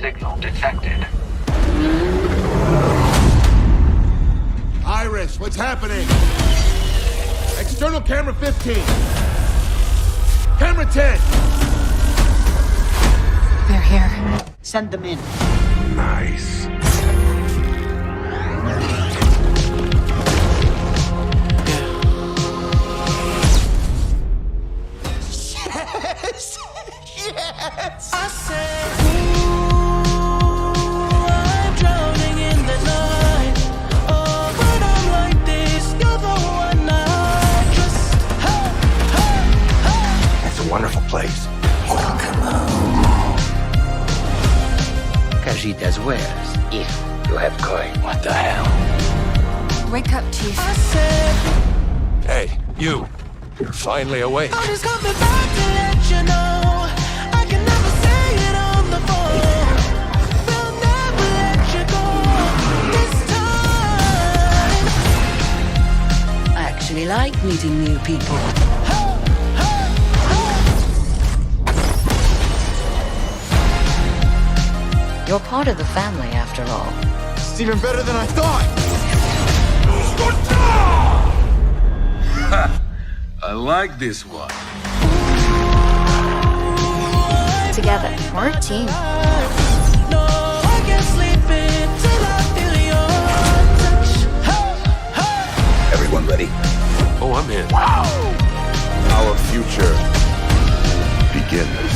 signal detected. Iris, what's happening? External camera 15. Camera 10. They're here. Send them in. Nice. Yes! Yes! I said, ooh, I'm drowning in the night. Oh, when I'm like this, you're the one I trust. Hey, hey, hey. It's a wonderful place. Welcome home. Casitas wares, if you have coin. What the hell? Wake up, Chief. I said, Hey, you. You're finally awake. I'm just coming back to let you know. I can never say it on the phone. We'll never let you go this time. I actually like meeting new people. You're part of the family, after all. It's even better than I thought. I like this one. Together, we're a team. No, I can't sleep until I feel your touch. Hey, hey. Everyone ready? Oh, I'm in. Our future begins.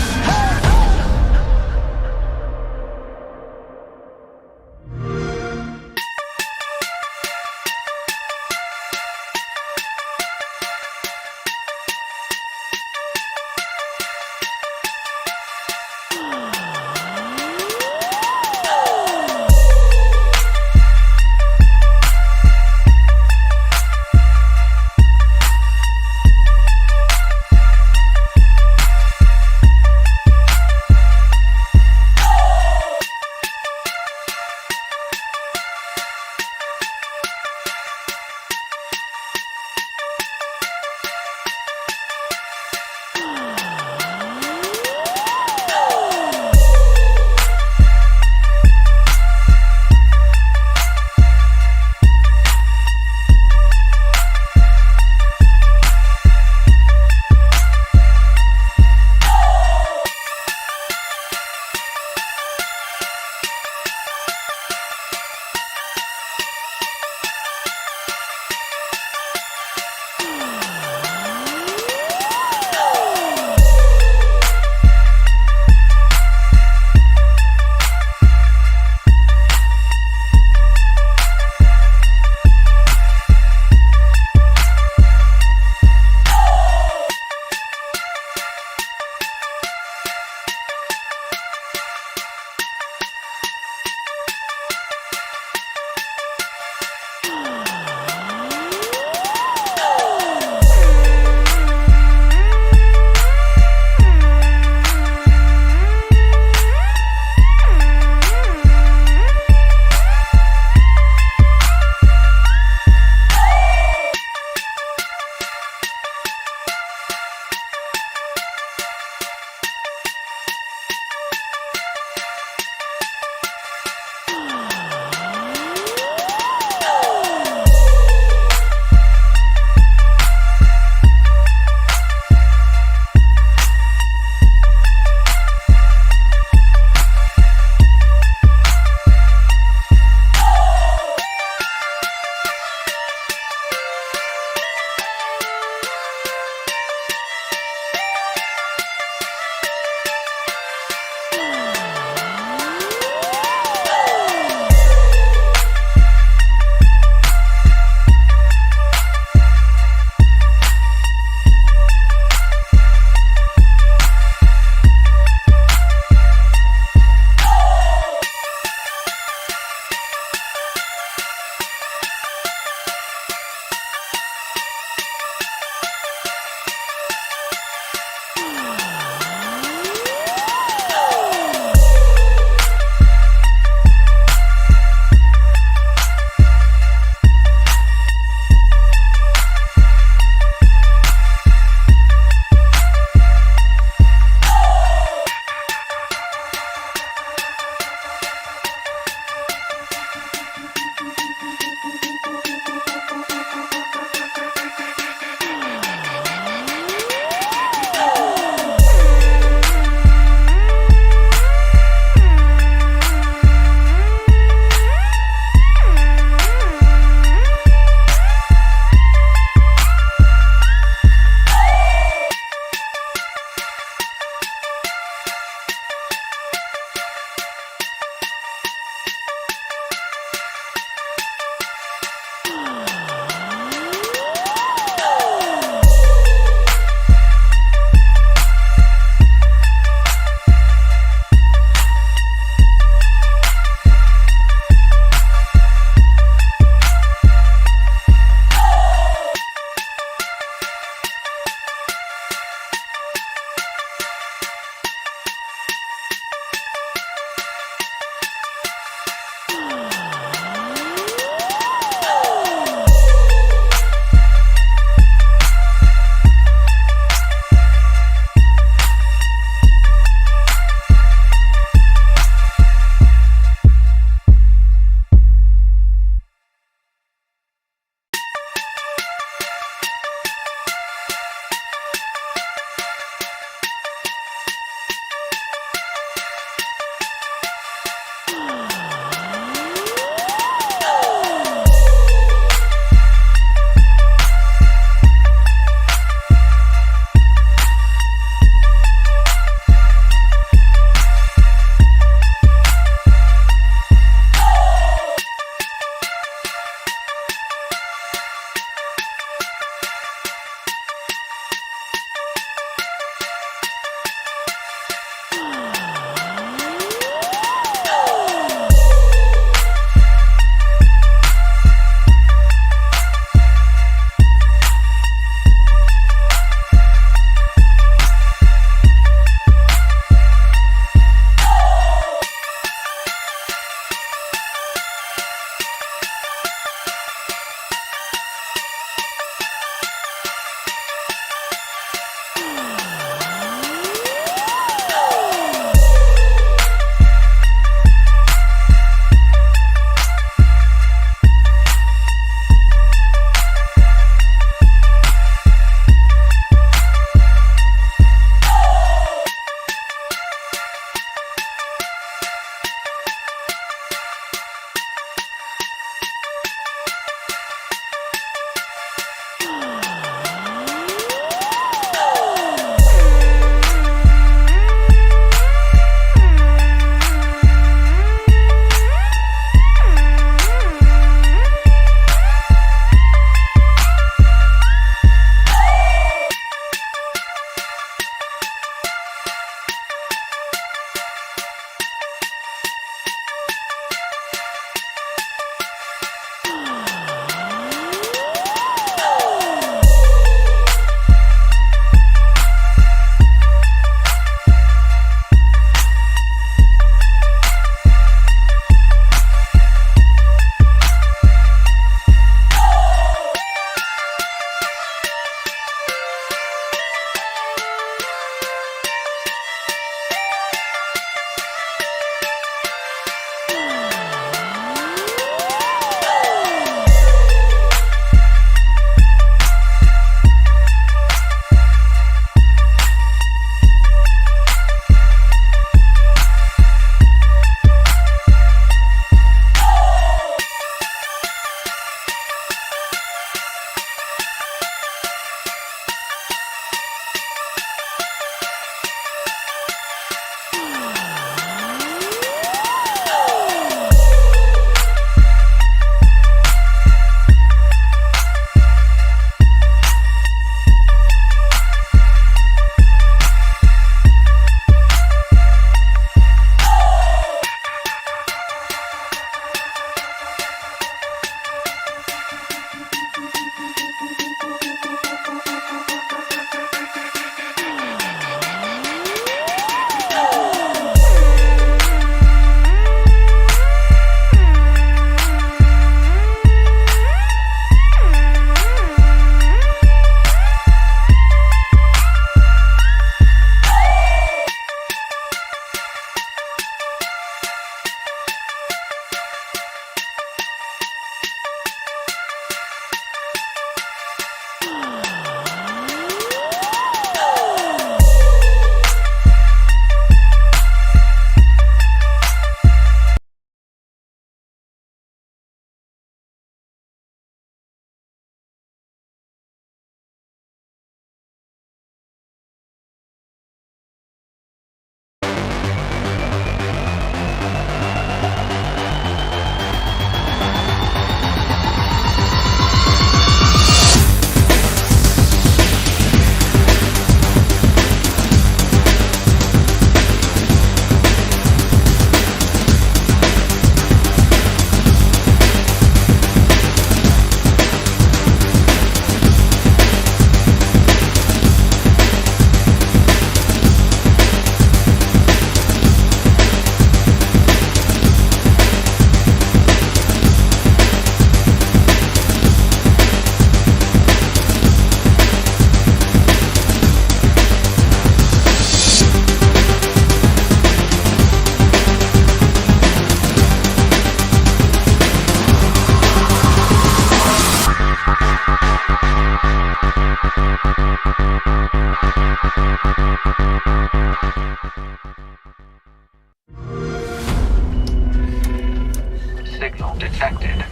signal detected.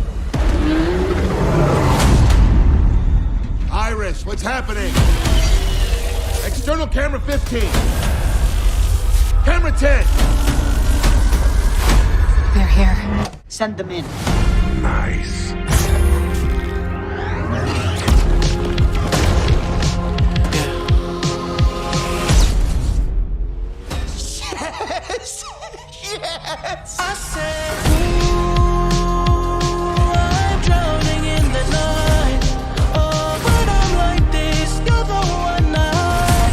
Iris, what's happening? External camera 15. Camera 10. They're here. Send them in. Nice. Yes! Yes! I said, ooh, I'm drowning in the night. Oh, when I'm like this, you're the one I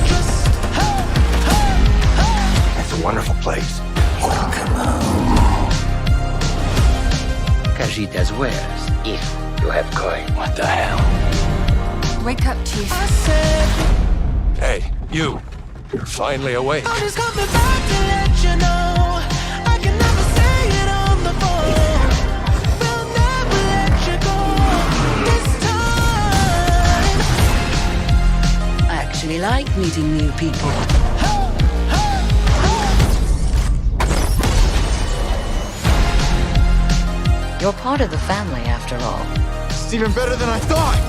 trust. Hey, hey, hey. It's a wonderful place. Welcome home. Casitas wares, if you have coin. What the hell? Wake up, Chief. I said, Hey, you. You're finally awake. I'm just coming back to let you know I can never say it on the phone. We'll never let you go this time. I actually like meeting new people. You're part of the family, after all. It's even better than I thought.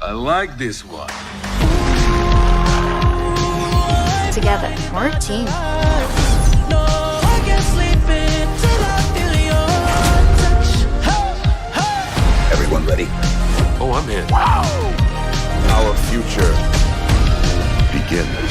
I like this one. Together. We're a team. No, I can't sleep until I feel your touch. Hey, hey. Everyone ready? Oh, I'm in. Our future begins.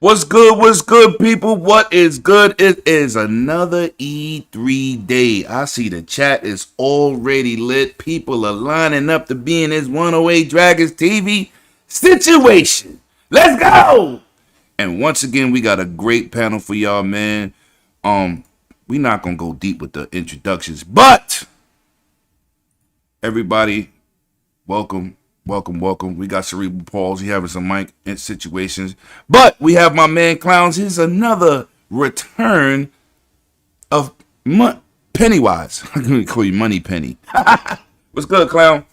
What's good, people? What is good? It is another E3 day. I see the chat is already lit. People are lining up to be in this 108 Dragons TV situation. Let's go! And once again, we got a great panel for y'all, man. We're not going to go deep with the introductions, but everybody, welcome. We got cerebral palsy having some mic situations, but we have my man Clowns. Here's another return of Pennywise. I'm going to call you Money Penny. What's good, clown?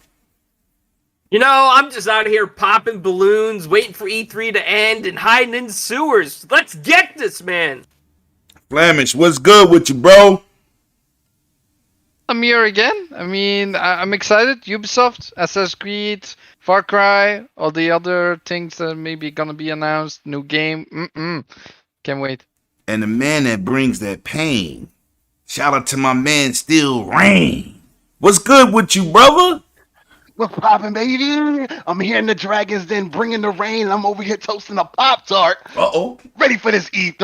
You know, I'm just out here popping balloons, waiting for E3 to end, and hiding in sewers. Let's get this, man. Flamish, what's good with you, bro? I'm here again. I mean, I'm excited. Ubisoft, Assassin's Creed, Far Cry, all the other things that maybe gonna be announced. New game. Can't wait. And the man that brings that pain. Shout out to my man, Still Rain. What's good with you, brother? What's poppin', baby? I'm here in the Dragon's Den bringing the rain. I'm over here toasting a Pop-Tart. Uh-oh. Ready for this E3.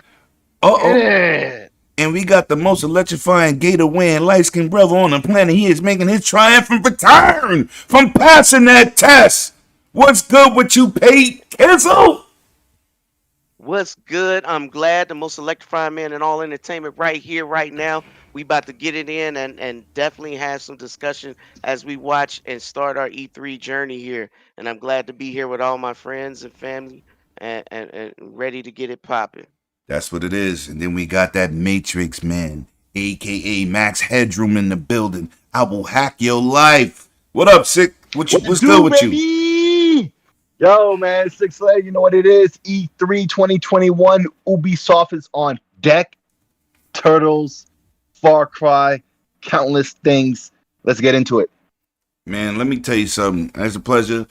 Uh-oh. Yeah. And we got the most electrifying gator-wearing light-skinned brother on the planet. He is making his triumphant return from passing that test. What's good with you, Pete Kizzle? What's good? I'm glad the most electrifying man in all entertainment right here, right now. We about to get it in and definitely have some discussion as we watch and start our E3 journey here. And I'm glad to be here with all my friends and family and ready to get it popping. That's what it is. And then we got that Matrix man, a.k.a. Max Headroom in the building. I will hack your life. What up, Sick? What's good with you? Yo, man, 6 Leg, you know what it is? E3 2021. Ubisoft is on deck. Turtles, Far Cry, countless things. Let's get into it. Man, let me tell you something. It's a pleasure.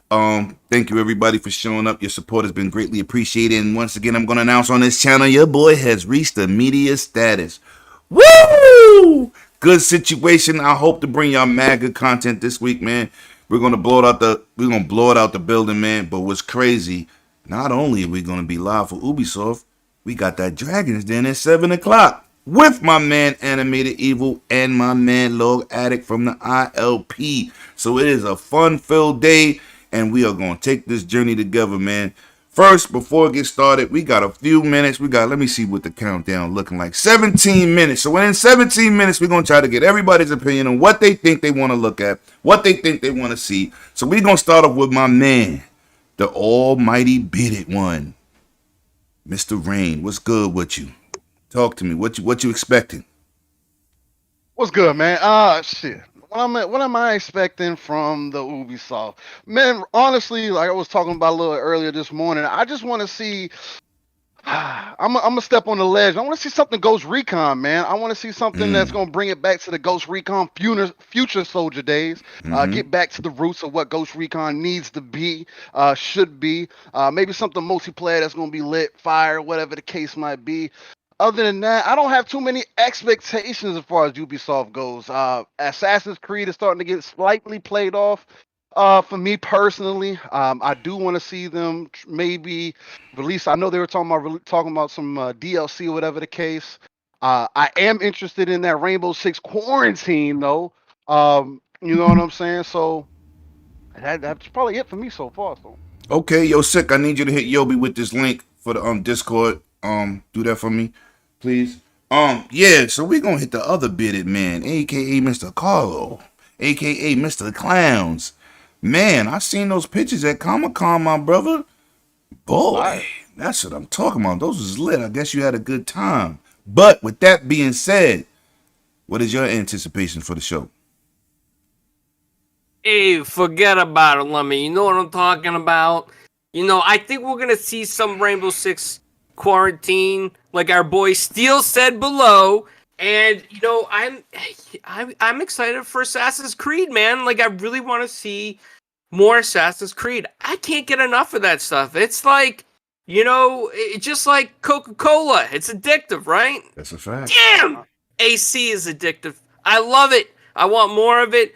Thank you everybody for showing up. Your support has been greatly appreciated. And once again, I'm going to announce on this channel, your boy has reached the media status. Woo! Good situation. I hope to bring y'all mad good content this week, man. We're gonna blow it out the building, man. But what's crazy? Not only are we gonna be live for Ubisoft, we got that Dragon's Den at 7 o'clock with my man Animated Evil and my man Log Addict from the ILP. So it is a fun-filled day, and we are gonna take this journey together, man. First, before it gets started, we got a few minutes. Let me see what the countdown looking like. 17 minutes. So in 17 minutes, we're going to try to get everybody's opinion on what they think they want to look at, what they think they want to see. So we're going to start off with my man, the almighty bearded one, Mr. Rain. What's good with you? Talk to me. What you expecting? What's good, man? Shit. What am I expecting from the Ubisoft? Man, honestly, like I was talking about a little earlier this morning, I just want to see. I'm gonna step on the ledge. I want to see something Ghost Recon, man. I want to see something that's gonna bring it back to the Ghost Recon future soldier days. Get back to the roots of what Ghost Recon needs to be, should be. Maybe something multiplayer that's gonna be lit, fire, whatever the case might be. Other than that, I don't have too many expectations as far as Ubisoft goes. Assassin's Creed is starting to get slightly played off for me personally. I do want to see them maybe release. I know they were talking about some DLC or whatever the case. I am interested in that Rainbow Six Quarantine though. You know what I'm saying? So that's probably it for me so far. So. Okay, yo, Sick, I need you to hit Yobi with this link for the Discord. Do that for me, please. Yeah, so we're gonna hit the other bearded man, aka Mr. Carlo, aka Mr. Clowns. Man, I seen those pictures at Comic-Con, my brother. Boy, that's what I'm talking about. Those was lit. I guess you had a good time. But with that being said, what is your anticipation for the show? Hey, forget about it, Lemmy. You know what I'm talking about? You know, I think we're gonna see some Rainbow Six Quarantine, like our boy Steele said below. And you know, I'm excited for Assassin's Creed, man. Like, I really want to see more Assassin's Creed. I can't get enough of that stuff. It's like, you know, it's just like Coca-Cola. It's addictive, right? That's a fact. Damn, AC is addictive. I love it. I want more of it.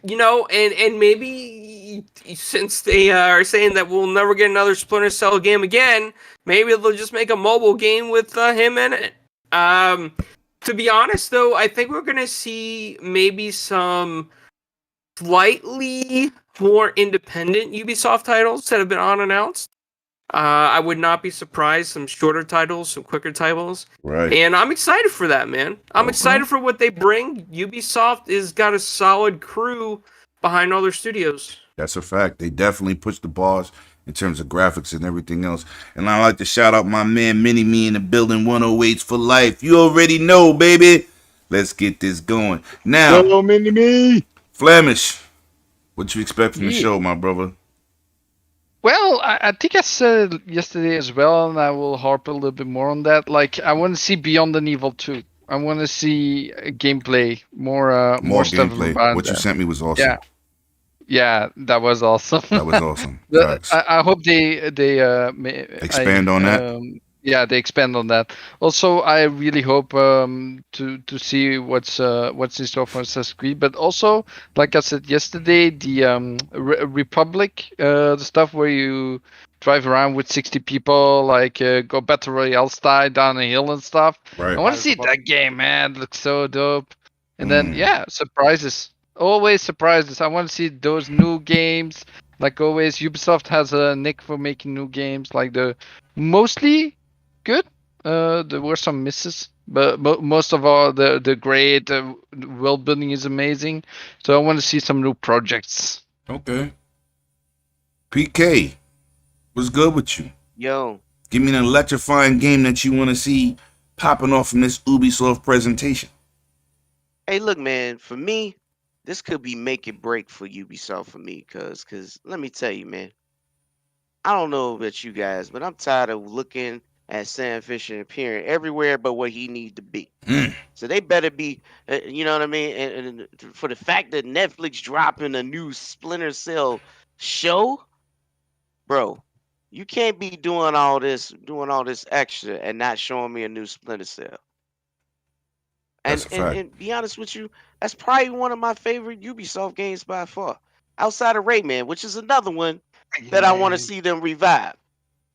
You know, and maybe since they are saying that we'll never get another Splinter Cell game again, maybe they'll just make a mobile game with him in it. To be honest, though, I think we're going to see maybe some slightly more independent Ubisoft titles that have been unannounced. I would not be surprised. Some shorter titles, some quicker titles. Right. And I'm excited for that, man. I'm excited for what they bring. Ubisoft has got a solid crew behind all their studios. That's a fact. They definitely push the bars in terms of graphics and everything else. And I like to shout out my man Mini Me in the building, 108s for life. You already know, baby. Let's get this going. Now, Hello, Mini Me. Flemish, what you expect from the Yeah. show, my brother? Well, I think I said it yesterday as well, and I will harp a little bit more on that. Like, I want to see Beyond an Evil 2. I want to see gameplay, more stuff gameplay. about What you that. sent me was awesome. Yeah, yeah, that was awesome. That was awesome. The- Facts. I hope they Expand on that. Yeah, they expand on that. Also, I really hope to see what's in store for Assassin's Creed. But also, like I said yesterday, the Republic, the stuff where you drive around with 60 people, like go battle royale style down a hill and stuff. Right. I want to see that game, man. It looks so dope. And then surprises. Always surprises. I want to see those new games. Like always, Ubisoft has a nick for making new games. Like the mostly good. There were some misses, but most of all, the great world building is amazing. So I want to see some new projects. Okay. PK, what's good with you? Yo, Give me an electrifying game that you want to see popping off from this Ubisoft presentation. hey, look, man. For me, this could be make or break for Ubisoft for me, cause let me tell you, man. I don't know about you guys, but I'm tired of looking at Sam Fisher appearing everywhere but where he need to be. So they better be, you know what I mean? And for the fact that Netflix dropping a new Splinter Cell show, bro, you can't be doing all this extra and not showing me a new Splinter Cell. That's a fact. And be honest with you, that's probably one of my favorite Ubisoft games by far, outside of Rayman, which is another one that I want to see them revive.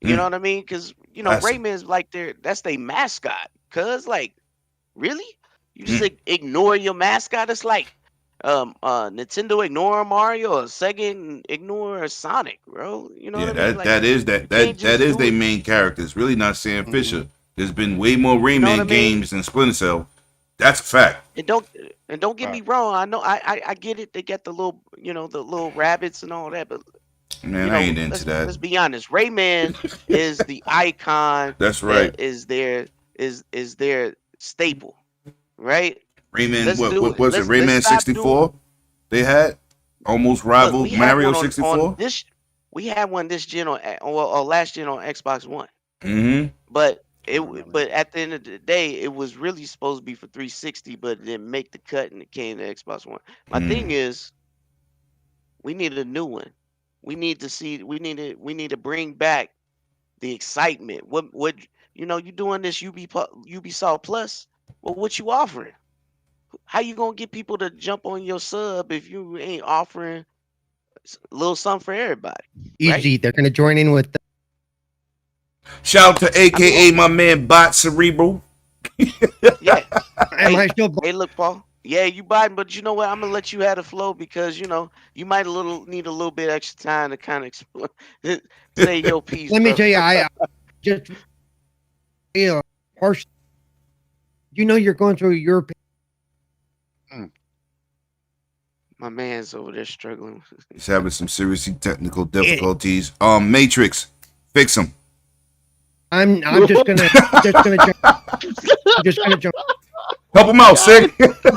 You know what I mean? Because you know Rayman's like that's their mascot. Cause like, really, you just ignore your mascot? It's like Nintendo ignore Mario or Sega ignore Sonic, bro. You know what I mean? Like, that is their main character. It's really not Sam Fisher. There's been way more Rayman games than Splinter Cell. That's a fact. And don't get me wrong. I know I get it. They get the little rabbits and all that, but man, I ain't into that. Let's be honest. Rayman is the icon. That's right. Is their staple, right? Rayman. What was it? Rayman 64. They had almost rivaled Mario 64. We had one this gen or last gen on Xbox One. Mm-hmm. But at the end of the day, it was really supposed to be for 360, but it didn't make the cut and it came to Xbox One. My thing is, we need a new one. We need to bring back the excitement. What you doing this Ubisoft Plus? Well, what you offering? How you gonna get people to jump on your sub if you ain't offering a little something for everybody? Easy, right? They're gonna join in with. Shout out to AKA my man Bot Cerebral. Yeah. Hey, look, Paul. Yeah, you Biden, but you know what? I'm gonna let you have the flow because you might need a little bit extra time to kind of say your piece. Let me tell you, I just harsh. You're going through your. My man's over there struggling. He's having some seriously technical difficulties. Matrix, fix him. I'm just gonna jump. I'm just gonna jump. Help him out, Sig. What am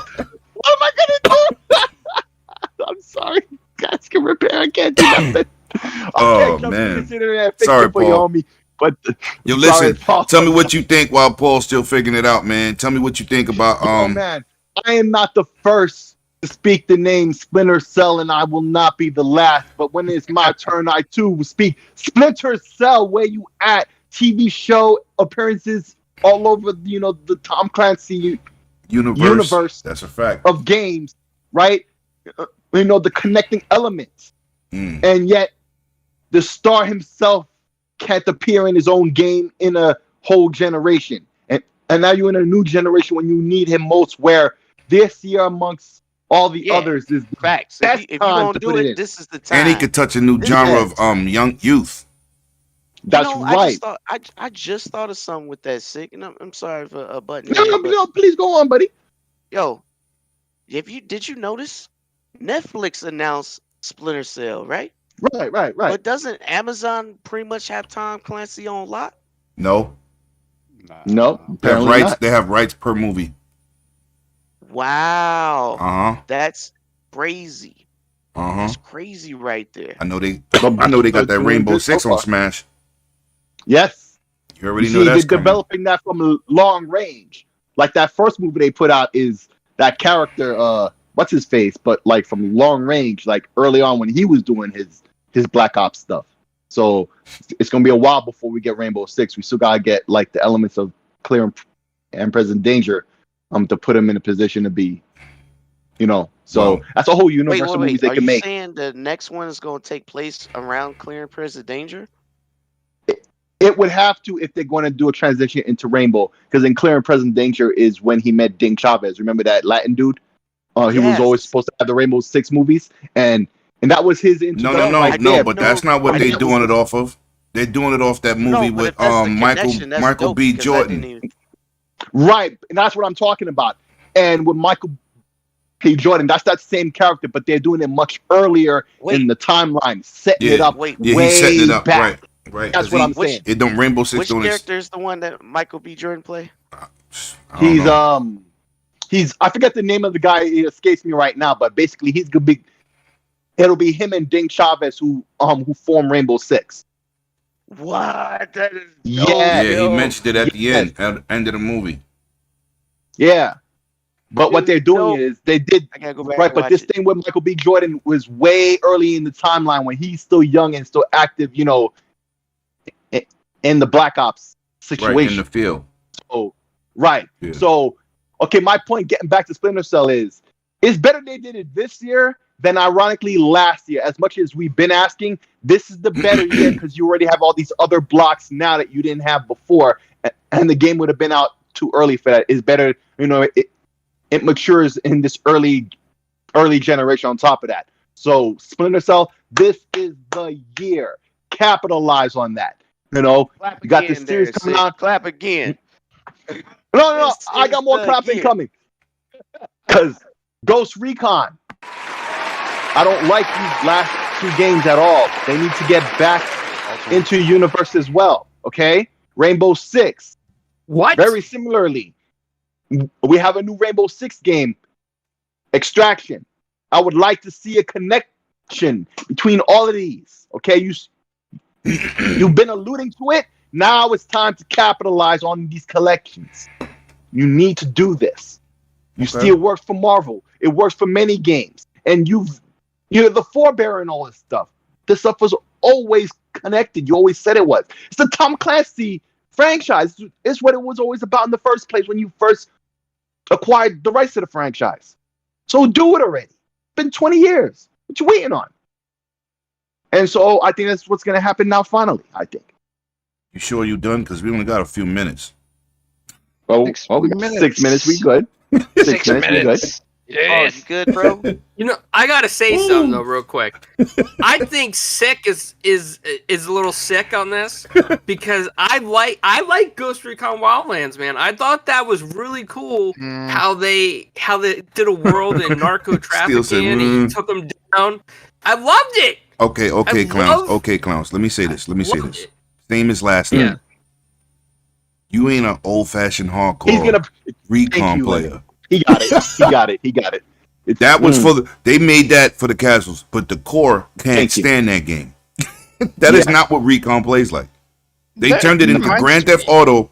I gonna do? I'm sorry. Guys can repair. I can't do nothing. Oh man. Sorry, Paul. But yo, listen. Tell me what you think while Paul's still figuring it out, man. Tell me what you think about Oh man, I am not the first to speak the name Splinter Cell, and I will not be the last. But when it's my turn, I too will speak Splinter Cell. Where you at? TV show appearances all over, the Tom Clancy universe. That's a fact. Of games, right? The connecting elements, and yet the star himself can't appear in his own game in a whole generation, and now you're in a new generation when you need him most. Where this year amongst all the others is facts. If you don't do it, this is the time. And he could touch a new genre of young youth. That's right. I just thought of something with that, Sick, and I'm sorry for butting. No, please go on, buddy. Yo, did you notice Netflix announced Splinter Cell, right? Right. But doesn't Amazon pretty much have Tom Clancy on lock? No, Nope. they have Apparently rights. not. They have rights per movie. Wow. Uh huh. That's crazy. Uh huh. That's crazy right there. I know they got that doing Rainbow good so Six on far. Smash. Yes. You already You know see, that's they're coming. developing that from long range. Like that first movie they put out is that character, what's his face, but like from long range, like early on when he was doing his Black Ops stuff. So it's gonna be a while before we get Rainbow Six. We still gotta get like the elements of clear and present danger, to put him in a position to be, So that's a whole universe of movies they Are can you make. saying the next one is going to take place around Clear and Present Danger? It would have to if they're going to do a transition into Rainbow, because in Clear and Present Danger is when he met Ding Chavez. Remember that Latin dude? He was always supposed to have the Rainbow Six movies, and that was his introduction. No. But that's not what they're doing it off of. They're doing it off that movie with Michael B. Jordan. Right, and that's what I'm talking about. And with Michael B. Jordan, that's that same character, but they're doing it much earlier in the timeline, setting it up way he's setting it up back. Right. That's what I'm saying. It don't Rainbow Six. Which character is the one that Michael B. Jordan play? He's I forget the name of the guy. It escapes me right now, but basically he's gonna be. It'll be him and Ding Chavez who form Rainbow Six. What? That is yeah. He mentioned it at the end of the movie. Yeah. But what they're doing is they did but this thing with Michael B. Jordan was way early in the timeline when he's still young and still active, in the Black Ops situation. Right, in the field. So, right. Yeah. So, okay, my point getting back to Splinter Cell is it's better they did it this year than ironically last year. As much as we've been asking, this is the better year because you already have all these other blocks now that you didn't have before, and the game would have been out too early for that. It's better, it matures in this early generation on top of that. So Splinter Cell, this is the year. Capitalize on that. You got this series coming out. Clap again. No, I got more clapping coming. Because Ghost Recon, I don't like these last two games at all. They need to get back into universe as well. Okay? Rainbow Six. What? Very similarly, we have a new Rainbow Six game, Extraction. I would like to see a connection between all of these. Okay, you've been alluding to it. Now it's time to capitalize on these collections. You need to do this. You see, it works for Marvel. It works for many games, and you're the forebearer in all this stuff. This stuff was always connected. You always said it was. It's the Tom Clancy franchise. It's what it was always about in the first place when you first acquired the rights to the franchise. So do it already. It's been 20 years. What you waiting on? And so I think that's what's going to happen now. Finally, I think. You sure you done? Because we only got a few minutes. Oh, we got 6 minutes. We good. 6 minutes. We good. Yes. Oh, you good, bro? I gotta say something though, real quick. I think Sick is a little sick on this because I like Ghost Recon Wildlands, man. I thought that was really cool how they did a world in narco trafficking and he took them down. I loved it. Okay, clowns. Let me say this. Same as last time. You ain't an old-fashioned hardcore recon player. He got it. That was they made that for the casuals, but the core can't stand that game. That is not what recon plays like. They turned it into Grand Theft Auto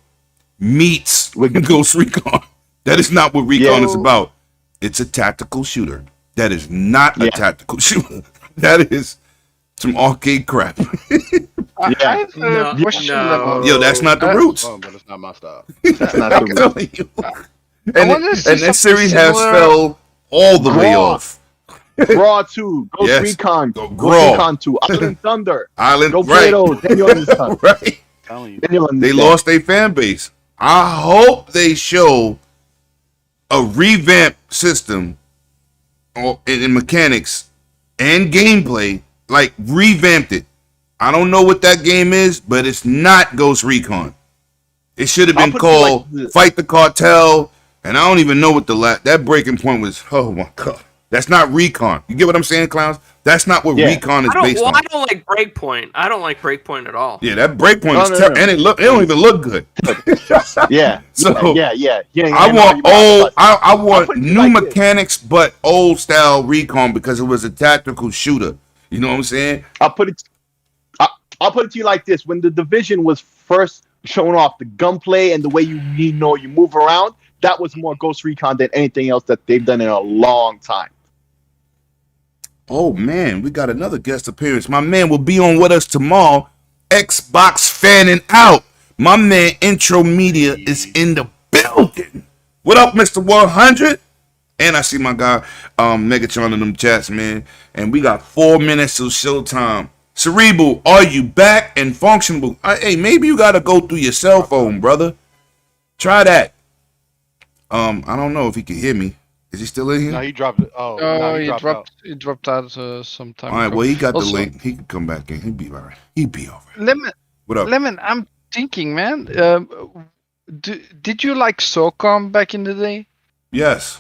meets Ghost Recon. That is not what recon is about. It's a tactical shooter. That is not a tactical shooter. That is some arcade crap. Yo, that's not the roots. But it's not my style. That's not the roots. And that series has fell all the way off. Raw 2, Ghost Recon, Ghost Recon 2, Island Thunder. Don't play those. Daniel understands. Right. They lost their fan base. I hope they show a revamped system in mechanics and gameplay, like revamped it. I don't know what that game is, but it's not Ghost Recon. It should have been called Fight the Cartel. And I don't even know what that breaking point was. Oh my god! That's not Recon. You get what I'm saying, clowns? That's not what Recon is based on. I don't like Breakpoint. I don't like Breakpoint at all. Yeah, that Breakpoint is terrible, and it don't even look good. Yeah. So yeah. I want old. I want new mechanics, but old style Recon because it was a tactical shooter. You know what I'm saying? I'll put it to you like this: when the Division was first showing off the gunplay and the way you move around, that was more Ghost Recon than anything else that they've done in a long time. Oh man, we got another guest appearance. My man will be on with us tomorrow. Xbox fanning out. My man Intro Media is in the building. What up, Mr. 100? And I see my guy Megatron in them chats, man. And we got 4 minutes till showtime. Cerebral, are you back and functional? Hey, maybe you gotta go through your cell phone, brother. Try that. I don't know if he can hear me. Is he still in here? No, he dropped it. He dropped out some time All right, ago. well, he got Also, the link. He can come back in. He'll be all right. He'll be all right. Lemon, What up? Lemon, I'm thinking, man. Did you like SOCOM back in the day? Yes.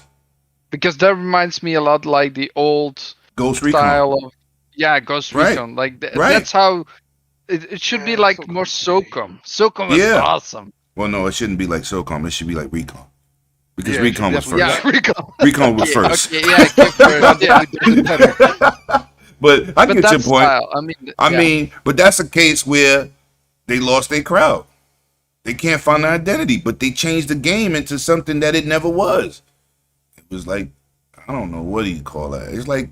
Because that reminds me a lot like the old Ghost Recon. style of Ghost Right. Recon. Like Right. that's how it should be like more SOCOM. SOCOM is awesome. Well, no, it shouldn't be like SOCOM. It should be like Recon. Because Yeah, Recon was first. Yeah, Recon was first. Okay, yeah, But I get your that point. style, I mean, but that's a case where they lost their crowd. They can't find their identity, but they changed the game into something that it never was. It was like, I don't know, what do you call that? It's like,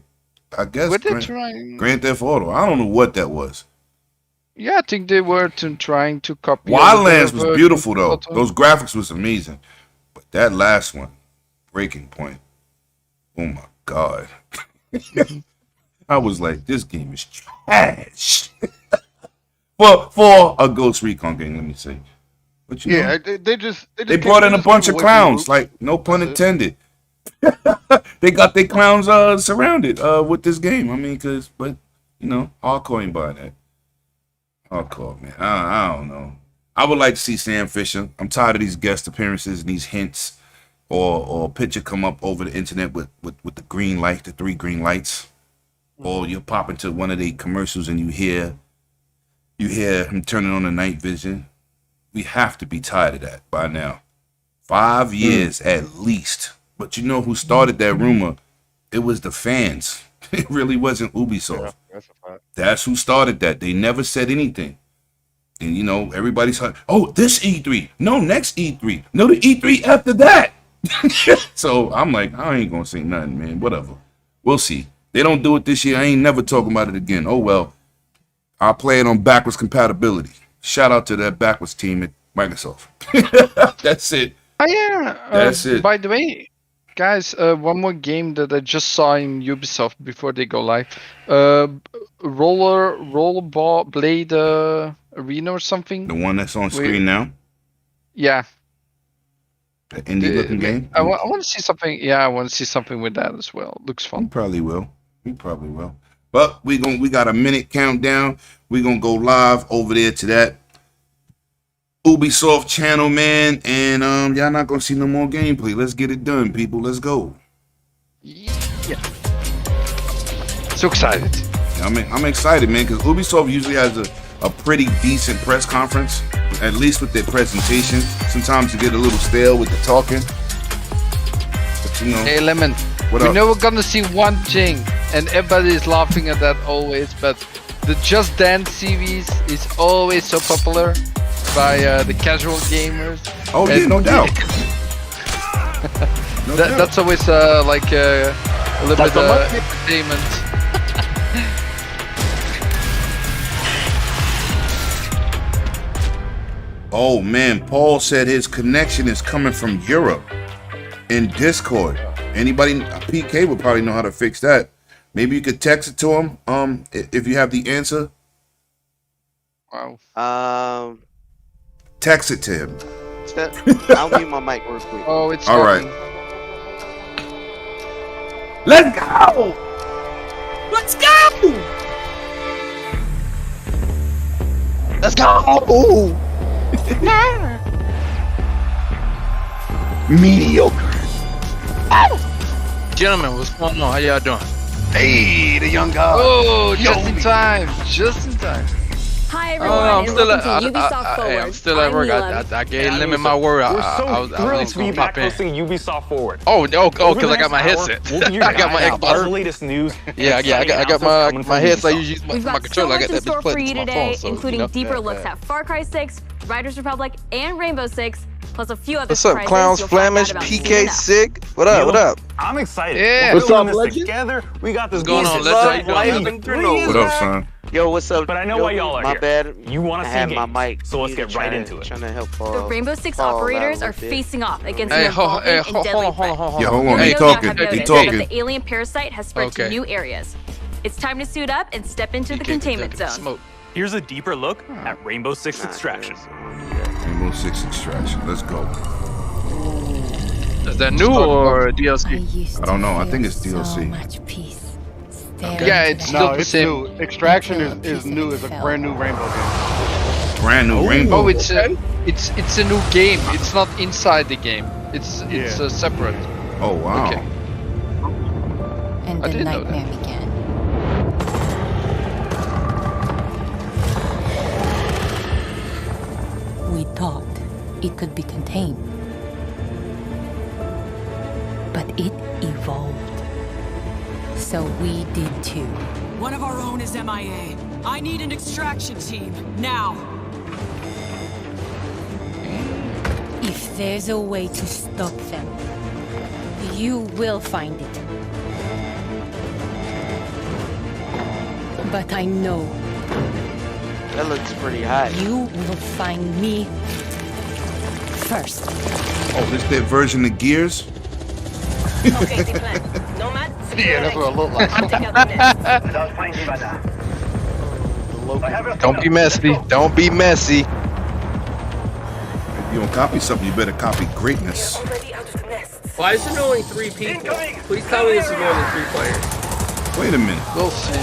I guess Grand Theft Auto. I don't know what that was. Yeah, I think they were trying to copy. Wildlands was beautiful though. Those graphics was amazing. But that last one, Breaking Point, oh my God. I was like, this game is trash. for a Ghost Recon game, let me say. But you know, they brought in a bunch of clowns, like no pun intended. They got their clowns surrounded with this game. I mean, but you know, hardcore ain't buying that. Hardcore, man. I don't know. I would like to see Sam Fisher. I'm tired of these guest appearances and these hints or a picture come up over the internet with the green light, the 3 green lights. Or you pop into one of the commercials and you hear him turning on the night vision. We have to be tired of that by now. 5 years at least. But you know who started that rumor? It was the fans. It really wasn't Ubisoft. Yeah, that's a fact. That's who started that. They never said anything. And you know, everybody's like, oh, this E3. No, next E3. No, the E3 after that. So I'm like, I ain't gonna say nothing, man. Whatever. We'll see. They don't do it this year. I ain't never talking about it again. Oh well. I'll play it on backwards compatibility. Shout out to that backwards team at Microsoft. That's it. Oh yeah. That's it. By the way, guys, one more game that I just saw in Ubisoft before they go live. Rollerball Blade Arena or something. The one that's on screen now? Yeah. The indie looking game? I want to see something. Yeah, I want to see something with that as well. Looks fun. We probably will. But we got a minute countdown. We're gonna go live over there to that Ubisoft channel, man. And y'all not gonna see no more gameplay. Let's get it done, people. Let's go. Yeah. So excited. I'm excited, man, because Ubisoft usually has a pretty decent press conference, at least with their presentation. Sometimes you get a little stale with the talking. But you know. Hey, Lemon. What we up? know we're gonna see one thing, and everybody is laughing at that always, but the Just Dance series is always so popular by the casual gamers. Oh yeah, no doubt. No doubt. That's always like a little bit entertainment. Oh man, Paul said his connection is coming from Europe in Discord. Anybody, PK would probably know how to fix that. Maybe you could text it to him if you have the answer. Wow. Text it to him. I'll mute my mic real quick. Oh, it's all right. Let's go! Let's go! Let's go! Mediocre. gentlemen, what's going on? How y'all doing? Hey, the young guy. Oh, just in time. Just in time. Hi everyone, I'm and still welcome to at, Ubisoft Forward. I'm still at work. I gave Lemon my word. I was to be back pop in. hosting Ubisoft Forward. Oh, because I got my headset. We'll give you I got my all the Xbox. latest news. Yeah, I got my headset. I usually use We've my got controller. so I much got in that store display for you to my today, phone, so, including deeper Yeah, looks yeah. at Far Cry 6, Riders Republic, and Rainbow Six, plus a few other What's up, surprises clowns? you'll find out Flamish, about PK, soon enough. Sig. What up? What up? I'm excited. Yeah. We're What's doing up, this legend? together. We got this What's going on, legend? How you doing, What up, son? Yo, what's up? But I know Yo, why y'all are my here. bad. You want I to see had my games, mic. so let's get right trying into it. Trying to help. The Rainbow Six Paul out a operators are little bit. facing off against Hey, an evolving and deadly threat. Yeah, hold on. You He may or may not talking. have He noticed talking. that the alien parasite has spread to Okay. new areas. It's time to suit up and step into the PK containment taking zone. Smoke. Here's a deeper look at Rainbow Six Extraction. Rainbow Six Extraction. Let's go. Is that new or DLC? I don't know. I think it's DLC. Yeah, it's still No, the it's same. new. Extraction is new. It's a brand new Rainbow game. Brand new Rainbow. Oh, it's a new game. It's not inside the game. It's separate. Oh wow. Okay. And I the didn't know that. nightmare began. We thought it could be contained, but it evolved. So we did too. One of our own is MIA. I need an extraction team, now. If there's a way to stop them, you will find it. But I know That looks pretty hot. you will find me first. Oh, this their version of Gears? Okay, the plan. Nomad, Yeah, that's what it looked like. I'll take out the nest. Don't be messy. Don't be messy. If you don't copy something, you better copy greatness. Why is there only 3 people? Please tell me this is more than 3 players. Wait a minute. We'll see.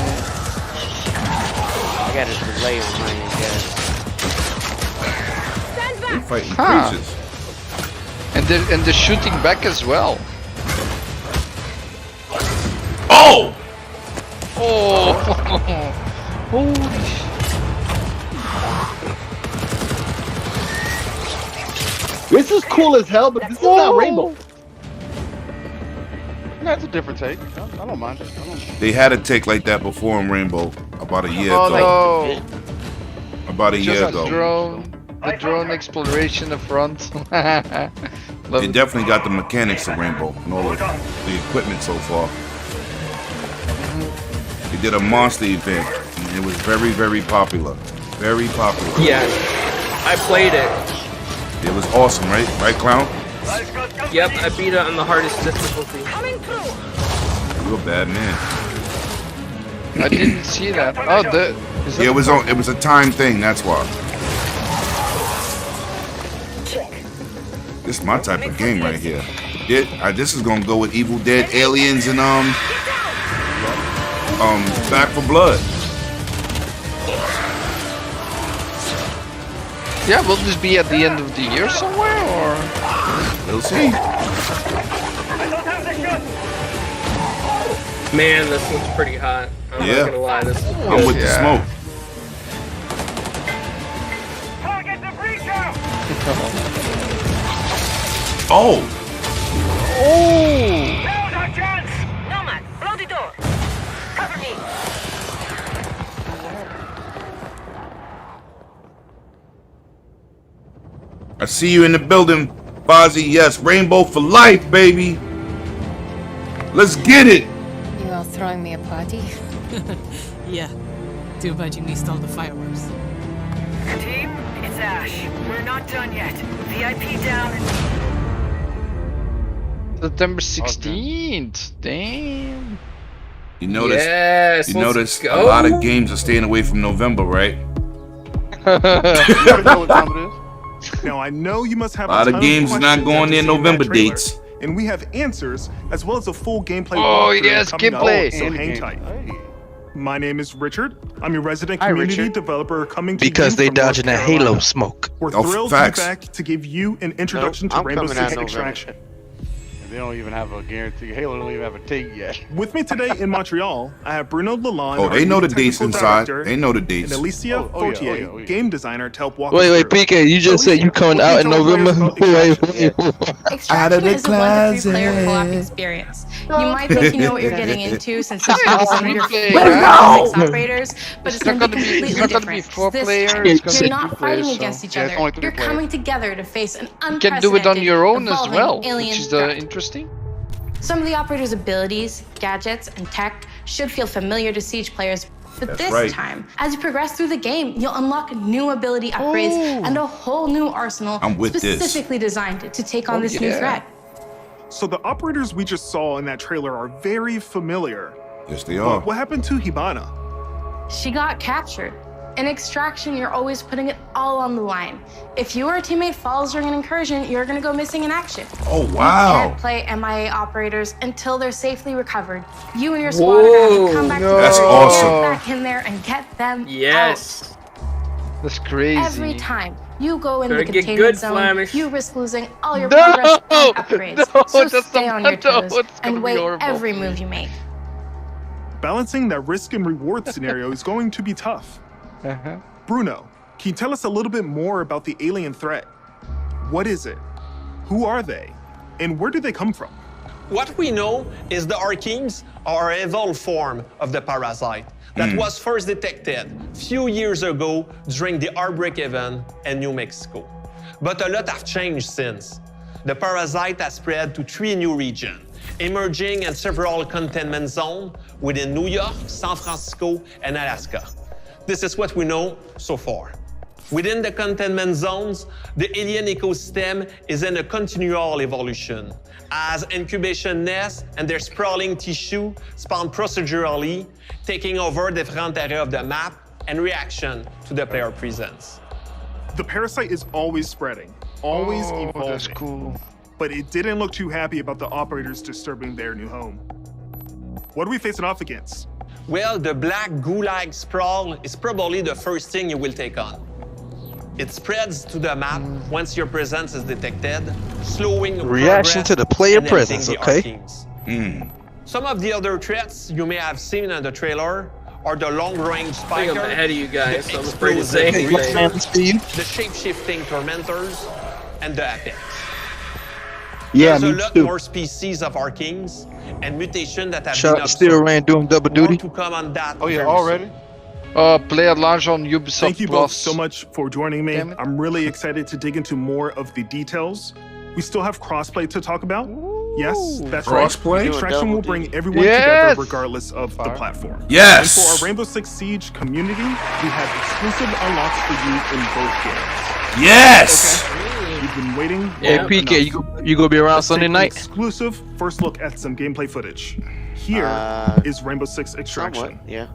I got a delay on mine, guys. They're fighting Huh. creatures. And they're shooting back as well. Oh! Oh! Holy This is cool as hell, but this is not Rainbow. That's a different take. I don't mind it. I don't. They had a take like that before in Rainbow about a year Oh ago. no! About a year Just ago. the drone exploration up front. Love They it. definitely got the mechanics of Rainbow and all of the equipment so far. They did a monster event and it was very, very popular. Very popular. Yeah, I played it. It was awesome, right? Right, Clown? Yep, I beat it on the hardest difficulty. You're a bad man. I didn't see that. Oh, is that Yeah, it was a time thing, that's why. This is my type of game right here. This is gonna go with Evil Dead, Aliens, and Back for Blood. Yeah, will this be at the end of the year somewhere, or? We'll see. Man, this looks pretty hot. I'm Yeah. not gonna lie, this is I'm with the smoke. Oh! Oh! Nomad, blow the door. Cover me. I see you in the building, Bozzy. Yes, Rainbow for life, baby. Let's get it. You all throwing me a party? Yeah. Too bad you missed all the fireworks. Team, it's Ash. We're not done yet. VIP down and... September 16th. Damn. You notice? Yes, you let's notice go. a lot of games are staying away from November, right? Now I know you must have A lot of ton games questions not going after near seeing that November trailer, dates. and we have answers as well as a full gameplay. Oh, walkthrough yes, coming up, gameplay. So hang tight. My name is Richard. I'm your resident Hi, community Richard. developer coming to Because you they from North dodging that Carolina. Halo smoke. We're Oh, thrilled facts. to be back to give you an introduction I'm to Rainbow coming out Six November. Extraction. They don't even have a guarantee. Halo don't even have a date yet. With me today in Montreal, I have Bruno Lalonde. Oh, they know the dates technical inside. director, They know the And dates. Alicia Fortier, game designer, to help walk us Wait, through. PK, you just said you coming out in November? Wait. Out of the Extraction is a 1 to 3 player co-op closet. experience. You might think you know what you're getting into since it's going to be some of your Let favorite it go! 6 operators, but it's going to be completely It's not gonna be different. 4 This players, time, it's gonna you're be not 2 fighting players, against so- each Yeah, it's other. only 3 You're players. coming together to face an You can do it on your own as evolving well, alien which is threat. interesting. Some of the operator's abilities, gadgets, and tech should feel familiar to Siege players, but That's this right. time, as you progress through the game, you'll unlock new ability upgrades and a whole new arsenal I'm with this. specifically designed to take on this new yeah. threat. So the operators we just saw in that trailer are very familiar. Yes, they are. But what happened to Hibana? She got captured. In Extraction, you're always putting it all on the line. If your teammate falls during an incursion, you're gonna go missing in action. Oh, You wow. can't play MIA operators until they're safely recovered. You and your squad are gonna have to come back together, That's awesome. get back in there, and get them Yes. That's crazy. out. Every time you go in Better the get containment good, zone, Flamish. you risk losing all your No! progress and upgrades. No, so that's stay on your not- no, toes it's gonna and be weigh horrible. every move you make. Balancing that risk and reward scenario is going to be tough. Uh-huh. Bruno, can you tell us a little bit more about the alien threat? What is it? Who are they? And where do they come from? What we know is the Arkeens are an evolved form of the parasite that was first detected few years ago during the outbreak event in New Mexico. But a lot have changed since. The parasite has spread to 3 new regions, emerging in several containment zones within New York, San Francisco, and Alaska. This is what we know so far. Within the containment zones, the alien ecosystem is in a continual evolution, as incubation nests and their sprawling tissue spawn procedurally, taking over different areas of the map in reaction to the player presence. The parasite is always spreading, always evolving. That's cool. But it didn't look too happy about the operators disturbing their new home. What are we facing off against? Well, the black goo-like sprawl is probably the first thing you will take on. It spreads to the map once your presence is detected, slowing Reaction progress to the player and ending presence, the okay? Arkeens. Some of the other threats you may have seen in the trailer are the long-range I think I'm spiker, ahead of you guys, the so I'm afraid to say explosive anything. creature, the shape-shifting tormentors, and the apex. Yeah, There's me a lot too. more species of Arkeens and mutation that have Shout been out to Steel Rain doing double More duty. to come on that. Oh yeah, very already? Play at launch on Ubisoft Thank you both Plus. so much for joining me. Damn it. I'm really excited to dig into more of the details. We still have crossplay to talk about. Yes, that's Crossplay? right. Extraction will bring everyone Yes! together regardless of the platform. Yes. And for our Rainbow Six Siege community, we have exclusive unlocks for you in both games. Yes. Okay? You've been waiting. Hey, long PK, enough. you gonna be around Let's take Sunday an night? Exclusive first look at some gameplay footage. Here is Rainbow Six Extraction. Somewhat, yeah.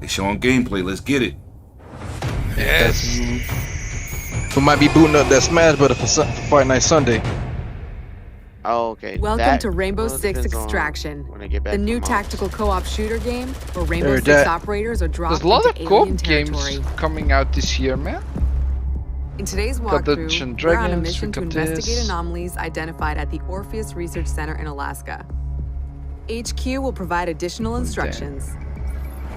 They showing gameplay. Let's get it. Yes. We might be booting up that Smash Brother for Fight Night Sunday. Oh, okay. Welcome That- to Rainbow well, Six depends on Extraction, when I get back the new from tactical co-op shooter game where Rainbow Heard Six that. operators are dropped There's a lot of into co-op alien games territory. coming out this year, man. In today's Got Dungeons walkthrough, and we're on a Dragons, mission we to got investigate this. anomalies identified at the Orpheus Research Center in Alaska. HQ will provide additional instructions.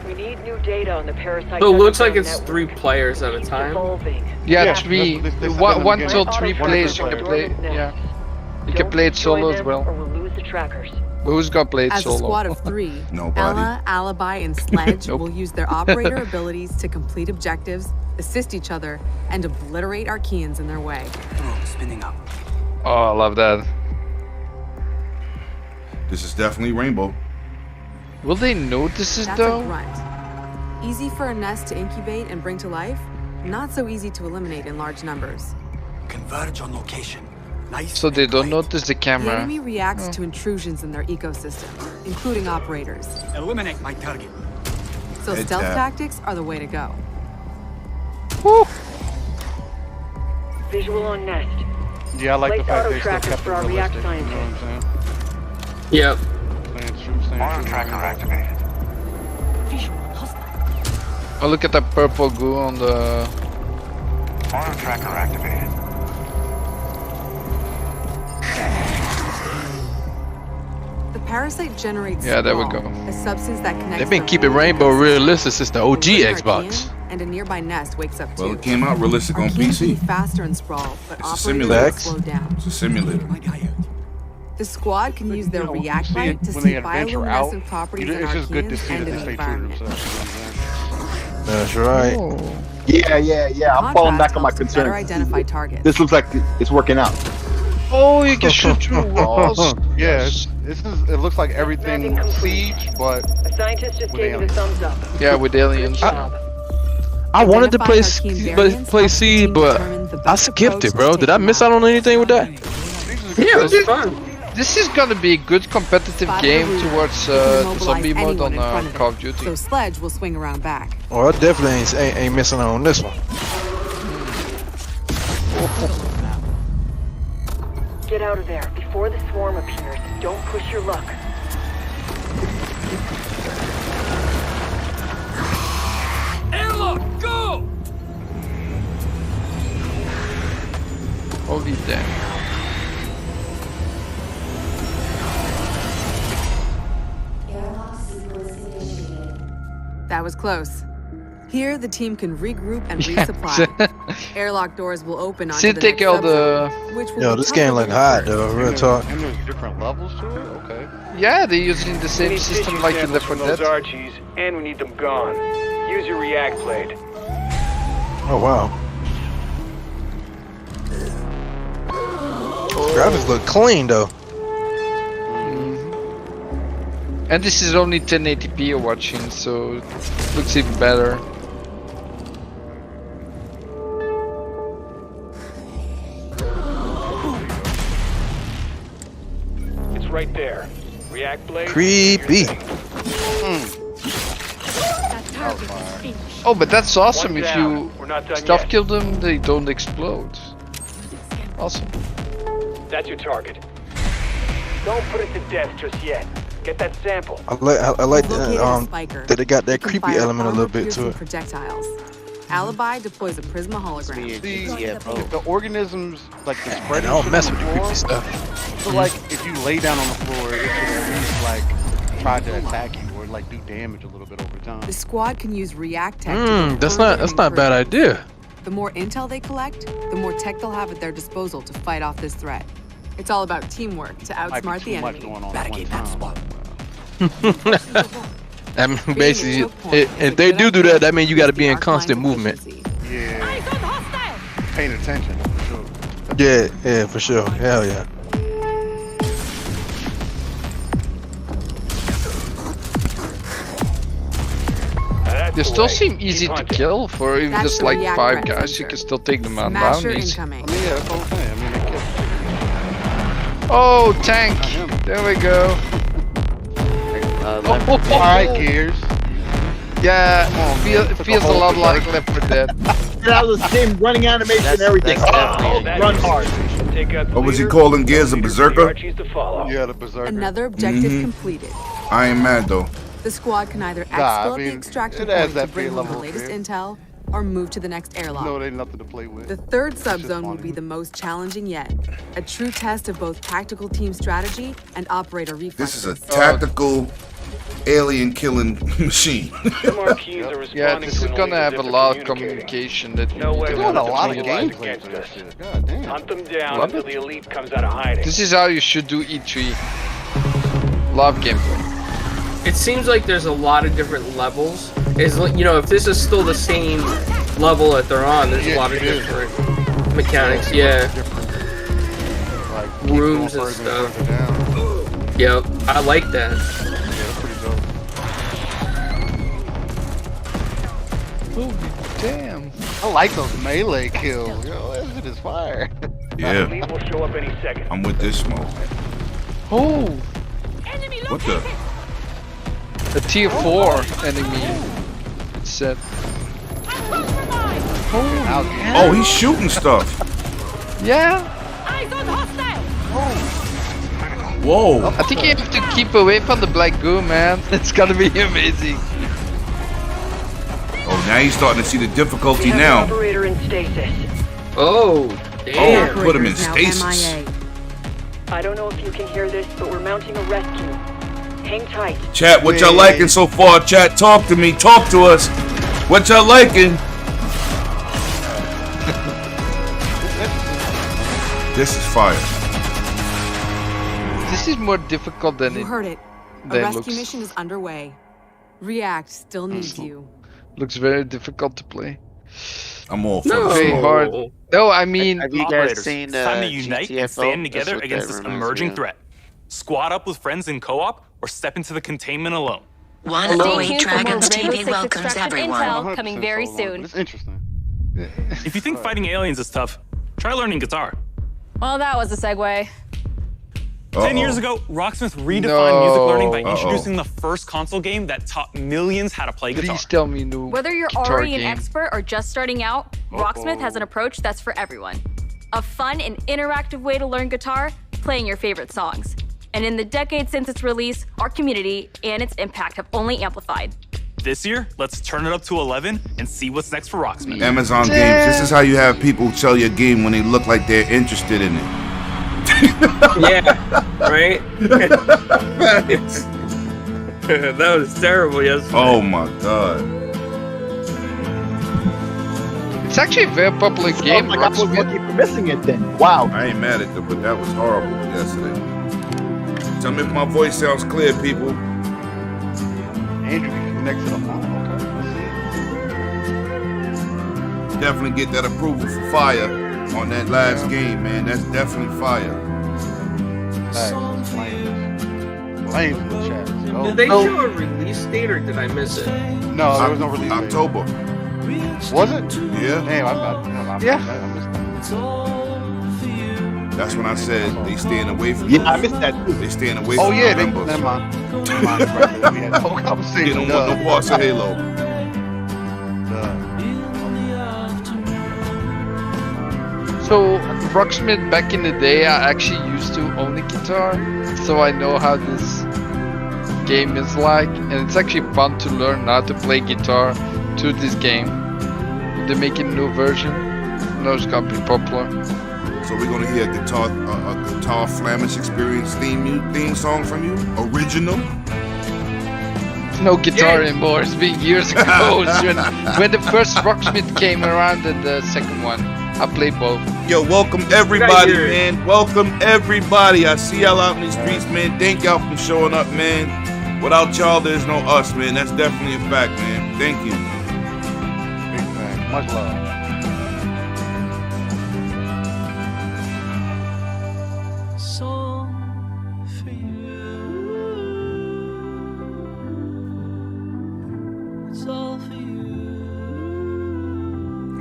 We need new data on the parasite. So it looks like underground it's 3 network. players at a Keeps time. evolving. Yeah, Yeah, 3. that's what they said One, in the one beginning. till Let 3 auto players you trackers can run play. dormant Yeah. nests. You can Don't play it join solo as them well. Or we'll lose the trackers. But who's gonna play it As a solo? squad of 3, Nobody. Ella, Alibi, and Sledge Nope. will use their operator abilities to complete objectives, assist each other, and obliterate Arkeans in their way. Oh, I love that. This is definitely Rainbow. Will they notice it That's a though? grunt. Easy for a nest to incubate and bring to life, not so easy to eliminate in large numbers. Converge on location. Nice. So they don't notice the The camera. enemy reacts to intrusions in their ecosystem, including operators. Eliminate my target. So Head stealth tap. tactics are the way to go. Visual on nest. Yeah, I like the Place fact auto they still trackers kept it for our React realistic. You know what I'm saying? Yep. Staying true, staying true. activated. Oh, look at that purple goo on the. Auto tracker activated. parasite generates Yeah, there we sprawl, go. a substance that connects They've been the keeping brain Rainbow and realistic since the OG Within Xbox. Archaean, and a nearby nest wakes up too. Well, it came out realistic on Archaean can PC. be faster in sprawl, but It's a operators simulator. will slow down. It's a simulator. The squad can use their react see light it to when see they adventure out, bioluminescent properties in it's just good to Archaeans see and that in they the stay true to environment. themselves. That's right. Yeah. I'm falling back on my Contrast helps better concerns. identify targets. This looks like it's working out. Oh, you can shoot through walls. Yeah, it looks like everything Siege, but A scientist just with gave you the aliens. thumbs up. Yeah, with aliens. I wanted to play Identify Archaean variants play helps the Seed, team but determine the I best skipped approach it, to bro. Did I taking miss them out on anything with that? Yeah, it was fun. This is gonna be a good competitive Spot game the route. towards You can the immobilize zombie mode anyone on in front of Call it, of Duty. So Sledge will swing around back. Oh, I definitely ain't missing out on this one. Get out of there before the swarm appears. Don't push your luck. Airlock, go! Holy damn. That was close. Here, the team can regroup and Yeah. resupply. Airlock doors will open onto See, the take next all the. subzone, which will Yo, be this game look tougher hot than though. Real And talk. there's different levels to it. Okay. Yeah, they're using the same system like in Left 4 those Dead. Archies, and we need them gone. Use your react blade. Oh wow. Graphics look clean though. And this is only 1080p you're watching, so it looks even better. It's right there. React blade. Creepy. Oh, but that's awesome. One If down. you We're not done stuff yet. kill them, they don't explode. Awesome. That's your target. Don't put it to death just yet. Get that sample. I like Located a that spiker. that it got that You can creepy fire element a little bit armor-piercing to it. projectiles. Alibi deploys a Prisma hologram. The organisms like the Man, I spreading. don't shit mess on with the the creepy floor. stuff. So like, if you lay down on the floor, it should at least like try to attack you or like do damage a little bit over time. The squad can use react tech. to go That's further not and a bad idea. The more intel they collect, the more tech they'll have at their disposal to fight off this threat. It's all about teamwork to Might be outsmart the too much enemy. going on at one time. I mean, basically, if they do that, that means you got to be in constant movement. Yeah. Paying attention. For sure. Yeah, for sure. Hell yeah. They still seem easy to kill for even That's just the like react 5 threat guys. You sensor. can still take them out Smasher down easy. incoming. I mean, yeah, that's the whole thing. I mean, they kill. Oh, tank! There we go. Alright, Gears. Yeah, it took a feels a whole lot like berserk. Left 4 Dead. That was the same running animation and everything. Run hard. Take out the What was he leader, calling Gears, a leaders for the berserker? Archies to follow. Yeah, the berserker. Another objective Mhm. completed. I ain't mad though. The squad can either Nah, I exfil the mean, extraction it adds point to that bring fear home the level of latest fear. intel, or move to the next airlock. No, they nothing to play with. The third It's just subzone will fun. be the most challenging yet. A true test of both tactical team strategy and operator reflexes. This is a tactical alien killing machine. Some Archies are Yeah, responding this is to an gonna have a illegal lot of communicating. communication that No you way need They to got a have lot of to games gameplay against for that us. shit. God damn. Hunt them down Love until it. the elite comes out of hiding. This is how you should do E3. Love gameplay. It seems like there's a lot of different levels. Is you know, if this is still the same level that they're on, there's a lot of different mechanics. Yeah, Like, keep rooms going and further stuff. further down. Yep, I like that. Yeah, that's pretty dope. Holy damn. I like those melee kills. Yo, that shit is fire. Yeah, Elite will show up any second. I'm with this smoke. Oh, What the? a tier 4 enemy. It said. Oh, he's shooting stuff. Yeah. Whoa. I think you have to keep away from the black goo, man. It's gonna be amazing. Oh, now he's starting to see the difficulty We have now. an operator in stasis. Oh, damn. Oh, put him in Operator is now stasis. MIA. I don't know if you can hear this, but we're mounting a rescue. Hang tight. Chat, what y'all liking so far? Chat, talk to me. Talk to us. What y'all liking? This is fire. This is more difficult than You heard it. A than rescue looks. mission is underway. React still needs you. Looks very difficult to play. I'm all for No. this. Very hard. No, I mean, Have you guys Operators, seen it's time to unite and GTFO? stand That's together what against that this reminds me emerging of. threat. Squad up with friends in co-op or step into the containment alone. 108 Dragons TV welcomes everyone. Intel coming very soon. It's interesting. If you think fighting aliens is tough, try learning guitar. Well, that was a segue. 10 years ago, Rocksmith redefined No. music learning by introducing the first console game that taught millions how to play guitar. please tell me new Whether you're guitar already game. an expert or just starting out, Rocksmith has an approach that's for everyone. A fun and interactive way to learn guitar, playing your favorite songs. And in the decades since its release, our community and its impact have only amplified. This year, let's turn it up to 11 and see what's next for Rocksmith. Amazon Games. This is how you have people sell your game when they look like they're interested in it. Yeah, right? That was terrible yesterday. Oh my god. It's actually a very popular game. Like I was lucky for missing it then. Wow. I ain't mad at them, but that was horrible yesterday. Tell me if my voice sounds clear, people. Andrew can connect to the phone. Okay. Definitely get that approval for fire on that last game, man. That's definitely fire. Flames in the chat. Go. Did they show a release date or did I miss it? No, there was no release date. October. Was it? Yeah. Damn, I missed that. That's when I said they staying away from. Yeah, I missed that too. They staying away Oh from. yeah, November. never mind. Never mind. Right, we had the whole They conversation. don't want no parts of Halo. So, Rocksmith back in the day, I actually used to own a guitar, so I know how this game is like, and it's actually fun to learn how to play guitar to this game. They're making a new version. I know it's gonna be popular. So we're gonna hear a guitar Flemish experience theme song from you, original. No guitar anymore. It's been years ago. It's when the first Rocksmith came around and the second one. I played both. Yo, welcome everybody, man. Welcome everybody. I see y'all out in the streets, man. Thank y'all for showing up, man. Without y'all, there's no us, man. That's definitely a fact, man. Thank you. Big fan. Much love.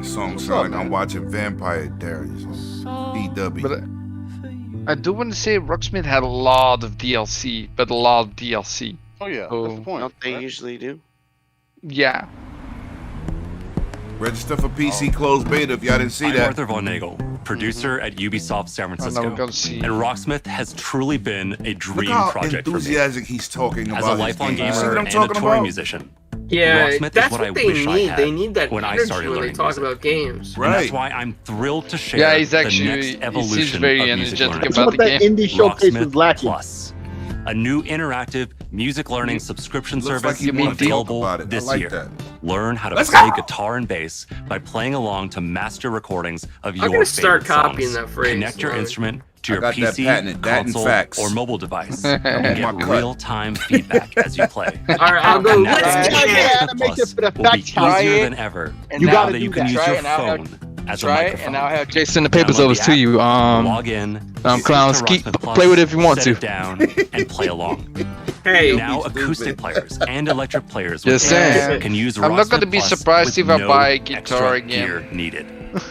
Song sound like I'm watching Vampire Diaries on DW. But I do want to say Rocksmith had a lot of DLC, but a lot of DLC. Oh yeah, So, that's the point. Don't they usually do? Yeah. Register for PC closed beta if y'all didn't see I'm that. Arthur Von Nagel, producer at Ubisoft San Francisco. we're gonna see. And Rocksmith has truly been a Look dream how project for me. enthusiastic he's talking about As a his lifelong game. See gamer what I'm and a talking touring about? musician. Yeah, Rocksmith that's is what I what they wish I need. had They need that when I energy started when they learning talk music. about games. And that's why I'm thrilled to share Yeah, he's the actually next he seems evolution very of music energetic learning. about the That game. indie showcase was Rocksmith lacking. Plus, a new interactive music learning subscription Looks like service he wanted to talk available about it. I this like year. that. Learn how to Let's play go! guitar and bass by playing along to master recordings of I'm your gonna start favorite copying songs. that phrase, Connect your Lauren. instrument to I your got that PC, patented, that and console, facts. or mobile device I'm and on get my cut. real-time feedback as you play. All right, I'll go. And now Let's Rocksmith go. animation Plus for the will be fact check. easier than ever. And You now gotta that do you can that. use Try your it, and I'll have- phone as a Try it, microphone. and I'll have Jason the papers Download over the to app, you. log in, Clowns, sync to keep Rocksmith Plus, play with it if you want set to. it down, and play along. Hey, Now acoustic players and electric players Just with saying. games can use I'm not gonna Rocksmith be Plus surprised with if I no buy a guitar extra again. gear needed.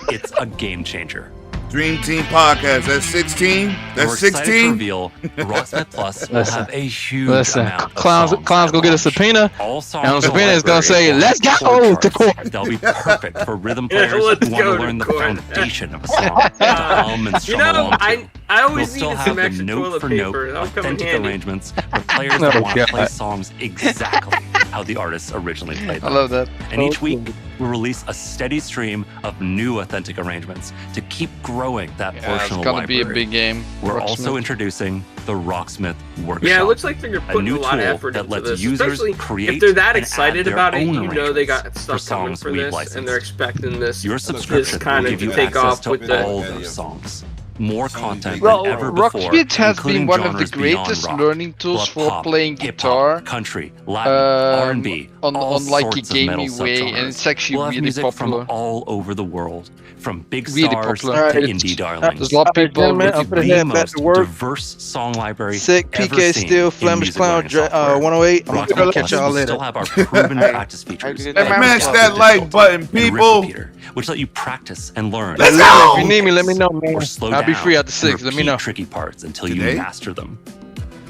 It's a game changer. Dream Team Podcast. That's 16. That's We're excited to 16. reveal Rocksmith Plus will Listen. have a huge Listen, amount of clowns songs go at get a launch. subpoena, All songs and the in subpoena is gonna library say, will "Let's have go chord to charts. court." They'll be perfect for rhythm players let's who want to go to learn the court. foundation of a song to hum and You strum know, along to. I We'll always still needed have some the extra note toilet for paper. note, That'll come in authentic handy. arrangements for players Oh, that want to play God. songs exactly how the artists originally played I them. love that. And each week, we release a steady stream of new authentic arrangements to keep growing that Yeah, it's portional gonna library. be a big game. We're also Rocksmith. introducing the Rocksmith Workshop. Yeah, it looks like they're a putting new a lot of tool effort that into lets this. users Especially create if they're that and excited add their about it, own you know they got arrangements stuff coming songs for we've this, licensed. and they're expecting this. Your subscription kind will of give you take access off to with the. all those songs. More content Well, than ever before, Rocksmith has been including one of the genres beyond greatest rock. learning tools We'll for have pop, playing hip-hop, guitar, country, Latin, R&B, on all like a sorts of metal gamey way, subgenres. and it's actually we'll have really music popular. from all over the world, from big Really stars popular. to It's- indie darlings. there's a lot of people Gentlemen, looking I'm gonna for the head back most to work. diverse song library Sick, ever PK seen Steel, in Flemish music Clown, learning software. 108. I'm Rocksmith gonna Plus catch y'all will later. still have our proven practice features. Smash that like button, people. Repeater, which let you practice and learn. Let's go! If you need me, let me know, man. Or slow I'll be down free at the and 6. Let me repeat know. tricky parts until Today? you master them.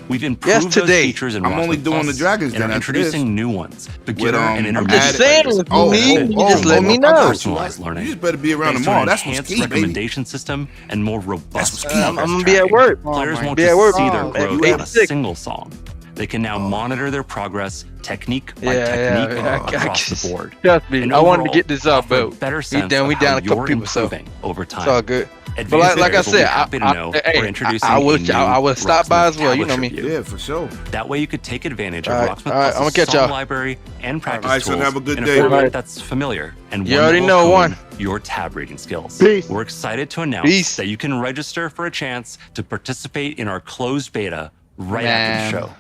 We've improved today. those features in I'm only Rocksmith doing Plus the Dragons and then are after introducing new ones. Beginner With, and I'm intermediate just saying, players. if you need, you just let me know. Personalized learning. You just better be around Thanks them to all. an That's what's enhanced key, baby. recommendation system and more robust I'm progress gonna be at tracking. work. Players won't Be at just work. see their Oh, growth man. on a single song. They can now monitor their progress technique by technique across the board. Trust me, And I wanted to overall, get this up, offer a but better we sense down of a how couple you're people, so improving over time. it's all good. Advanced But like I players will be said, happy to know we're introducing I will a new I will stop by as well. You know Rocksmith me. tablet Yeah, for sure. That way you could take advantage of All right, Rocksmith all right, Plus's I'ma catch song y'all. library and practice All right, so tools have a good in day. a format Alright. that's familiar and You one already that know will one. hone your tab reading skills. Peace. We're excited to announce Peace. that you can register for a chance to participate in our closed beta right after the show.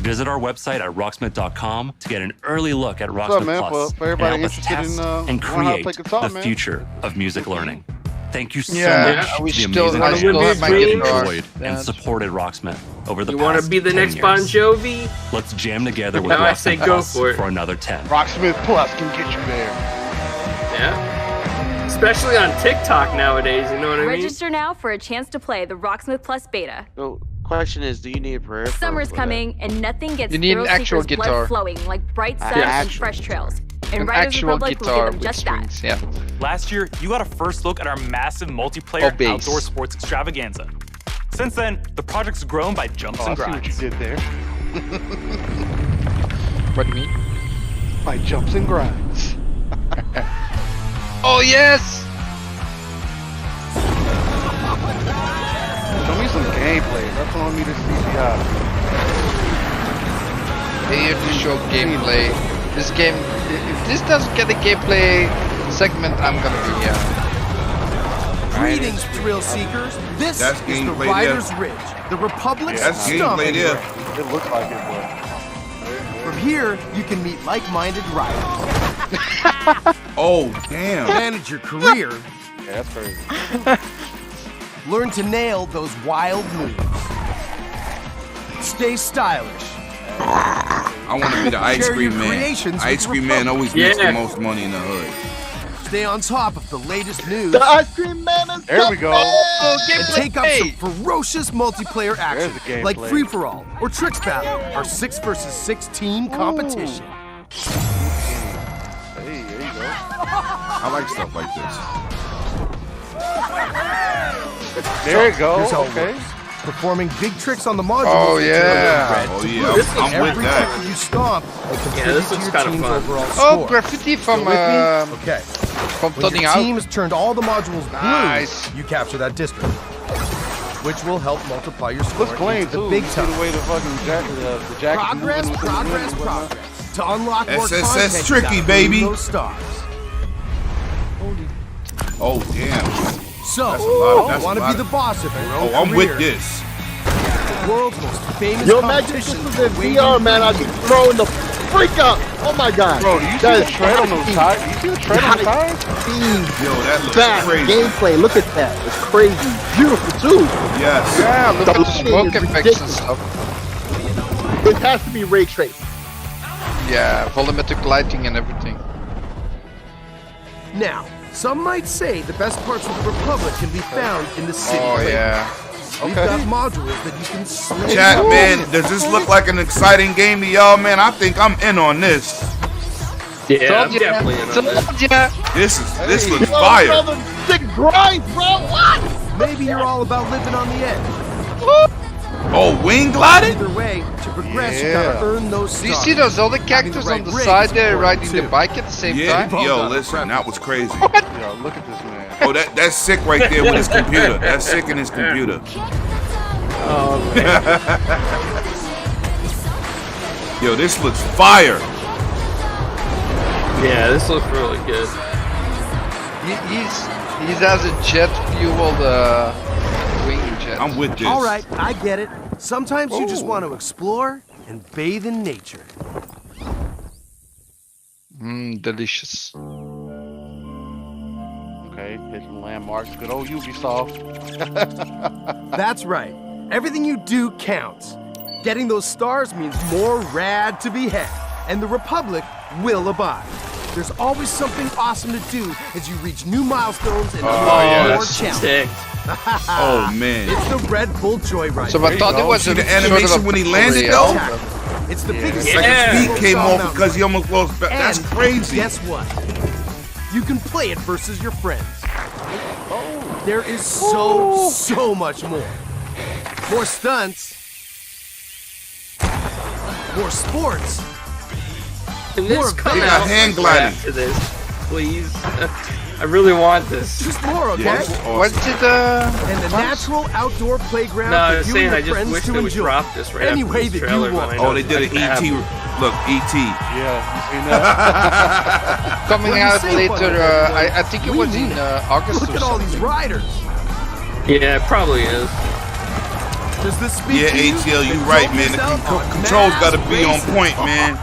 Visit our website at rocksmith.com to get an early look at What's up, Rocksmith man? Plus For everybody and help us interested in, test and learning how to create play guitar, the man. future of music learning. Thank you so Yeah, much we to the still- amazing I band still have my that guitar. enjoyed and supported Rocksmith over the You past want to be the 10 next years. Bon Jovi? Let's jam together with Now I say Rocksmith go Plus for it. another 10. Rocksmith Plus can get you there. Yeah. Especially on TikTok nowadays, you know what I mean? Register now for a chance to play the Rocksmith Plus beta. So, question is, do you need a prayer? Summer's coming, and nothing gets You need an thrill actual seekers' blood guitar. flowing like bright An sun and actual- fresh trails. And An Riders actual Republic will guitar give them with just that. strings. Yeah. Last year, you got a first look at our massive multiplayer Oh, bass. outdoor sports extravaganza. Since then, the project's grown by jumps Oh, I and see what you grinds. did there. What do you mean? By jumps and grinds. Oh yes! Show me some gameplay. That's what I need to see. Here to show gameplay. This game, if this doesn't get a gameplay segment, I'm gonna be Greetings, thrill seekers. This That's is the gameplay there. Riders Ridge, the Republic's Yeah, that's gameplay stomping there. ground. It looks like it, but From here, you can meet like-minded riders, Oh, damn. manage your career, yeah, that's crazy. learn to nail those wild moves, stay stylish. I want to be the ice Share your cream man. creations with Ice cream man always makes the most money in the hood. Stay on top of the latest news. The ice cream man is There we go. And take up some ferocious multiplayer action, There's the like gameplay. Free For All or Tricks Battle, our 6 versus 6 team competition. Hey, there you go. I like stuff like this. There you go. Here's how it Okay. works. Performing big tricks on the modules. Oh, until yeah. they're red Oh, to yeah. blue. This I'm with Every that. trick you stomp will contribute this to looks your kinda team's fun. overall Oh, score. graffiti from Still with me? Okay. from When Turning your Out. team has turned all the modules blue, Nice. you capture that district, which will help multiply your score Looks clean into the too. big You see time. the way the fucking the jacket Progress, moving within the progress, ring and whatnot. progress. To unlock more SSS content, you tricky, gotta baby. earn those stars. Oh, damn. So, That's a lot. That's a want to lot be the boss of your Oh, own I'm career. with this. The world's most famous Yo, imagine this competition. was in for waging VR, man. I'd be throwing the freak out. Oh my god. Bro, do you see That the is tread on those tires? You see the tread on the tires? Yo, that looks Fast crazy. gameplay. Look at that. It's crazy. Beautiful too. Yes. Yeah, look The at the lighting smoke is effects and ridiculous. stuff. It has to be ray traced. Yeah, volumetric lighting and everything. Now, some might say the best parts of the Republic can be found in the city. Oh playground. yeah. We've got modules that you can slay. Chat, man, does this look like an exciting game to y'all, man? I think I'm in on this. Yeah, I'm Told ya. definitely in on this. Told ya. This looks Yo, fire. brother, sick grind, bro. What? Maybe you're all about living on the edge. Oh, wing gliding? Either way, to progress, you gotta earn those stars. Do you see those other characters on the side there riding the bike at the same time? Yo, listen, that was crazy. Yo, look at this man. Oh, that's sick right there with his computer. That's sick in his computer. Oh, man. Yo, this looks fire. Yeah, this looks really good. He has a jet fueled wing jet. I'm with this. All right, I get it. Sometimes you just want to explore and bathe in nature. Delicious. Okay, hitting landmarks. Good old Ubisoft. That's right. Everything you do counts. Getting those stars means more rad to be had, and the Republic will abide. There's always something awesome to do as you reach new milestones and unlock more challenges. Oh man! It's the Red Bull Joyride. So I thought it was the animation when he landed though. It's the biggest. Like his feet came off because he almost lost. That's crazy. Guess what? You can play it versus your friends. There is so much more. More stunts. More sports. Can this come got out hand gliding after this, please? I really want this. Just more, okay? What's it? And the natural outdoor playground No, I for was you saying and I your just friends wish to they would enjoy. drop this right Any after way this that trailer. you want. but I know Oh, they did an I have ET. to. Look, ET. Yeah, you seen that? Coming out later. I think it was in August Look or at all these something. riders. Yeah, it probably is. Does this speak Yeah, to you? ATL, you right, man. The controls got to be on point, man.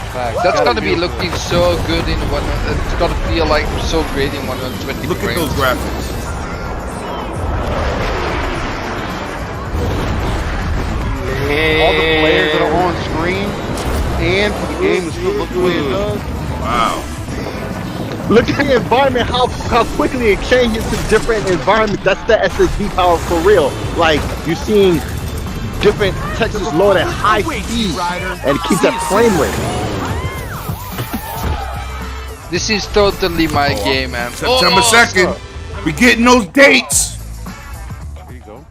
Facts. That's gonna be looking so good in one. It's gonna feel like so great in 120 Look at those graphics. All the players that are on screen and for the game to still look the way it does. Wow. Look at the environment, how quickly it changes to different environments. That's the SSD power for real. Like, you're seeing different textures load at high speed and it keeps that frame rate. This is totally my game, man. September 2nd. We getting those dates. There you go.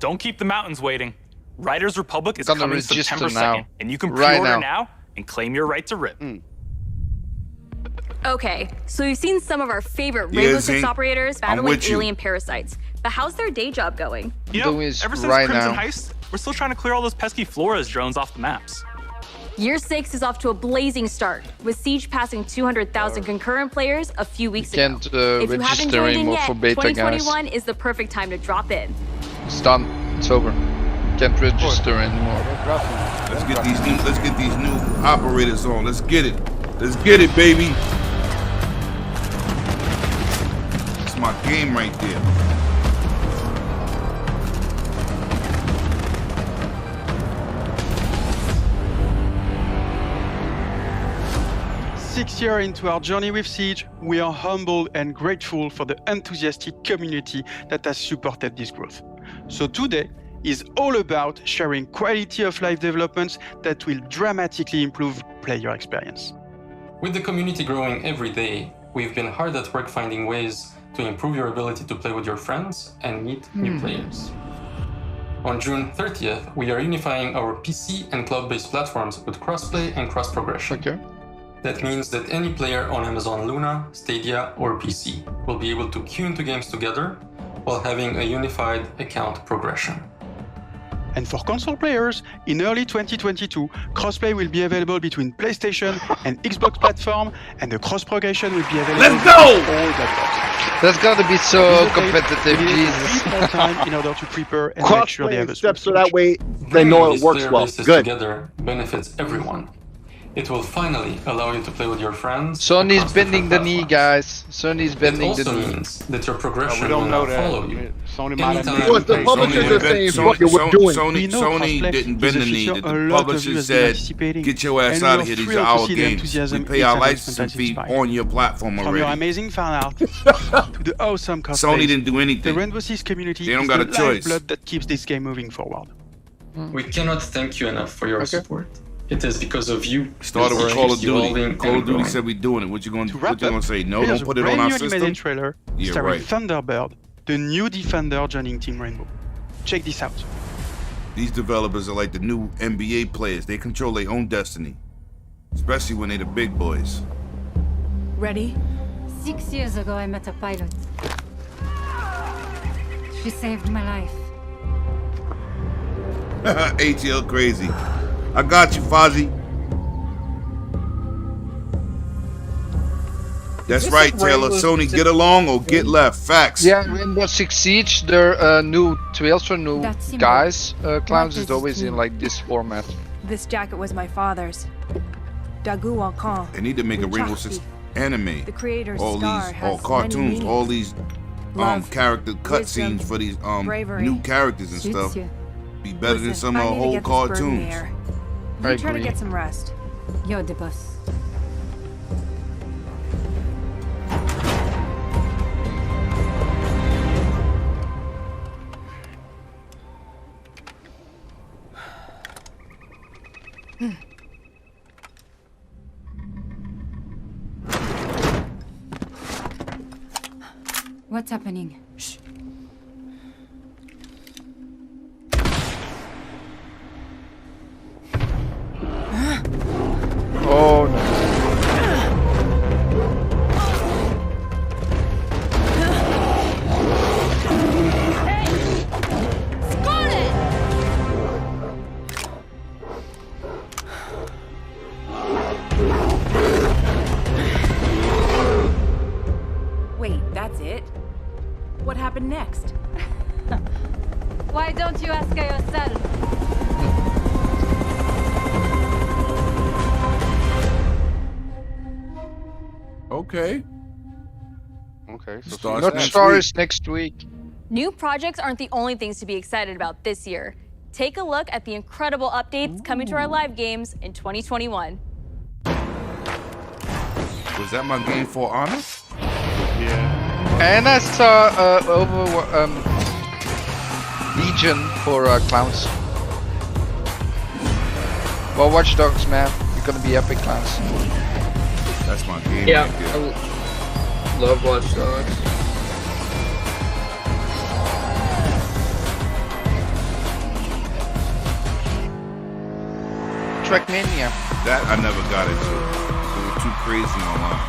Don't keep the mountains waiting. Riders Republic is Gonna coming register September now. 2nd, and you can Right pre-order now. now and claim your right to rip. Okay, so we've seen some of our favorite Yeah, Rainbow Six Zing, operators I'm battling with you. alien parasites. But how's their day job going? You know, Doing this ever since right Crimson now. Heist, we're still trying to clear all those pesky Flores drones off the maps. Year 6 is off to a blazing start, with Siege passing 200,000 concurrent players a few weeks ago. Can't If you haven't register joined in anymore yet, for beta, guys. 2021 is the perfect time to drop in. It's done. It's over. Can't register anymore. Let's get these new operators on. Let's get it. Let's get it, baby. That's my game right there. Six years into our journey with Siege, we are humbled and grateful for the enthusiastic community that has supported this growth. So today is all about sharing quality of life developments that will dramatically improve player experience. With the community growing every day, we've been hard at work finding ways to improve your ability to play with your friends and meet new players. On June 30th, we are unifying our PC and cloud-based platforms with crossplay and cross-progression. Okay. That means that any player on Amazon Luna, Stadia, or PC will be able to queue into games together while having a unified account progression. And for console players, in early 2022, crossplay will be available between PlayStation and Xbox platform, and the cross-progression will be available Let's go! on all platforms. That's gonna be so competitive, We need Jesus. a bit more time in order to prepare and make sure they have a Steps so smooth that way they know it These works player well. bases Good. together benefits everyone. It will finally allow you to play with your friends. Sony's across bending the different knee, platforms. guys. Sony's It bending also the knee. means that your progression we don't will know now that. follow you. Sony might have Anytime made Well, the you publishers play are saying, Sony- fuck it, we're doing it. We know Sony crossplay didn't is bend a the knee. feature The a lot of publisher you has been said, anticipating, get your ass and we out are of here. These are thrilled to our see the games. We enthusiasm pay its our announcement licensing has fee inspired. on your platform From your already. amazing fan art to the awesome cosplays, Sony didn't do the anything. Rainbow Six community They don't is got the a choice. lifeblood that keeps this game moving forward. We cannot thank you enough for your support. It is because of you. Started that with Call of keeps evolving Duty. and Call of Duty growing. said we doing it. What you gonna To wrap up, say? No, here's don't put a it on brand our new system. animated trailer Yeah, starring right. Thunderbird, the new Defender joining Team Rainbow. Check this out. These developers are like the new NBA players. They control their own destiny, especially when they're the big boys. Ready? 6 years ago, I met a pilot. She saved my life. ATL crazy. I got you, Fozzie. That's right, Taylor. Sony, get along or get left. Facts. Yeah, Rainbow Six Siege, their new trails for new guys. Clowns is always in like this format. This jacket was my father's. Dagu Wankan. They need to make a Rainbow Six anime. The creator's all star these, has all cartoons, many all these Love, character cutscenes wisdom, for these bravery. new characters and stuff. Be better than some I need to old get this bird in the cartoons. air. I You try to agree. get some rest. You're the boss. What's happening? Shh. Oh no. Wait, that's it? What happened next? Why don't you ask her yourself? Okay. Okay. So Starts Not next stars next week. New projects aren't the only things to be excited about this year. Take a look at the incredible updates coming to our live games in 2021. Was that my game for honor? Yeah. And I saw Legion for clowns. Well, Watch Dogs, man, you're gonna be epic clowns. That's my game. Yeah, right there. I love Watch Dogs. Trackmania. That I never got into. It was too crazy online.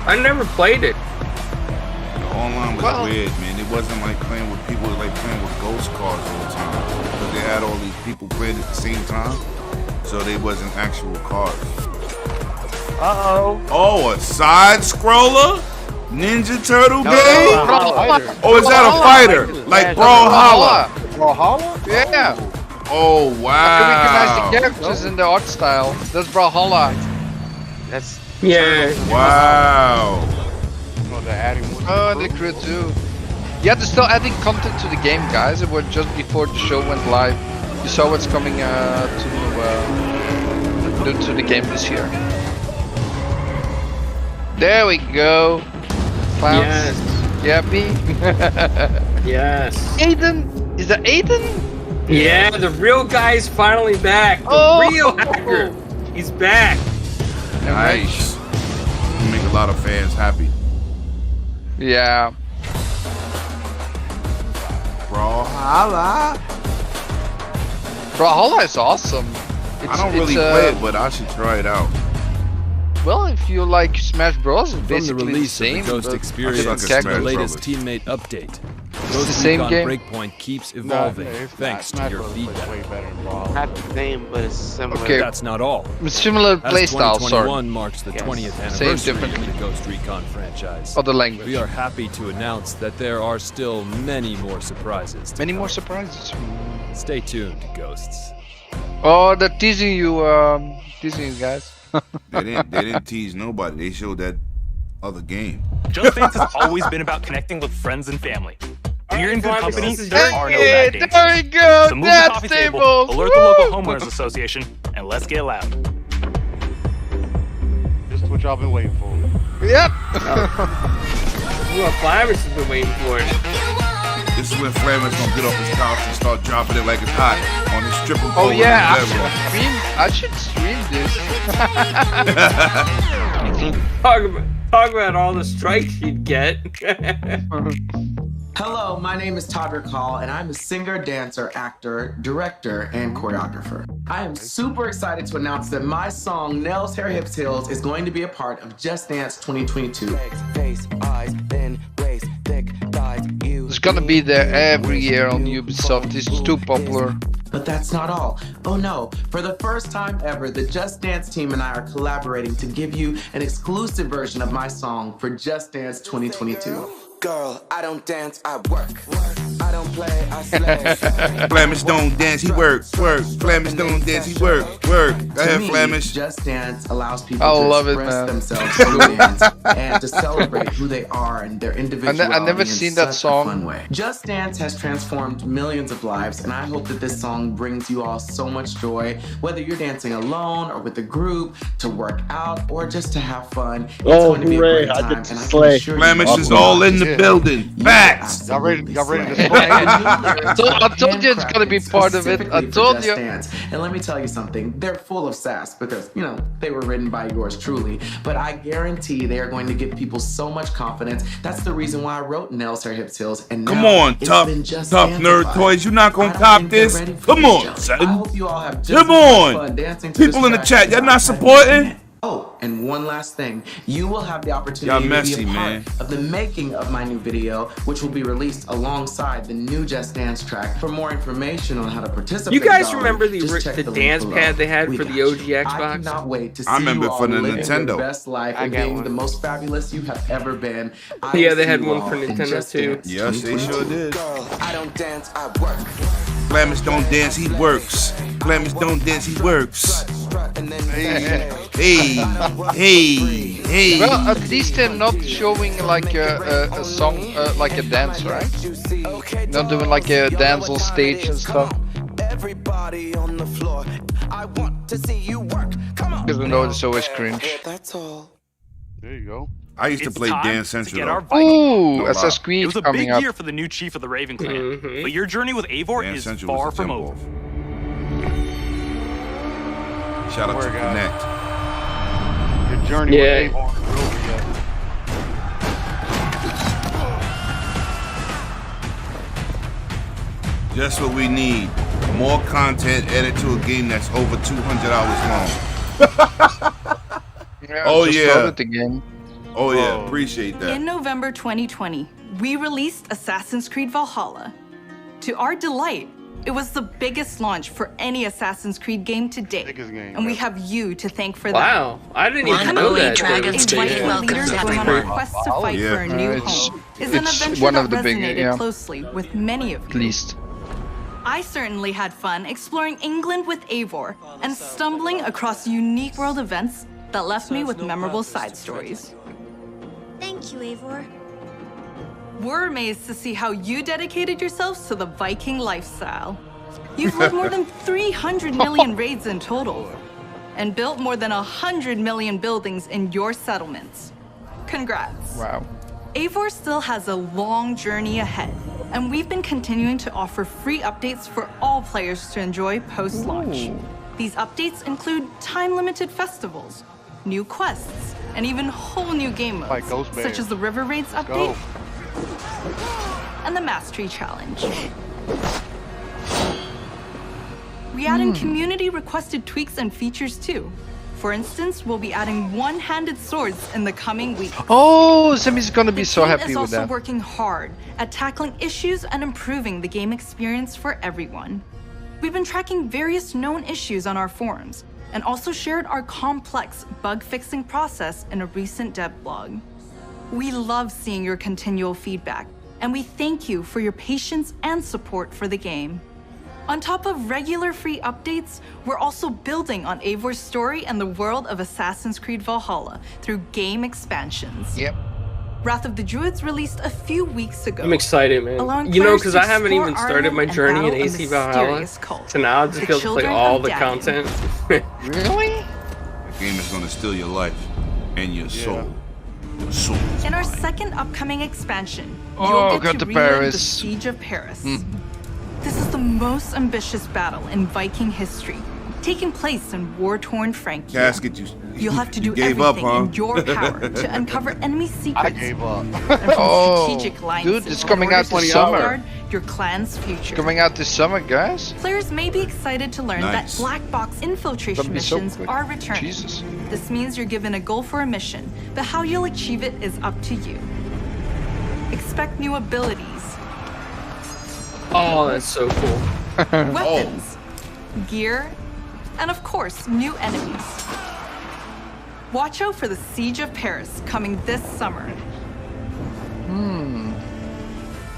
I never played it. The online was weird, man. It wasn't like playing with people, like playing with ghost cars all the time. Because they had all these people playing at the same time, so they wasn't actual cars. Oh, a side scroller? Ninja Turtle game? Oh, is that a fighter? Like Brawlhalla? Brawlhalla? Yeah. Oh, wow. I recognize the characters in the art style. That's Brawlhalla. That's Wow. Oh, they're adding more. Oh, the crew too. Yeah, they're still adding content to the game, guys. It was just before the show went live. You saw what's coming to the game this year. There we go. Clowns. Yes. Yeah, B. Yes. Aiden. Is that Aiden? Yeah, the real guy's finally back. The real hacker. He's back. Nice. You make a lot of fans happy. Yeah. Brawlhalla. Brawlhalla is awesome. I don't really play it, but I should try it out. Well, if you like Smash Bros, it's From basically the release same. of the Ghost but Experience different and the characters. latest teammate update, the Ghost same Recon game? Breakpoint keeps evolving thanks to your feedback. Not the same, but it's similar. Okay. That's not all. Similar As playstyle, 2021 sorry. marks the 20th Same anniversary different. of the Ghost Recon franchise. Other language. We are happy to announce that there are still many more surprises. Many more surprises. Stay tuned, Ghosts. Oh, they're teasing you guys. They didn't tease nobody. They showed that other game. Just Dance has always been about connecting with friends and family. When you're in good company, Hey, there are no Hey, bad days. there we go. So move the That's coffee table, tables. alert the local homeowners association, and let's get loud. This is what y'all been waiting for. Yep. Well, Flavis has been waiting for it. This is when Flavor's gonna get off his couch and start dropping it like it's hot on his stripper Oh pole. yeah, in I should stream this. Talk about all the strikes you'd get. Hello, my name is Todrick Hall, and I'm a singer, dancer, actor, director, and choreographer. I am super excited to announce that my song, Nails, Hair, Hips, Heels, is going to be a part of Just Dance 2022. It's gonna be there every year on Ubisoft. It's too popular. But that's not all. Oh no, for the first time ever, the Just Dance team and I are collaborating to give you an exclusive version of my song for Just Dance 2022. Girl, I don't dance, I work. I don't play, I slay. Flemish don't dance, he work. Flemish don't dance, he work. Go ahead, Flemish. Just Dance allows people to express themselves through dance and to celebrate who they are and their individuality I've never in seen such that song. a fun way. Just Dance has transformed millions of lives, and I hope that this song brings you all so much joy, whether you're dancing alone or with a group, to work out, or just to have fun. It's going to be a great time, and I can assure you Flemish is all in the building. Facts. Y'all ready to I told you it's gonna be part of it. I told you. Dance. And let me tell you something, they're full of sass because, you know, they were written by yours truly. But I guarantee they are going to give people so much confidence. That's the reason why I wrote Nails, Hair, Hips, Heels. And Come on, tough nerd toys. You not gonna cop this? Come on, son. I hope you all have just Come as much fun on. dancing to People in the this chat, track y'all as not I supporting? Oh, and one last thing. You will have the opportunity Y'all to messy, be a part man. of the making of my new video, which will be released alongside the new Just Dance track. For more information on how to participate, You guys darling, remember just check the link dance below. pad they had We for got the OG you. I Xbox? cannot wait to see I remember you for all the living Nintendo. your best life and got being one. the most fabulous you have ever been. I Yeah, will they see had you one all for in Nintendo Just too. Dance Yes, they 2022. sure did. Girl, I don't dance, I work. Flemish don't dance, he works. Flemish don't dance, he works. Hey. Well, at least they're not showing like a song, like a dance, right? Not doing like a dance on stage and stuff. Everybody on the floor. I want to see you work. Come on. Because I know it's always cringe. That's all. There you go. I used to play Dance Central. Get our though. Viking. Ooh, Assassin's It Creed was a coming big up. year for the new chief of the Raven Clan, but your journey with Eivor Dance is Central was far the from tempo. over. Shout out to Connect. Your journey Yeah. with Avon is over yet. Just what we need. More content added to a game that's over 200 hours long. Yeah, Oh, just yeah. started the game. Oh yeah, appreciate that. In November 2020, we released Assassin's Creed Valhalla. To our delight, it was the biggest launch for any Assassin's Creed game to date. Biggest game, and we yeah. have you to thank for Wow, I didn't even know that. Inviting leaders going on a quest to fight Yeah. for a new It's- home is an it's adventure one that of the big- resonated yeah. closely with many of At you. least. I certainly had fun exploring England with Eivor and stumbling across unique world events that left me with memorable side stories. Thank you, Eivor. We're amazed to see how you dedicated yourselves to the Viking lifestyle. You've led more than 300 million raids in total and built more than 100 million buildings in your settlements. Congrats. Wow. Eivor still has a long journey ahead, and we've been continuing to offer free updates for all players to enjoy post-launch. These updates include time-limited festivals, new quests, and even whole new game modes, Like Ghost Bear. such as the River Raids Go. update and the Mastery Challenge. We add in community-requested tweaks and features too. For instance, we'll be adding one-handed swords in the coming weeks. Oh, Semi's gonna be so The team happy is with also that. working hard at tackling issues and improving the game experience for everyone. We've been tracking various known issues on our forums and also shared our complex bug-fixing process in a recent dev blog. We love seeing your continual feedback, and we thank you for your patience and support for the game. On top of regular free updates, we're also building on Eivor's story and the world of Assassin's Creed Valhalla through game expansions. Yep. Wrath of the Druids released a few weeks ago. I'm excited, man. allowing You know, players because to I haven't explore even started my Ireland and journey in battle a AC Valhalla. mysterious cult, So now I just the feel to play Children all of the Daniel. content. Really? The game is gonna steal your life and your soul. Your soul. In our second upcoming expansion, Oh, you'll go get to to relive the Paris. Siege of Paris. This is the most ambitious battle in Viking history, taking place in war-torn Frankia. Casket, You'll have to do gave everything up, huh? in your power to uncover enemy secrets. I gave up. And from strategic alliances dude, it's coming out in order this to summer. safeguard your clan's future. Coming out this summer, guys. Players may be excited to learn that black box infiltration That'd be so missions quick. are returning. Jesus. This means you're given a goal for a mission, but how you'll achieve it is up to you. Expect new abilities, Oh, that's so cool. weapons, gear, and of course, new enemies. Watch out for the Siege of Paris coming this summer.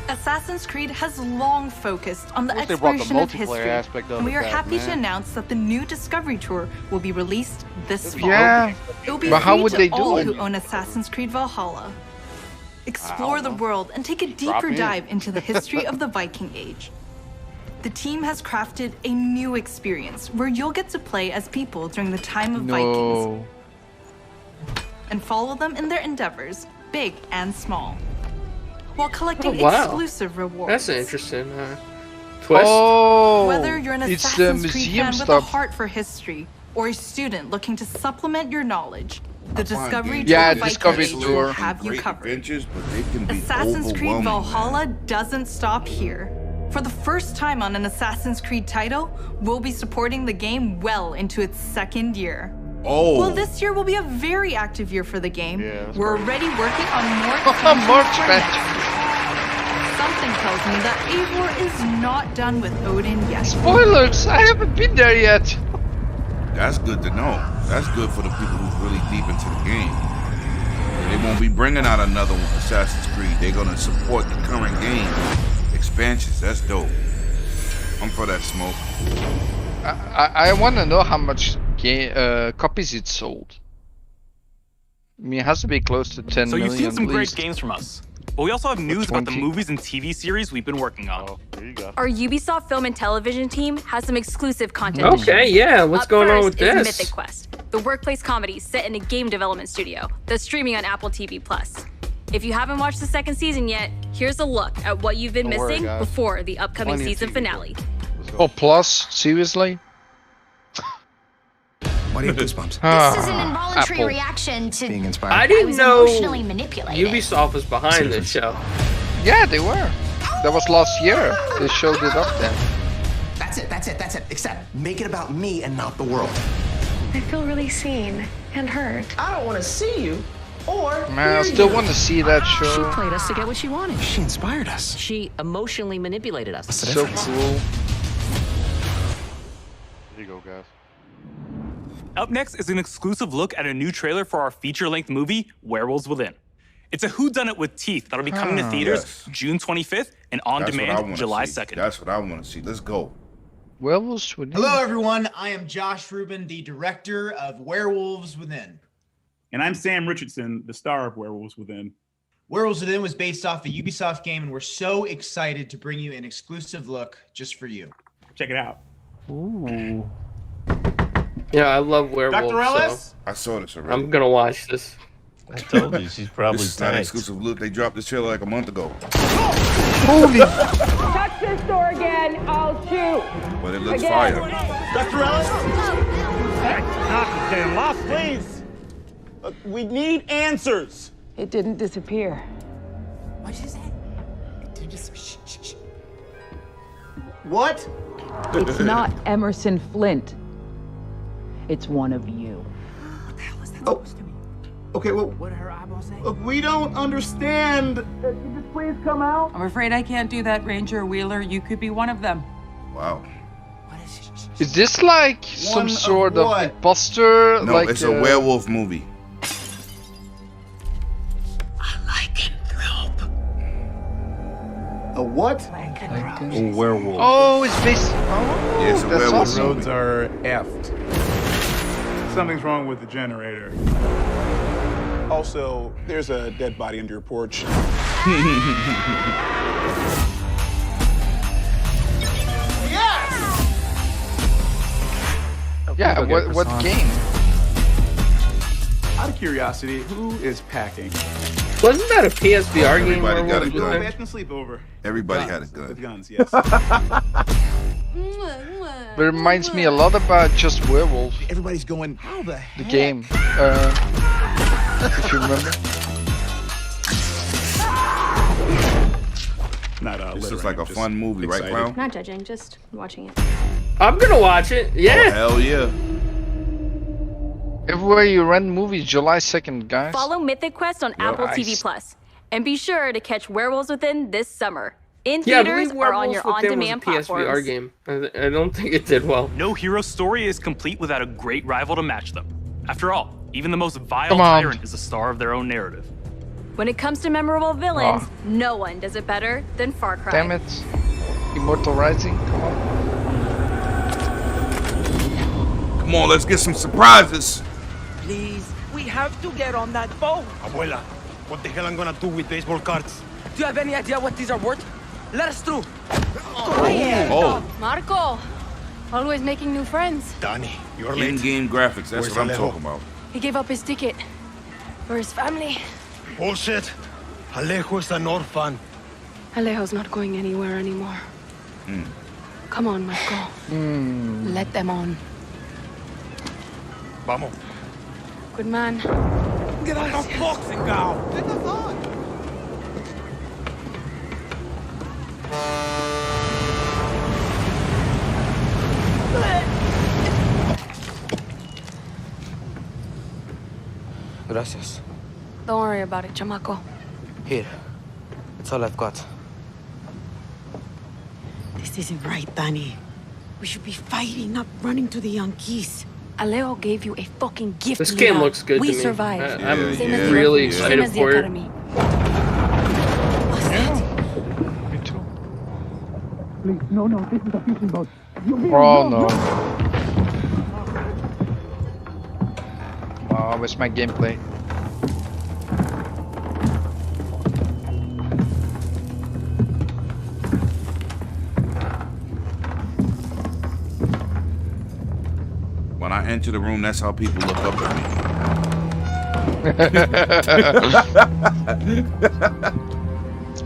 Assassin's Creed has long focused on the Wish they brought the exploration of multiplayer history, aspect of and we it are back, happy to man. announce that the new Discovery Tour will be released this fall. Yeah. It will be But how free would to they do all it? who own Assassin's Creed Valhalla. Explore the world and take a deeper in. dive into the history of the Viking Age. The team has crafted a new experience where you'll get to play as people during the time of Vikings No. and follow them in their endeavors, big and small, while collecting Oh, wow. exclusive rewards. That's an interesting twist. Oh, Whether you're an it's Assassin's Creed museum fan with a stuff. heart for history or a student looking to supplement your knowledge, the Discovery Tour Yeah, Viking Discovery Age will Tour. have you Great covered. adventures, but they can be Assassin's Creed overwhelming, Valhalla man. doesn't stop here. For the first time on an Assassin's Creed title, we'll be supporting the game well into its second year. Oh. Well, this year will be a very active year for the game. Yeah, that's We're great. already working on more More expansions for expansions. next. Something tells me that Eivor is not done with Odin yet. Spoilers! I haven't been there yet. That's good to know. That's good for the people who's really deep into the game. They won't be bringing out another one, Assassin's Creed. They're gonna support the current game. Expansions, that's dope. I'm for that smoke. I want to know how much copies it sold. I mean, it has to be close to 10 So million. you've seen some at great least. games from us. But we also have news about the 20. movies and TV series we've been working on. Oh, there you go. Our Ubisoft film and television team has some exclusive content. to Okay, share. yeah. What's Up going on first with is this? Mythic Quest, the workplace comedy set in a game development studio that's streaming on Apple TV+. If you haven't watched the second season yet, here's a look at what you've been Don't worry, missing guys. before the upcoming Plenty of season TV. finale. Oh, plus? Seriously? Why do you have goosebumps? This is an involuntary Apple. reaction to Being inspired. I I didn't was know emotionally manipulated. Ubisoft was behind this show. Yeah, they were. That was last year. They showed it up there. That's it, that's it, that's it. Except make it about me and not the world. I feel really seen and heard. I don't want to see you or Man, I still want to see that She show. played us to get what she wanted. She inspired us. She emotionally manipulated us. What's the So difference? cool. Here you go, guys. Up next is an exclusive look at a new trailer for our feature-length movie, Werewolves Within. It's a whodunit with teeth that'll be coming to theaters June 25th and on That's what I demand wanna July see. 2nd. That's what I want to see. Let's go. Werewolves Within. Hello, everyone. I am Josh Rubin, the director of Werewolves Within. And I'm Sam Richardson, the star of Werewolves Within. Werewolves Within was based off a Ubisoft game, and we're so excited to bring you an exclusive look just for you. Check it out. Ooh. Yeah, I love Werewolves. Dr. Ellis? So I saw this already. I'm gonna watch this. I told you, she's probably This is not an tight. exclusive look. They dropped this trailer like a month ago. Holy. Touch this door again, I'll shoot. But it looks Again. fire. Dr. Ellis? Hey, getting lost, please. Look, we need answers. It didn't disappear. What did you say? Shh, shh, shh. What? It's not Emerson Flint. It's one of you. What the hell is that supposed to mean? Okay, well, What did her eyeball say? look, we don't understand. Could you just please come out? I'm afraid I can't do that, Ranger Wheeler. You could be one of them. Wow. What is it? Is this like One some of sort of what? imposter? No, like, it's a werewolf movie. I can help. A what? A werewolf. Oh, it's based. Oh, Yeah, it's a that's werewolf awesome. Roads are effed. Something's wrong with the generator. Also, there's a dead body under your porch. Yeah, what game? Out of curiosity, who is packing? Wasn't that a PSVR game? Everybody got a Werewolves gun. Within? Imagine a sleepover. Everybody Guns. had a gun. With guns, yes. It reminds me a lot about Just Werewolf. Everybody's going, how the game. If you remember. This is like a fun movie, right, Clown? Not judging, just watching it. I'm gonna watch it. Yeah. Oh, hell yeah. Everywhere you rent movies, July 2nd, guys. Follow Mythic Quest on Apple TV Plus, and be sure to catch Werewolves Within this summer in theaters or on your on-demand platforms. PSVR game. I don't think it did well. No hero story is complete without a great rival to match them. After all, even the most vile tyrant is a star of their own narrative. When it comes to memorable villains, no one does it better than Far Cry. Damn it. Immortal Rising, come on. Come on, let's get some surprises. Please, we have to get on that boat. Abuela, what the hell I'm gonna do with baseball cards? Do you have any idea what these are worth? Let us through. Oh. Marco, always making new friends. Danny, you're late. In-game graphics, that's Where's what I'm Alejo? talking about. He gave up his ticket for his family. Bullshit. Alejo is an orphan. Alejo's not going anywhere anymore. Come on, Marco. Let them on. Vamos. Good man. Gracias. Boxing out. Gracias. Don't worry about it, chamaco. Here. That's all I've got. This isn't right, Danny. We should be fighting, not running to the Yankees. Alejo gave you a fucking gift. This game Luna. looks good We to me. survived. I'm Same as the really orphanage, excited same as the for it. academy. Me too. Please, no, this is a fishing boat. Oh no. Oh, where's my gameplay? When I enter the room, that's how people look up at me.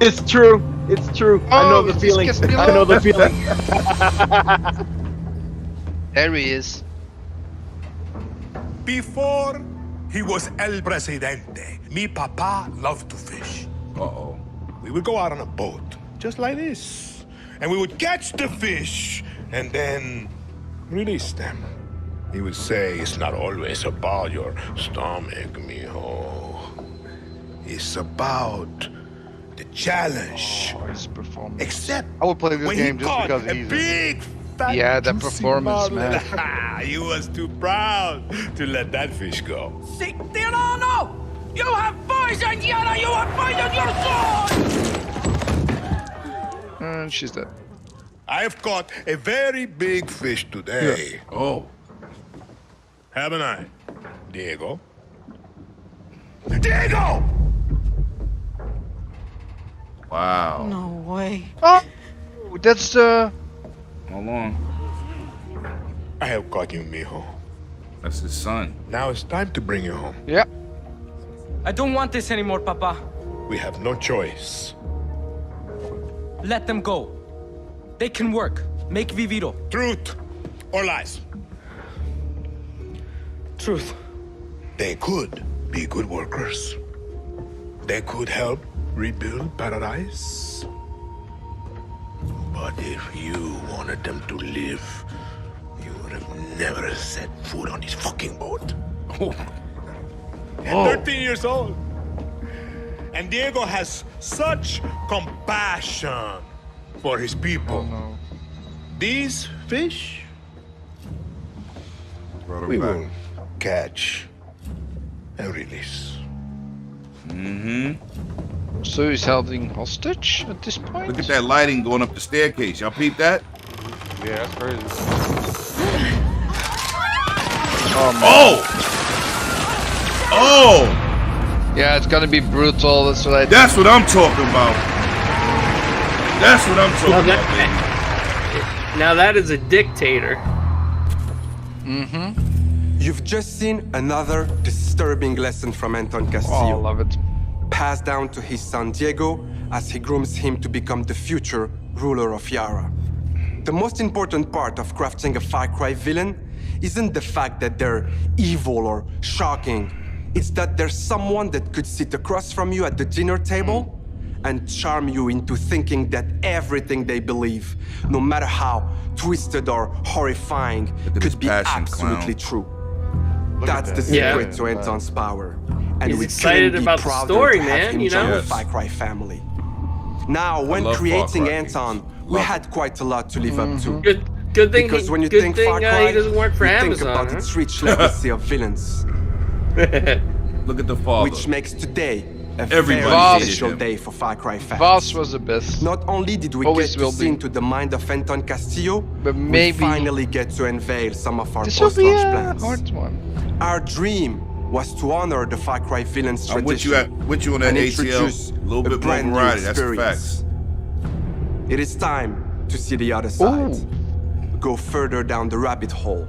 It's true. It's true. I know the feeling. I know the feeling. There he is. Before he was El Presidente, mi papa loved to fish. Uh-oh. We would go out on a boat, just like this. And we would catch the fish and then release them. He would say, it's not always about your stomach, mijo. It's about the challenge. Oh, his performance. Except I would play this when game he just caught because a he's big fat Yeah, that juicy performance, marlin. man. He was too proud to let that fish go. See, Tirano! You have poisoned Yara! You have poisoned your son! She's dead. I've caught a very big fish today. Yeah. Oh. Haven't I, Diego? Diego! Wow. No way. Oh, that's the. Hold on. I have caught you, mijo. That's his son. Now it's time to bring you home. Yeah. I don't want this anymore, Papa. We have no choice. Let them go. They can work. Make Viviro. Truth or lies? Truth. They could be good workers. They could help rebuild paradise. But if you wanted them to live, you would have never set foot on this fucking boat. Oh. 13 years old. And Diego has such compassion for his people. Oh, no. These fish, we will catch and release. So he's holding hostage at this point? Look at that lighting going up the staircase. Y'all peep that? Yeah, that's crazy. Oh! Oh! Yeah, it's gonna be brutal. That's what I. That's what I'm talking about. That's what I'm talking about. Now that is a dictator. You've just seen another disturbing lesson from Anton Castillo. Oh, I love it. Passed down to his son Diego as he grooms him to become the future ruler of Yara. the most important part of crafting a Far Cry villain isn't the fact that they're evil or shocking. It's that there's someone that could sit across from you at the dinner table and charm you into thinking that everything they believe, no matter how twisted or horrifying, could be absolutely true. That's the secret to Anton's power. And He's we excited couldn't be about the prouder story, to have man, him you join know? the Far Cry family. Now, when love creating Far Cry Anton, we had quite a lot to live up to. Good thing. Because when you good think thing Far Cry, he doesn't work for you Amazon. think about its rich legacy of villains. Look at the father. Which makes today a Everybody very hated special him. day for Far Cry fans. Voss was the best. Not only did we Always get to will see be. into the mind of Anton Castillo, But we maybe finally get to unveil some of our this will be post-launch a plans. hard one. Our dream was to honor the Far Cry villain's I'm with tradition. you on that and ATL. introduce A little bit more brand new variety. That's experience. facts. It is time to see the other side. Go further down the rabbit hole.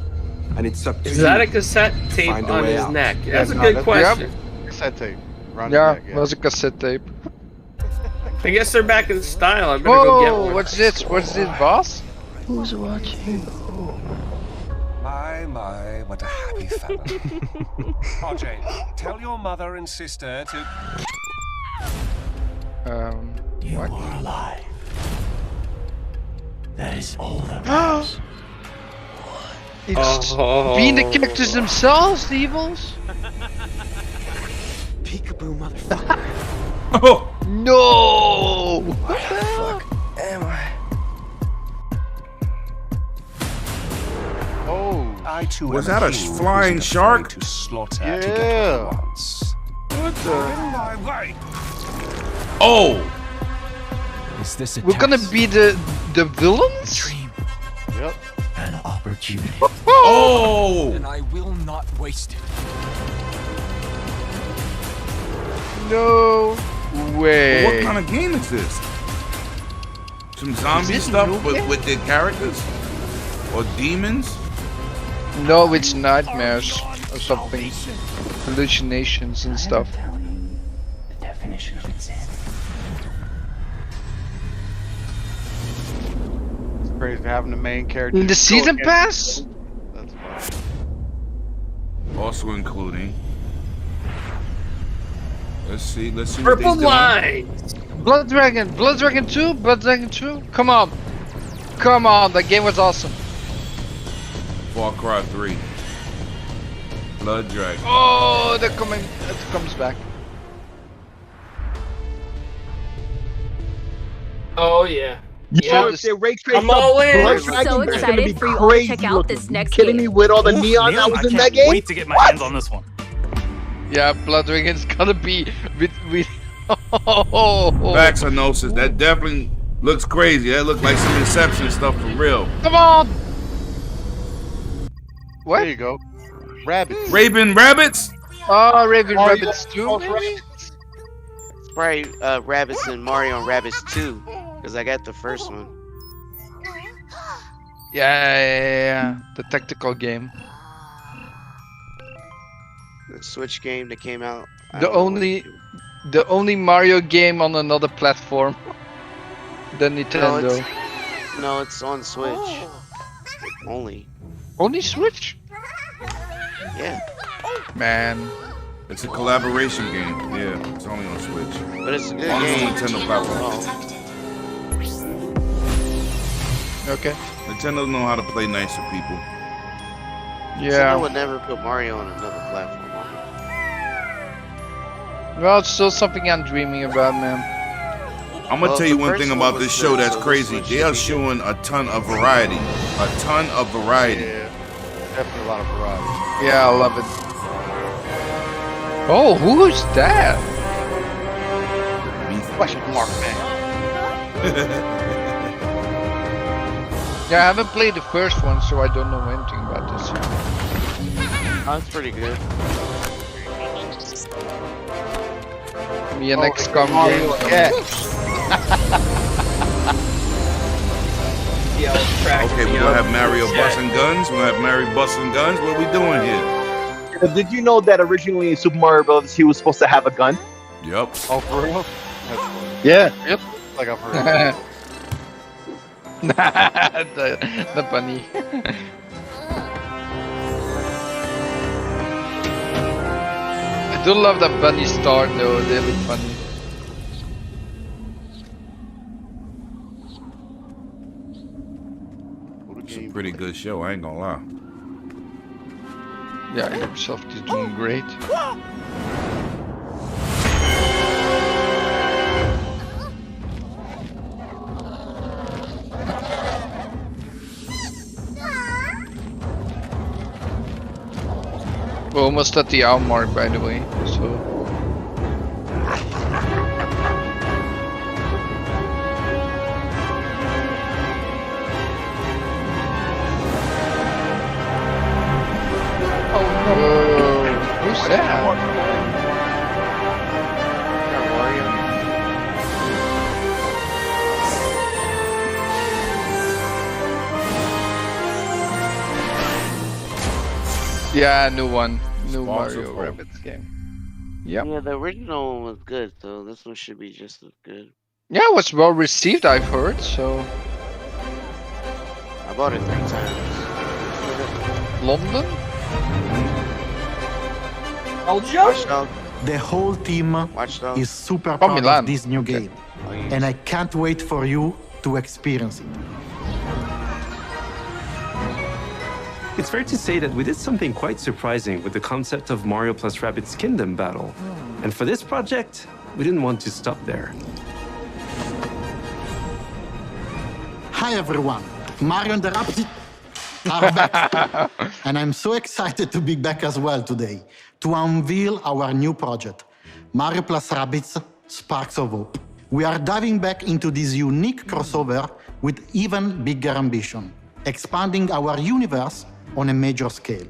And it's up to Is you that a cassette to tape find a on way his out. neck? That's a good question. Cassette tape. Yeah, it was a cassette tape. I guess they're back in style. I better go get Whoa, one. what's this? What's this, boss? Who's watching? My, what a happy family. RJ, tell your mother and sister to... You what? are alive. That is all that matters. It's being the characters themselves, the evils? Peekaboo, motherfucker. Oh! No! Where the fuck am I? Oh. I too Was am that a king who flying isn't shark? afraid to slaughter to Yeah. get what he wants. What the? In my way. Oh! Is this a We're gonna test? be the villains? Dream. Yep. An opportunity. Oh! And I will not waste it. No way. What kind of game is this? Some zombie this stuff new game? with their characters? Or demons? No, it's nightmares or something. Hallucinations and stuff. The definition of insanity. It's crazy having the main character. In the go season against- pass? That's fine. Also including. Let's see what Purple they doing. lines. Blood Dragon 2, Blood Dragon 2. Come on, that game was awesome. Far Cry 3. Blood Dragon. Oh, they're coming. It comes back. Oh yeah. Yo, if they ray trace I'm all in. Blood I'm Dragon, so it's excited gonna be for you all to crazy check out looking. this You next kidding me game. with all the Oof, neon Neil, that was I in can't that game? wait to get my hands on this one. Yeah, Blood Dragon's gonna be with oh. Vaxanosis. That definitely looks crazy. That looked like some Inception stuff for real. Come on. What? There you go. Rabbits. Raven Rabbits? Oh, Raven Mario Rabbits 2, Bros. maybe? It's probably Rabbids and Mario and Rabbids 2, because I got the first one. Yeah. The tactical game. The Switch game that came out. I The don't know the only Mario game on another platform than Nintendo. No, it's on Switch. Only. Only Switch? Yeah. Man. It's a collaboration game. Yeah, it's only on Switch. But it's a good On game. Nintendo platform. Okay. Nintendo know how to play nice with people. Yeah. I would never put Mario on another platform. Well, it's still something I'm dreaming about, man. I'm gonna Well, tell you the one first thing one about was this show good, that's so crazy. this They one are should be showing a ton of variety. A ton of variety. Yeah. Definitely a lot of variety. Yeah, I love it. Oh, who's that? Question mark, man. Yeah, I haven't played the first one, so I don't know anything about this. Oh, it's pretty good. Me an XCOM game. Yeah. Okay, we're gonna have Mario busting guns. We're gonna have Mario busting guns. What are we doing here? Did you know that originally in Super Mario Bros. He was supposed to have a gun? Yep. Oh, for real? That's funny. Yeah. Yep. Like I've heard. the bunny. I do love that bunny star though, they look funny. It's a pretty good show, I ain't gonna lie. Yeah, Ubisoft is doing great. We're almost at the hour mark, by the way, so... Who's that? Yeah, new one. New Mario Rabbids game. Yep. Yeah, the original one was good, so this one should be just as good. Yeah, it was well received, I've heard, so... I bought it 3 times. London? Belgium? The whole team is super proud Milan. of this new game, and I can't wait for you to experience it. It's fair to say that we did something quite surprising with the concept of Mario plus Rabbids Kingdom Battle. And for this project, we didn't want to stop there. Hi everyone, Mario and the Rabbids are back. And I'm so excited to be back as well today to unveil our new project, Mario plus Rabbids Sparks of Hope. We are diving back into this unique crossover with even bigger ambition, expanding our universe on a major scale.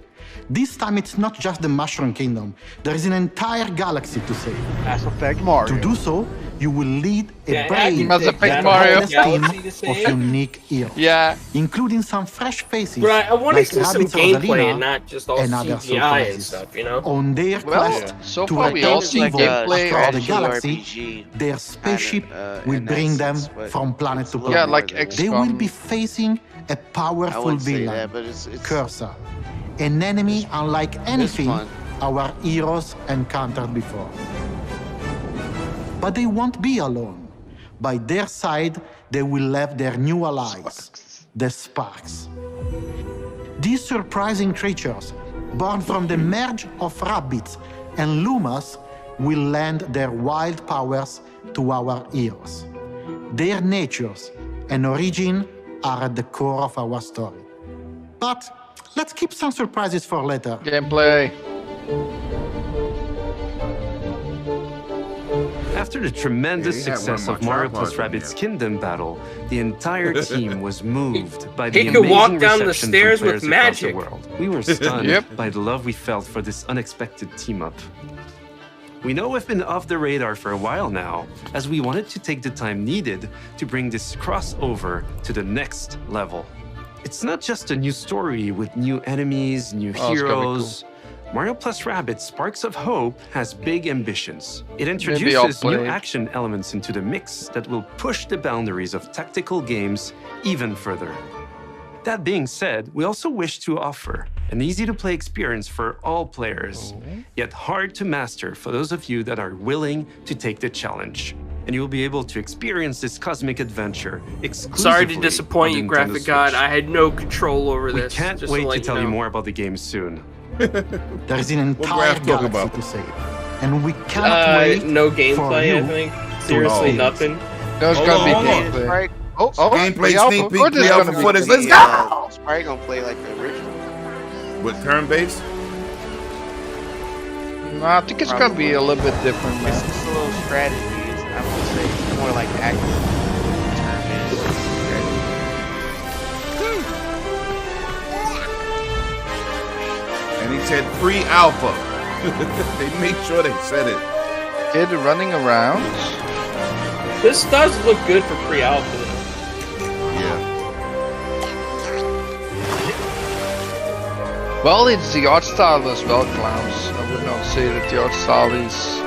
This time it's not just the Mushroom Kingdom, there is an entire galaxy to save. Mass Effect Mario. To do so, you will lead a brave Mass Effect Mario. team of unique heroes, Yeah. including some fresh faces But I want to like see some Rabbids gameplay Rosalina and not just all and other CGI and surprises. stuff, you know? On their Well, quest so to far we return all see evil gameplay across of the galaxy, RPG their spaceship in will bring them essence, but from planet to it's a little planet. Yeah, like more than They will XCOM. be facing a I powerful wouldn't say villain, that, but it's Cursor, an enemy unlike anything fun. our heroes encountered before. But they won't be alone. By their side, they will have their new allies, the Sparks. These surprising creatures, born from the merge of Rabbids and Lumas, will lend their wild powers to our heroes. Their natures and origin are at the core of our story. But let's keep some surprises for later. Gameplay. After the tremendous Yeah, he had one success of of my Mario tripods plus in Rabbids here. Kingdom Battle, the entire team was moved by the He amazing could walk down the reception stairs from with players across the magic. world. We were stunned Yep. by the love we felt for this unexpected team-up. We know we've been off the radar for a while now, as we wanted to take the time needed to bring this crossover to the next level. It's not just a new story with new enemies, new Oh, it's gonna be heroes. Mario plus Rabbids Sparks of Hope has big ambitions. It Maybe I'll introduces new play. action elements into the mix that will push the boundaries of tactical games even further. That being said, we also wish to offer an easy-to-play experience for all players, yet hard to master for those of you that are willing to take the challenge. And you'll be able to experience this cosmic adventure exclusively. Sorry to disappoint on you, Nintendo Graphic Switch. God. I had no control over We this. can't just wait to to let tell you know. more about the game soon. There is an entire Graph talk galaxy about? to save, and we cannot wait No for gameplay, you I think. Seriously, to nothing. There's Hold gonna on, be hold on. gameplay. Sprite, Oh, Gameplay the alpha. sneak Of peek, course there's pre-alpha gonna be footage. gameplay. Let's go! Sprite gonna play like the original. With turn-based? Nah, I think it's gonna be a little bit different, It's man. just a little strategy. I would say it's more like active. And he said pre-alpha. They made sure they said it. Kid running around. This does look good for pre-alpha. Yeah. Well, it's the art style as well, Clowns. I would not say that the art style is...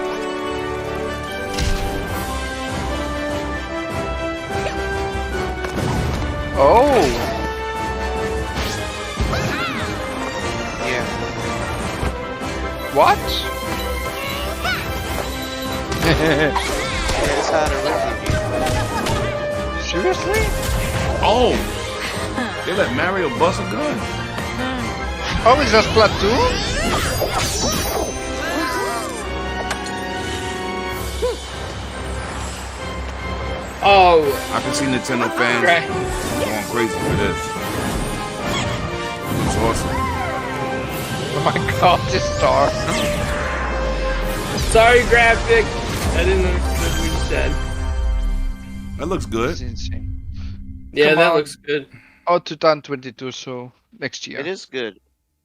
Oh. Yeah. What? Yeah, that's how the original game. Seriously? Oh! They let Mario bust a gun. Oh, is that Splatoon? Oh. I can see Nintendo fans going crazy for this. It's awesome. Oh my god, this star. Sorry, graphic. I didn't understand what you said. That looks good. That's insane. Yeah, Come that on. looks good. Oh, 2022, so next year. It is good.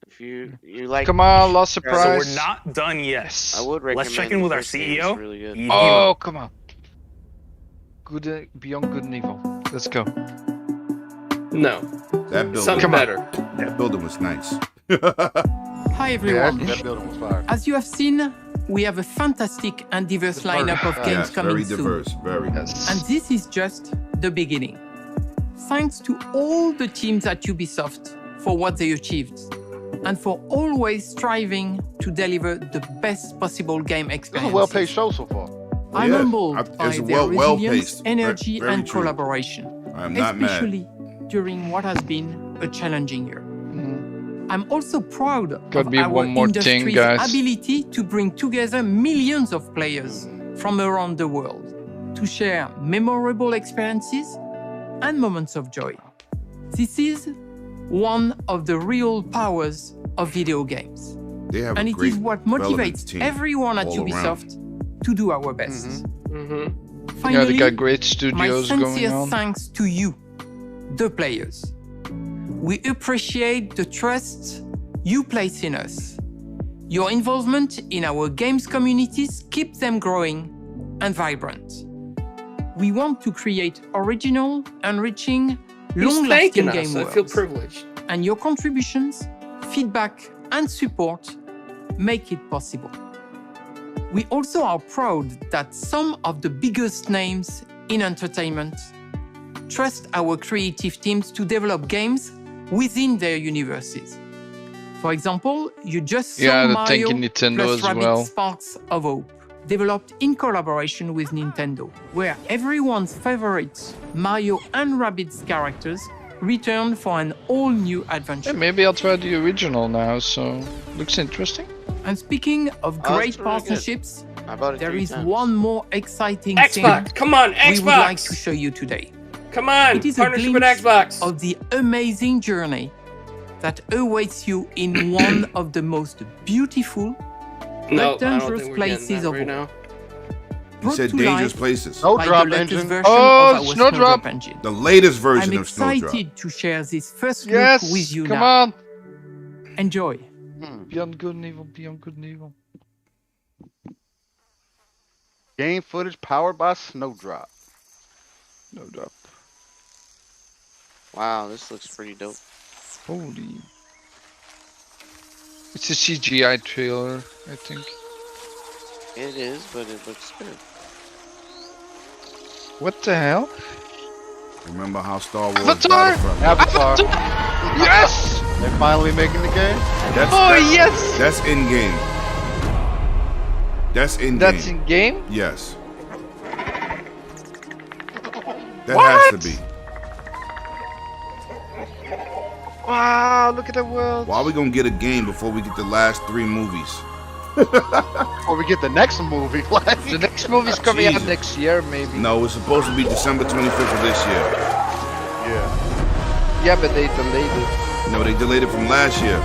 If you like. Come on, Lost So Surprise. we're not done yet. I would recommend. Let's check in the with our first game, it's CEO. really good. Oh, come on. Good, Beyond Good and Evil. Let's go. No. That building. Something better. That building was nice. Hi everyone. That building was fire. As you have seen, we have a fantastic and diverse lineup of games Yes, coming very soon. diverse. Very. And this is just the beginning. Thanks to all the teams at Ubisoft for what they achieved and for always striving to deliver the best possible game This is experience. a well-paced show so far. I'm Yeah, humbled it's by their resilience, well-paced. energy, Very and true. collaboration, I am not mad. especially during what has been a challenging year. I'm also proud Gotta of be our one more thing, industry's guys. ability to bring together millions of players from around the world to share memorable experiences and moments of joy. This is one of the real powers of video games. They have And a it great is what relevant motivates team everyone at all around. Ubisoft to do our best. Yeah, Finally, they got great my studios going sincere on. thanks to you, the players. We appreciate the trust you place in us. Your involvement in our games communities keeps them growing and vibrant. We want to create original, enriching, He's long-lasting thanking game us. worlds. I feel privileged. And your contributions, feedback, and support make it possible. We also are proud that some of the biggest names in entertainment trust our creative teams to develop games within their universes. For example, you just saw Yeah, they're Mario thanking Nintendo plus as Rabbids well. Sparks of Hope, developed in collaboration with Nintendo, where everyone's favorite Mario and Rabbids characters return for an all-new adventure. Yeah, maybe I'll try the original now, so looks interesting. And speaking of Oh, great it's really good. partnerships, I bought it there 3 is times. one more exciting Xbox, thing come on, we would like Xbox. to show you today. Come on, It is a partnership with glimpse Xbox. of the amazing journey that awaits you in one of the most beautiful, No, but I don't dangerous think we're getting places that of right all. now. You said Brought to dangerous life places. by Snowdrop the latest engine. version Oh, of our Snowdrop. Snowdrop engine. The latest version I'm of Snowdrop. excited to share this first Yes, look with you come now. on. Enjoy. Beyond Good and Evil, Beyond Good and Evil. Game footage powered by Snowdrop. Snowdrop. Wow, this looks pretty dope. Holy. It's a CGI trailer, I think. It is, but it looks good. What the hell? Remember how Star Wars Avatar! Battlefront- Avatar. Yes! They're finally making the game. Yes! That's in game. That's in game. That's in game? Yes. That has to be. Wow, look at the world. Why are we gonna get a game before we get the last 3 movies? Or we get the next movie. Like, The next movie's coming out Jesus. next year, maybe. No, it's supposed to be December 25th of this year. yeah. Yeah, but they delayed it. No, they delayed it from last year.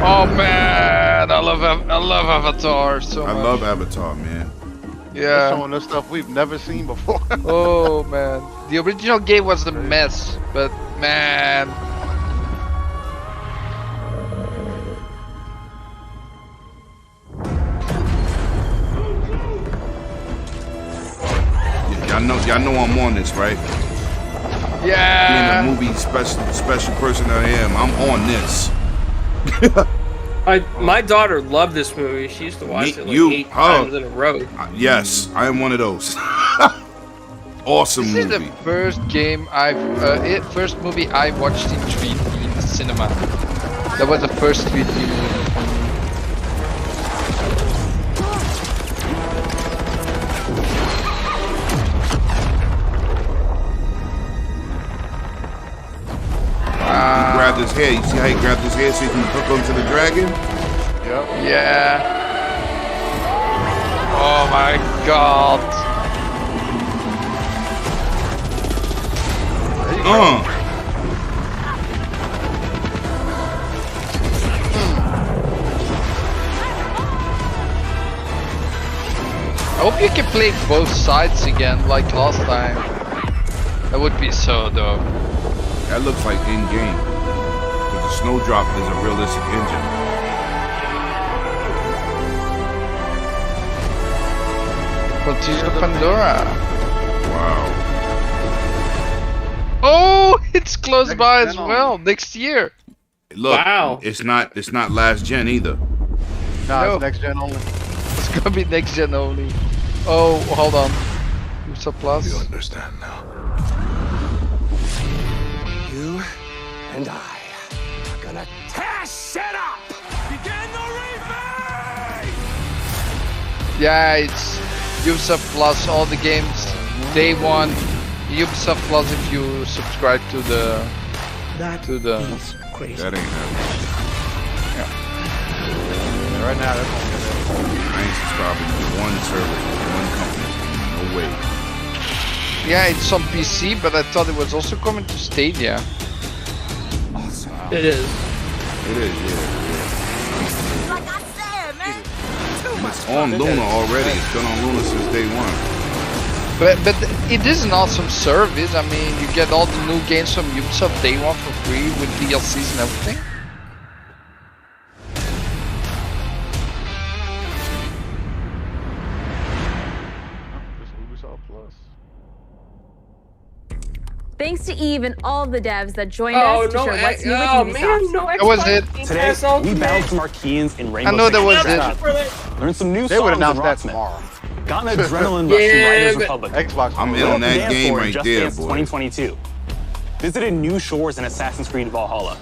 Oh man, I love Avatar so much. I love Avatar, man. They're Yeah. showing us stuff we've never seen before. Oh man, the original game was a mess, but man, Y'all know I'm on this, right? yeah. Being a movie special person that I am, I'm on this. My daughter loved this movie. She used to watch it like you- 8 oh. times in a row. Yes, I am one of those. awesome This movie. is the first game first movie I watched in 3D in the cinema. That was the first 3D movie for me. He grabbed his hair. You see how he grabbed his hair so he can hook onto the dragon? Yep. Yeah. Oh my god. I hope you can play both sides again like last time. That would be so dope. That looks like in-game. Because the Snowdrop is a realistic engine. Continue Pandora. Wow. Oh, it's close by as well. Next year. Look, it's not last gen either. No, it's next gen only. It's gonna be next gen only. Oh, hold on. Ubisoft Plus. You understand now. You and I are gonna tear shit up! Begin the remake! Yeah, it's Ubisoft Plus, all the games. Day one. Ubisoft Plus if you subscribe to the... That ain't happening. Yeah. Right now, that's I ain't subscribing to one service, one company. No way. Yeah, it's on PC, but I thought it was also coming to Stadia. Awesome. It is. It is, yeah. Like I said, man. It's on Luna already. It's been on Luna since day one. But it is an awesome service. I mean, you get all the new games from Ubisoft day one for free with DLCs and everything. Ubisoft Plus. Thanks to Eve and all the devs that joined Oh, us to no, share what's new with oh, Ubisoft. man, no That was it. Today, we battled some Arkeans in Rainbow I know that Six was Siege. it. Learned some new They would songs in announce that Rocksmith. tomorrow. Got an adrenaline rush from Riders Republic. Xbox. I'm in on that Dance game Floor in right Just there, Dance boy. 2022. Visited new shores in Assassin's Creed Valhalla.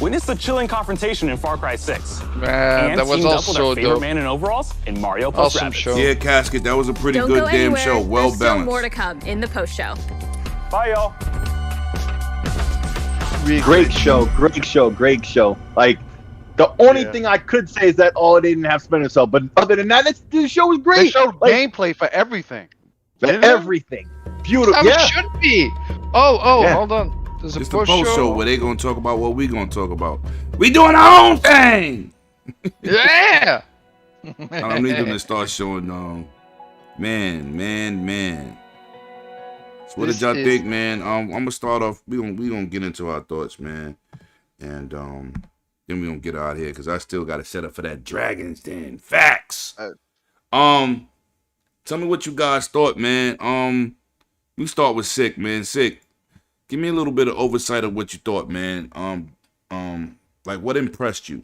Witnessed a chilling confrontation in Far Cry 6. Man, And that was teamed up with also our favorite dope. man in overalls in Mario plus Awesome Rabbids. show. Yeah, Casket, that was a pretty Don't good go damn anywhere. show. Well There's still more balanced. to come in the post show. Bye, y'all. Great show, great show, great show. Like, the only thing I could say is that, oh, they didn't have Splinter Cell. But other than that, the show was great. They showed Like, gameplay for everything. for Didn't they? everything. Beautiful. How Yeah. it should be. Oh, Yeah. hold on. There's a It's the post post show show. where they gonna talk about what we gonna talk about. We doing our own thing. Yeah. I don't need them to start showing man. So what This did y'all is- think, man? I'm gonna start off. We gonna get into our thoughts, man, and then we gonna get out of here because I still got to set up for that Dragon's Den. Facts. Tell me what you guys thought, man. We start with Sick, man. Sick. Give me a little bit of oversight of what you thought, man. Like what impressed you?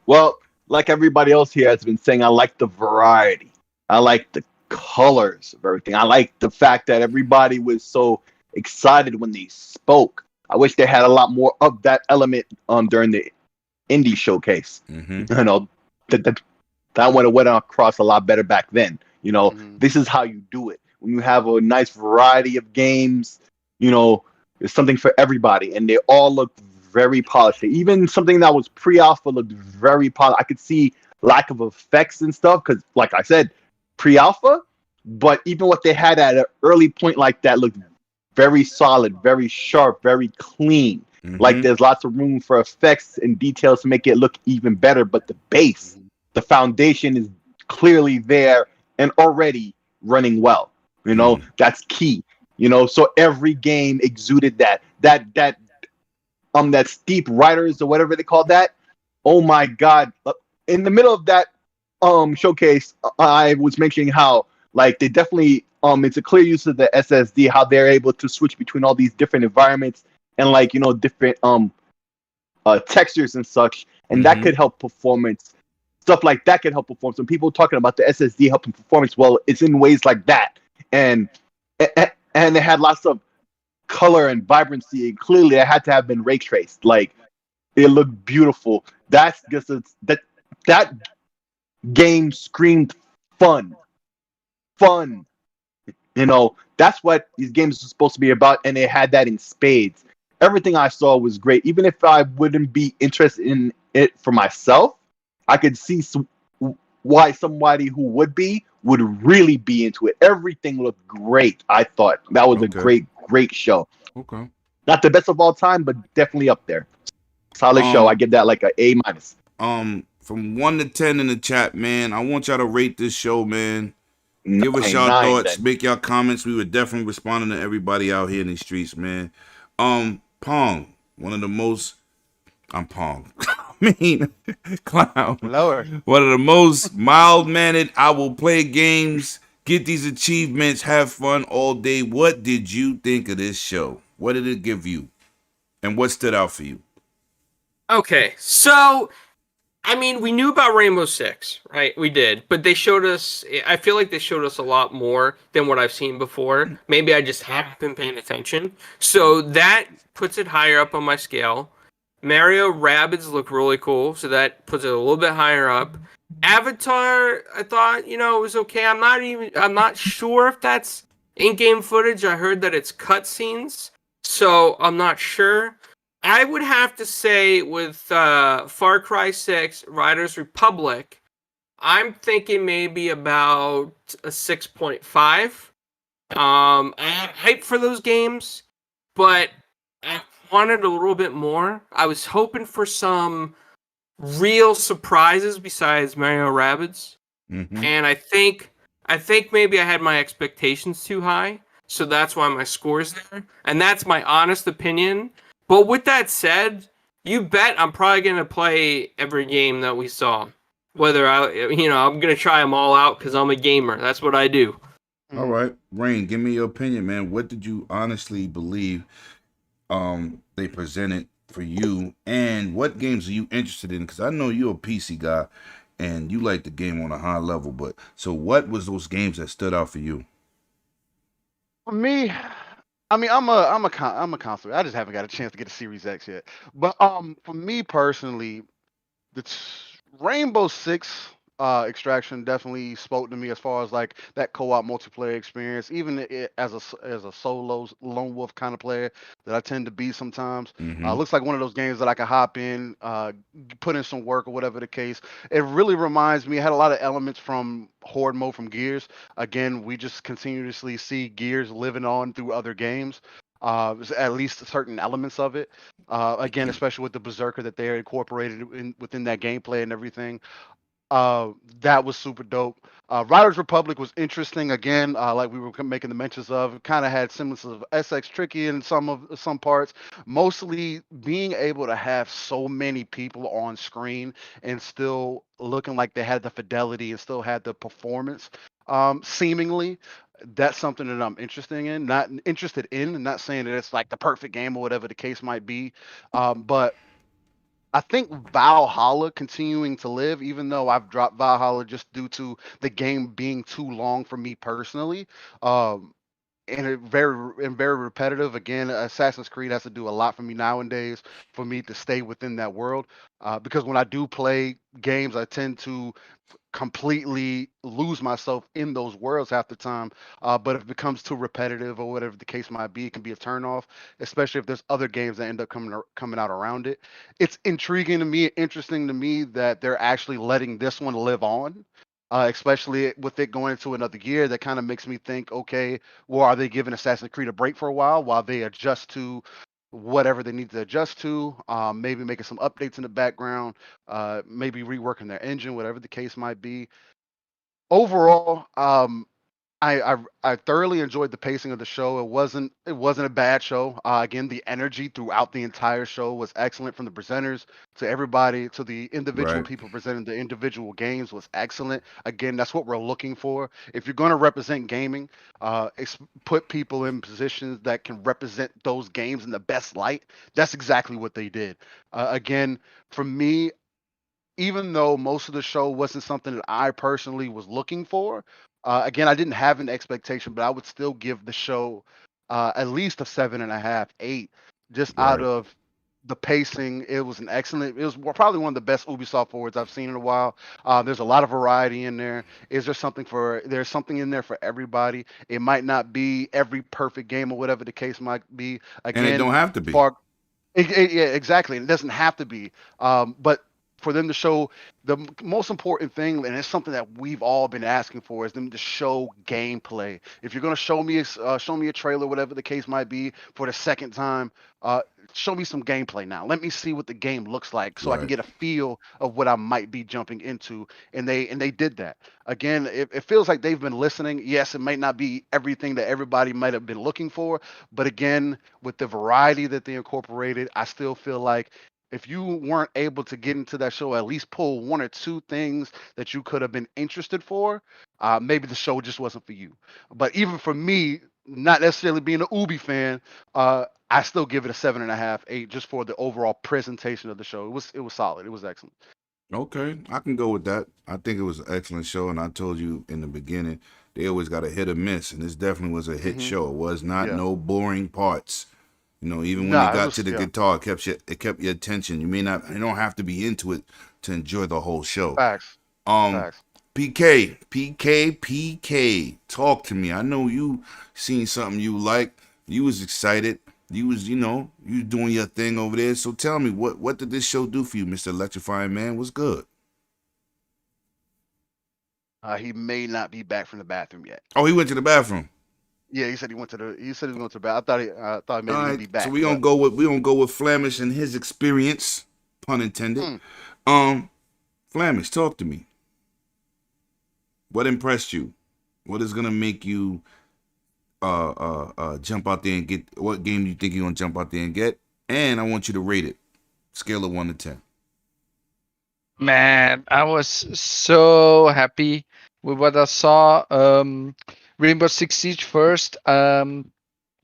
Well, like everybody else here has been saying, I like the variety. I like the colors of everything. I like the fact that everybody was so excited when they spoke. I wish they had a lot more of that element during the indie showcase. Mm-hmm. You know, that would have went across a lot better back then. You know, this is how you do it. When you have a nice variety of games, you know, there's something for everybody, and they all looked very polished. Even something that was pre-alpha looked very polished. I could see lack of effects and stuff because, like I said, pre-alpha, but even what they had at an early point like that looked very solid, very sharp, very clean. Like there's lots of room for effects and details to make it look even better, but the base, the foundation is clearly there and already running well. You know, that's key. You know, so every game exuded that steep riders or whatever they call that. Oh my God. In the middle of that showcase, I was mentioning how like they definitely it's a clear use of the SSD, how they're able to switch between all these different environments and like, you know, different textures and such, and that could help performance. Stuff like that could help performance. When people talking about the SSD helping performance, well, it's in ways like that. And and it had lots of color and vibrancy. And clearly, it had to have been ray traced. Like it looked beautiful. That's just that game screamed fun, fun. That's what these games are supposed to be about, and it had that in spades. Everything I saw was great. Even if I wouldn't be interested in it for myself, I could see why somebody who would really be into it. Everything looked great. I thought that was a great show. Okay. Not the best of all time, but definitely up there. Solid show. I give that like a A minus. From 1 to 10 in the chat, man. I want y'all to rate this show, man. Give us y'all 9, thoughts. then. Make y'all comments. We were definitely responding to everybody out here in these streets, man. Pong, one of the most. I'm Pong. I mean, Clown. Lower. One of the most mild-mannered. I will play games, get these achievements, have fun all day. What did you think of this show? What did it give you? And what stood out for you? Okay, so I mean, we knew about Rainbow Six, right? We did, but they showed us. I feel like they showed us a lot more than what I've seen before. Maybe I just haven't been paying attention. So that puts it higher up on my scale. Mario Rabbids look really cool, so that puts it a little bit higher up. Avatar, I thought, it was okay. I'm not sure if that's in-game footage. I heard that it's cutscenes, so I'm not sure. I would have to say with Far Cry 6, Riders Republic, I'm thinking maybe about a 6.5. I am hyped for those games, but I wanted a little bit more. I was hoping for some real surprises besides Mario Rabbids. Mm-hmm. And I think maybe I had my expectations too high, so that's why my score's there. And that's my honest opinion. But with that said, you bet I'm probably going to play every game that we saw. Whether I'm going to try them all out because I'm a gamer. That's what I do. All right. Rain, give me your opinion, man. What did you honestly believe they presented for you? And what games are you interested in? Because I know you're a PC guy and you like the game on a high level. But so what was those games that stood out for you? For me, I mean, I'm a console. I just haven't got a chance to get a Series X yet. But for me personally, the Rainbow Six Extraction definitely spoke to me as far as like that co-op multiplayer experience. Even as a solo lone wolf kind of player that I tend to be sometimes. Looks like one of those games that I can hop in, put in some work or whatever the case. It really reminds me. It had a lot of elements from Horde mode from Gears. Again, we just continuously see Gears living on through other games. At least certain elements of it. Again, especially with the Berserker that they incorporated within that gameplay and everything. That was super dope. Riders Republic was interesting again, like we were making the mentions of. Kind of had semblances of SX Tricky in some parts. Mostly being able to have so many people on screen and still looking like they had the fidelity and still had the performance. Seemingly, that's something that I'm interested in. Not saying that it's like the perfect game or whatever the case might be, but I think Valhalla continuing to live, even though I've dropped Valhalla just due to the game being too long for me personally, and very repetitive. Again, Assassin's Creed has to do a lot for me nowadays for me to stay within that world. Because when I do play games, I tend to completely lose myself in those worlds half the time. But if it becomes too repetitive or whatever the case might be, it can be a turnoff, especially if there's other games that end up coming out around it. It's intriguing to me, interesting to me that they're actually letting this one live on. Especially with it going into another year, that kind of makes me think, okay, well, are they giving Assassin's Creed a break for a while they adjust to whatever they need to adjust to, maybe making some updates in the background, maybe reworking their engine, whatever the case might be. Overall, I thoroughly enjoyed the pacing of the show. It wasn't a bad show. Again, the energy throughout the entire show was excellent, from the presenters to everybody to the individual Right. people presenting the individual games was excellent. Again, that's what we're looking for. If you're going to represent gaming, put people in positions that can represent those games in the best light. That's exactly what they did. Again, for me, even though most of the show wasn't something that I personally was looking for, Again, I didn't have an expectation, but I would still give the show at least a 7.5, 8, just out Right. of the pacing. It was an excellent. It was probably one of the best Ubisoft forwards I've seen in a while. There's a lot of variety in there. Is there something for? There's something in there for everybody. It might not be every perfect game or whatever the case might be. And it Again, don't have to be. Yeah, exactly. It doesn't have to be. But for them to show the most important thing, and it's something that we've all been asking for, is them to show gameplay. If you're gonna show me a trailer, whatever the case might be, for the second time, show me some gameplay now. Let me see what the game looks like, so I can Right. get a feel of what I might be jumping into. And they did that. Again, it feels like they've been listening. Yes, it might not be everything that everybody might have been looking for, but again, with the variety that they incorporated, I still feel like if you weren't able to get into that show, at least pull one or two things that you could have been interested for, maybe the show just wasn't for you. But even for me, not necessarily being an Ubi fan, I still give it a 7.5, 8, just for the overall presentation of the show. It was solid. It was excellent. Okay, I can go with that. I think it was an excellent show, and I told you in the beginning they always got a hit or miss, and this definitely was a hit show. It was not Yeah. no boring parts. You know, even when Nah, you it got was to the yeah. guitar, it kept your attention. You don't have to be into it to enjoy the whole show. Facts. Facts. PK, talk to me. I know you seen something you like. You was excited. You was, you doing your thing over there. So tell me, what did this show do for you, Mr. Electrifying Man? What's good? He may not be back from the bathroom yet. Oh, he went to the bathroom. Yeah, he said he went to the. He said he was going to the bathroom. I thought maybe All he'd right, be back. so we gonna go with Flamish and his experience, pun intended. Flamish, talk to me. What impressed you? What is gonna make you jump out there and get? What game do you think you're gonna jump out there and get? And I want you to rate it, scale of 1 to 10. Man, I was so happy with what I saw. Rainbow Six Siege first. I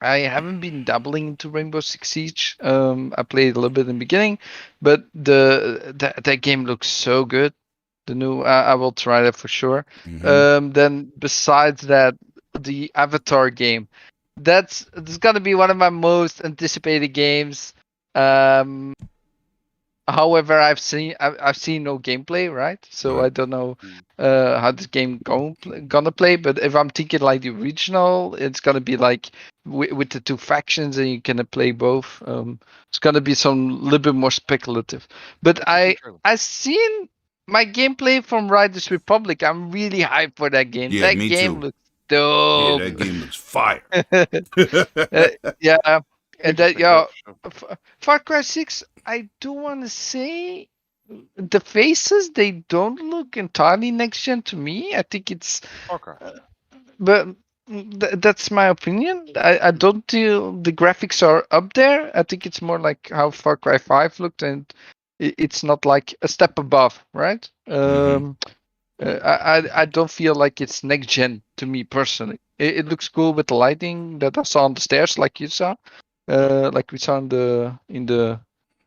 haven't been dabbling into Rainbow Six Siege. I played a little bit in the beginning, but that game looks so good. The new, I will try that for sure. Then besides that, the Avatar game, that's gonna be one of my most anticipated games. However, I've seen no gameplay, right? So I don't know how this game gonna play. But if I'm thinking like the original, it's gonna be like with the two factions, and you can play both. It's gonna be some little bit more speculative. But I seen my gameplay from Riders Republic. I'm really hyped for that game. Yeah, That me game too. looks dope. Yeah, that game looks fire. Yeah, and that Far Cry 6. I do want to say the faces, they don't look entirely next gen to me. I think it's but that's my opinion. I don't feel the graphics are up there. I think it's more like how Far Cry 5 looked, and it's not like a step above, right? I don't feel like it's next gen to me personally. It looks cool with the lighting that I saw on the stairs, like you saw, like we saw in the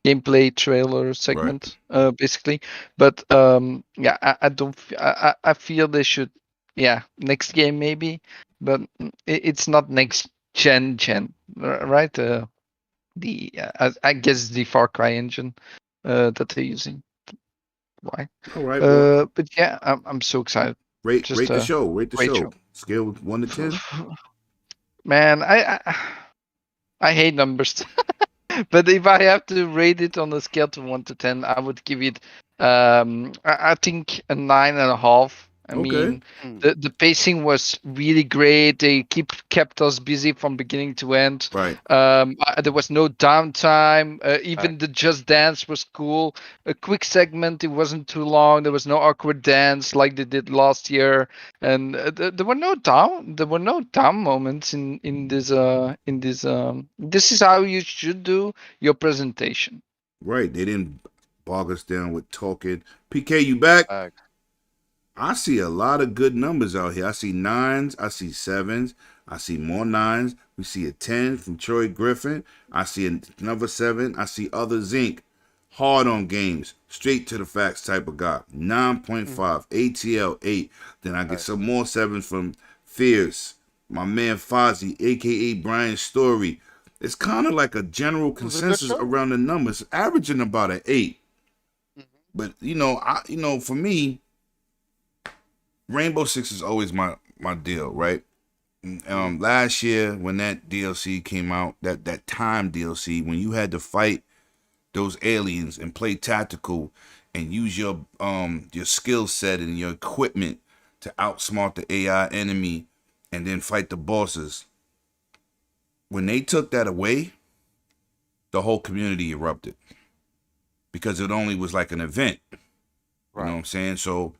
gameplay trailer segment, basically. But yeah, I don't. I feel they should. Yeah, next game maybe, but it's not next gen, right? I guess the Far Cry engine that they're using. Why? All right. Well, but yeah, I'm so excited. Rate the show. Rate the great show. Scale of 1 to 10. Man, I hate numbers. But if I have to rate it on a scale to 1 to 10, I would give it I think a 9.5. I mean, the pacing was really great. They kept us busy from beginning to end. Right. There was no downtime. Even the Just Dance was cool. A quick segment. It wasn't too long. There was no awkward dance like they did last year. And there were no down. There were no down moments in this. This is how you should do your presentation. Right. They didn't bog us down with talking. PK, you back? I see a lot of good numbers out here. I see 9s, I see 7s, I see more 9s. We see a 10 from Troy Griffin. I see another 7. I see other Zinc. hard on games, straight to the facts type of guy. 9.5, ATL 8. Then I get some more 7s from Fierce, my man Fozzie, aka Brian Story. It's kind of like a general consensus around the numbers, averaging about an 8. But for me, Rainbow Six is always my deal, right? Last year when that DLC came out, that time DLC, when you had to fight those aliens and play tactical and use your skill set and your equipment to outsmart the AI enemy and then fight the bosses. When they took that away, the whole community erupted because it only was like an event. You know what I'm saying? So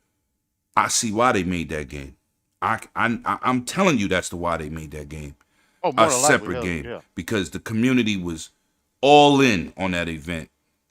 I see why they made that game. I'm telling you that's the why they made that game. Oh, more a than separate likely, game yeah. because the community was all in on that event.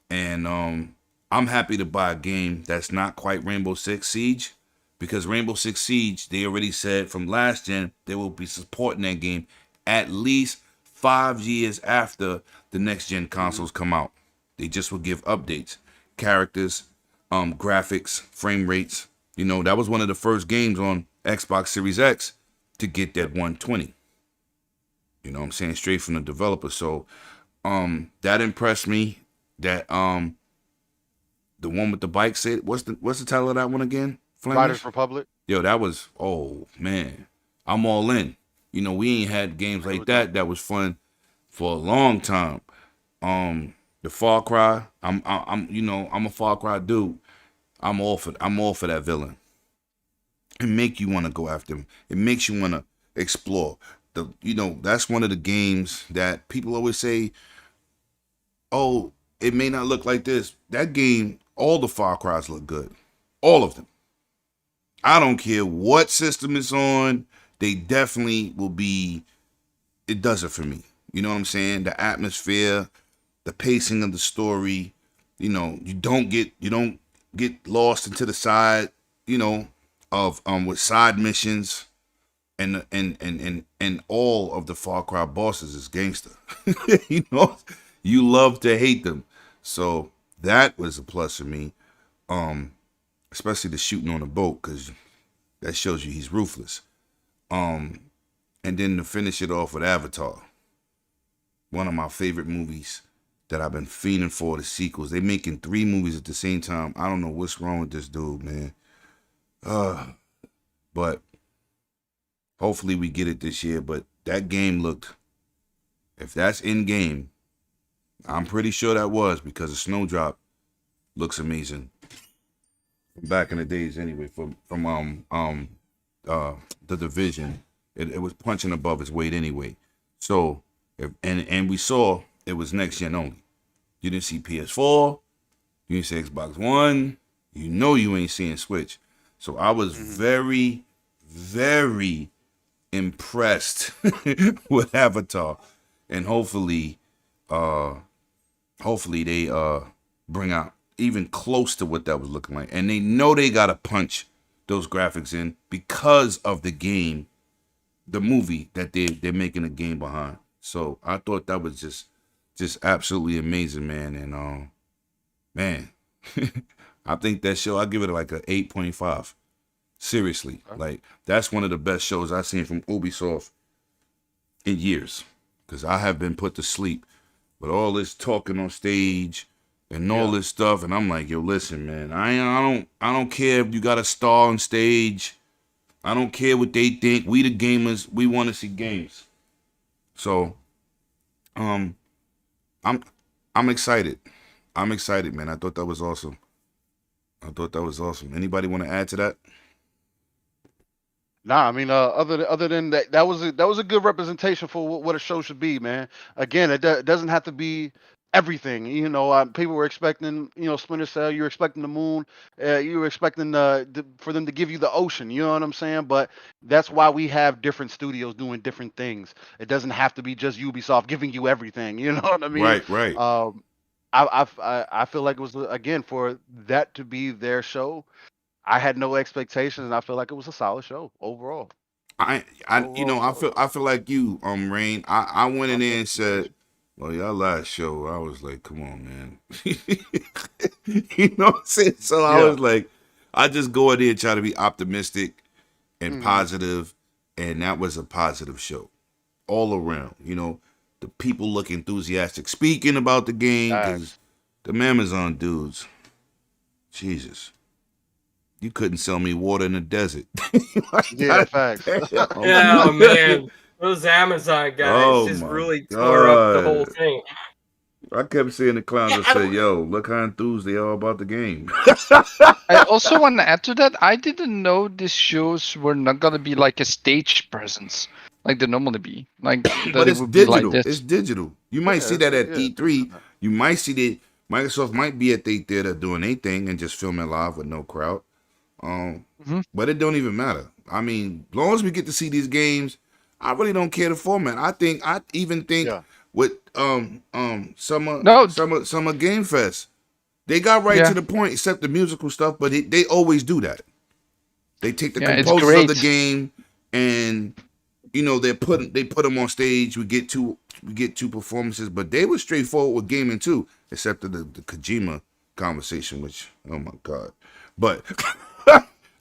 And I'm happy to buy a game that's not quite Rainbow Six Siege, because Rainbow Six Siege, they already said from last gen they will be supporting that game at least 5 years after the next gen consoles come out. They just will give updates, characters, graphics, frame rates. That was one of the first games on Xbox Series X to get that 120. You know what I'm saying? Straight from the developer. So that impressed me. That the one with the bike said, what's the title of that one again? Flemish? Riders Republic. Yo, that was, oh man, I'm all in. We ain't had games like that was fun for a long time. The Far Cry, I'm a Far Cry dude. I'm all for that villain. It make you want to go after him. It makes you want to explore. That's one of the games that people always say, oh, it may not look like this. That game, all the Far Cries look good. All of them. I don't care what system it's on. They definitely will be, it does it for me. You know what I'm saying? The atmosphere, the pacing of the story, you don't get lost into the side, of with side missions, and all of the Far Cry bosses is gangster. You love to hate them. So that was a plus for me. Especially the shooting on the boat, because that shows you he's ruthless. And then to finish it off with Avatar, one of my favorite movies that I've been fiending for the sequels. They making 3 movies at the same time. I don't know what's wrong with this dude, man. But hopefully we get it this year. But that game looked, if that's in game, I'm pretty sure that was, because the Snowdrop looks amazing. Back in the days anyway, from the Division, it was punching above its weight anyway. So and we saw it was next gen only. You didn't see PS4, you didn't see Xbox One, you ain't seeing Switch. So I was very, very impressed with Avatar, and hopefully they bring out even close to what that was looking like. And they know they gotta punch those graphics in because of the game, the movie that they're making a game behind. So I thought that was just absolutely amazing, man. And man, I think that show, I give it like a 8.5. Seriously, like that's one of the best shows I've seen from Ubisoft in years, because I have been put to sleep with all this talking on stage and all this stuff, and I'm like, yo, listen, man, I don't care if you got a star on stage. I don't care what they think. We the gamers, we want to see games. So, I'm excited. I'm excited, man. I thought that was awesome. Anybody want to add to that? Nah, I mean, other than that, that was a good representation for what a show should be, man. Again, it doesn't have to be everything. People were expecting, Splinter Cell. You were expecting the moon. You were expecting for them to give you the ocean. You know what I'm saying? But that's why we have different studios doing different things. It doesn't have to be just Ubisoft giving you everything. You know what I mean? Right. I feel like it was, again, for that to be their show. I had no expectations, and I feel like it was a solid show overall. I feel like you, Rain. I went in there and said, Well, y'all last show, I was like, come on, man. You know what I'm saying? So I was like, I just go in there and try to be optimistic and positive, and that was a positive show all around. You know, the people look enthusiastic speaking about the game because the Amazon dudes, Jesus. You couldn't sell me water in the desert. Yeah, facts. Oh man, those Amazon guys just really tore up the whole thing. I kept seeing the clowns that said, "Yo, look how enthused they are about the game." I also want to add to that. I didn't know these shows were not gonna be like a stage presence, like they normally be. Like that But it it's would be like digital. this. It's digital. You might see that at E3. You might see that Microsoft might be at their theater doing their thing and just filming live with no crowd. But it don't even matter. I mean, as long as we get to see these games, I really don't care the format. I even think with summer Game Fest, they got right to the point, except the musical stuff. But they always do that. They take the composers of the game, and you know they put them on stage. We get two performances, but they were straightforward with gaming too, except the Kojima conversation, which oh my god, but.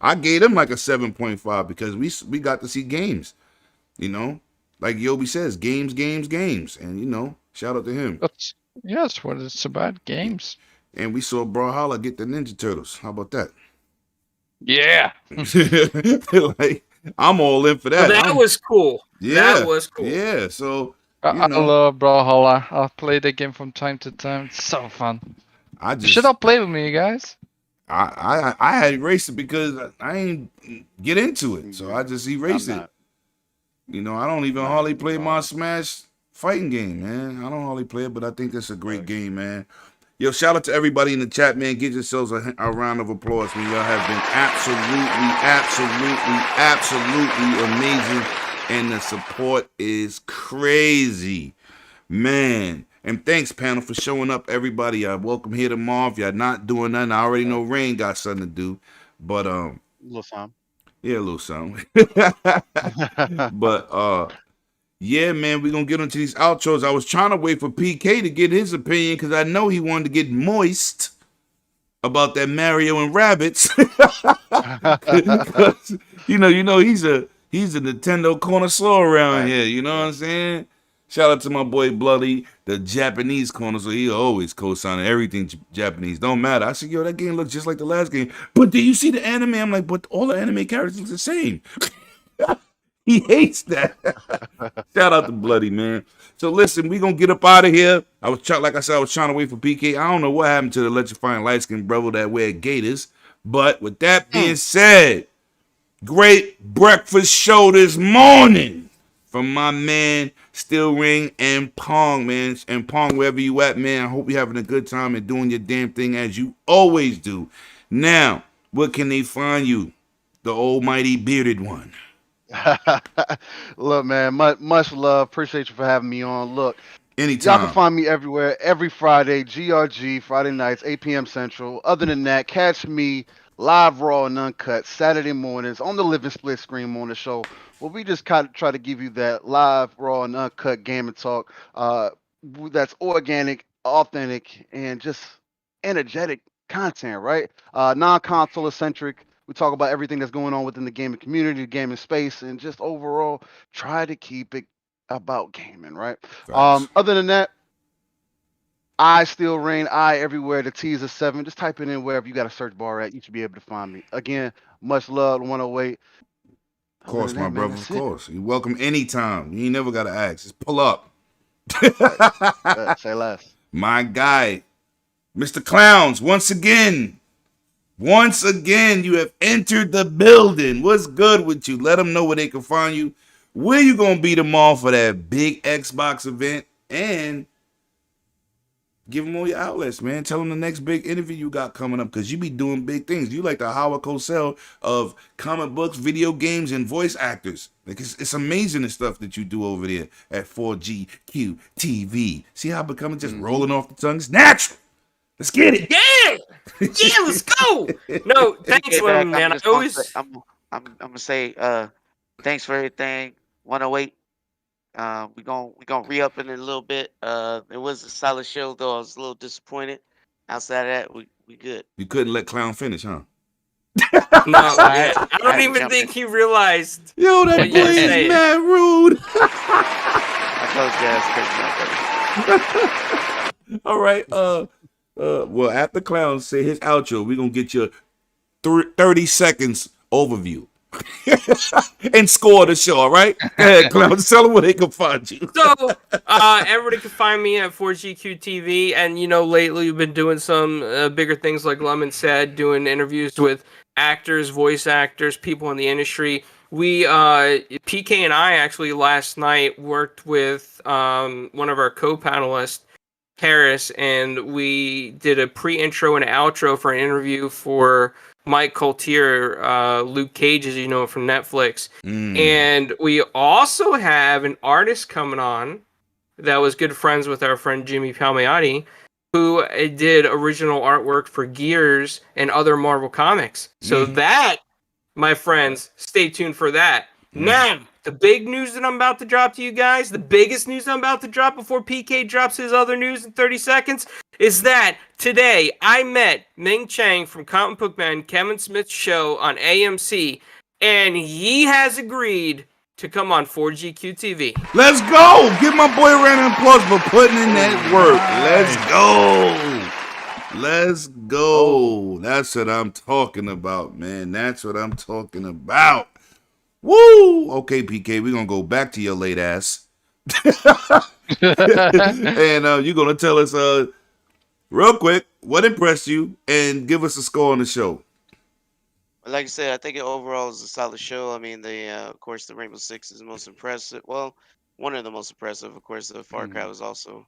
I gave them like a 7.5 because we got to see games, you know, like Yobi says, games, and you know, shout out to him. That's what it's about, games. And we saw Brawlhalla get the Ninja Turtles. How about that? Yeah, like I'm all in for that. Well, that was cool. Yeah, that was cool. Yeah, so I love Brawlhalla. I'll play the game from time to time. It's so fun. You should all play with me, you guys. I had erased it because I ain't get into it, so I just erased it. You know, I don't even hardly play my Smash fighting game, man. I don't hardly play it, but I think it's a great game, man. Yo, shout out to everybody in the chat, man. Get yourselves a round of applause, man. Y'all have been absolutely amazing, and the support is crazy, man. And thanks, panel, for showing up, everybody. Welcome here tomorrow. If y'all not doing nothing, I already know Rain got something to do. But little something. Yeah, a little something. But yeah, man, we're gonna get into these outros. I was trying to wait for PK to get his opinion because I know he wanted to get moist about that Mario and Rabbids. you know, he's a Nintendo connoisseur around here. You know what I'm saying? Shout out to my boy Bloody, the Japanese corner, so he always co-signing everything Japanese. Don't matter. I said, yo, that game looks just like the last game. But do you see the anime? I'm like, but all the anime characters look the same. He hates that. Shout out to Bloody, man. So listen, we gonna get up out of here. I was trying to wait for PK. I don't know what happened to the electrifying light-skinned brother that wear gators. But with that being said, great breakfast show this morning. From my man, Steel Ring and Pong, man. And Pong, wherever you at, man, I hope you're having a good time and doing your damn thing as you always do. Now, where can they find you? The almighty bearded one. Look, man, much love. Appreciate you for having me on. Look, anytime. Y'all can find me everywhere, every Friday, GRG, Friday nights, 8 p.m. Central. Other than that, catch me live, raw, and uncut Saturday mornings on the Living Split Screen Morning Show, where we just kind of try to give you that live, raw, and uncut gaming talk that's organic, authentic, and just energetic content, right? Non-console centric. We talk about everything that's going on within the gaming community, the gaming space, and just overall try to keep it about gaming, right? Other than that, I still reign. I everywhere. The T is a 7. Just type it in wherever you got a search bar at. You should be able to find me. Again, much love, 108. Of course, my brother. Of course. You're welcome anytime. You ain't never got to ask. Just pull up. Say less. My guy, Mr. Clowns, once again, you have entered the building. What's good with you? Let them know where they can find you. Where you going to be tomorrow for that big Xbox event? And give them all your outlets, man. Tell them the next big interview you got coming up because you be doing big things. You like the Howard Cosell of comic books, video games, and voice actors. Like it's amazing the stuff that you do over there at 4GQ TV. See how I'm becoming just rolling off the tongue? It's natural. Let's get it. Yeah, let's go. No, thanks, man. I'm gonna say thanks for everything. 108. We gonna re-up in it a little bit. It was a solid show though. I was a little disappointed. Outside of that, we good. You couldn't let Clown finish, huh? No, yeah. I I don't had to even jump think in. he realized Yo, that what boy you were is saying. mad rude. I told you guys crazy. All right. Well, after Clown say his outro, we're gonna get your 30 seconds overview and score the show. All right. Go ahead, Clown. Just tell them where they can find you. So, everybody can find me at 4GQ TV, and lately we've been doing some bigger things, like Lemon said, doing interviews with actors, voice actors, people in the industry. We, PK and I actually last night worked with one of our co-panelists, Harris, and we did a pre-intro and outro for an interview for Mike Coltier, Luke Cage, as you know from Netflix. And we also have an artist coming on that was good friends with our friend Jimmy Palmiotti, who did original artwork for Gears and other Marvel comics. So that, my friends, stay tuned for that. Now, the big news that I'm about to drop to you guys, the biggest news I'm about to drop before PK drops his other news in 30 seconds, is that today I met Ming Chang from Comic Book Man, Kevin Smith's show on AMC, and he has agreed to come on 4GQ TV. Let's go. Give my boy a round of applause for putting in that work. Let's go. That's what I'm talking about, man. That's what I'm talking about. Woo! Okay, PK, we're gonna go back to your late ass. And you're gonna tell us real quick what impressed you and give us a score on the show. Like I said, I think it overall is a solid show. I mean, of course, the Rainbow Six is the most impressive. Well, one of the most impressive. Of course, the Far Cry was also.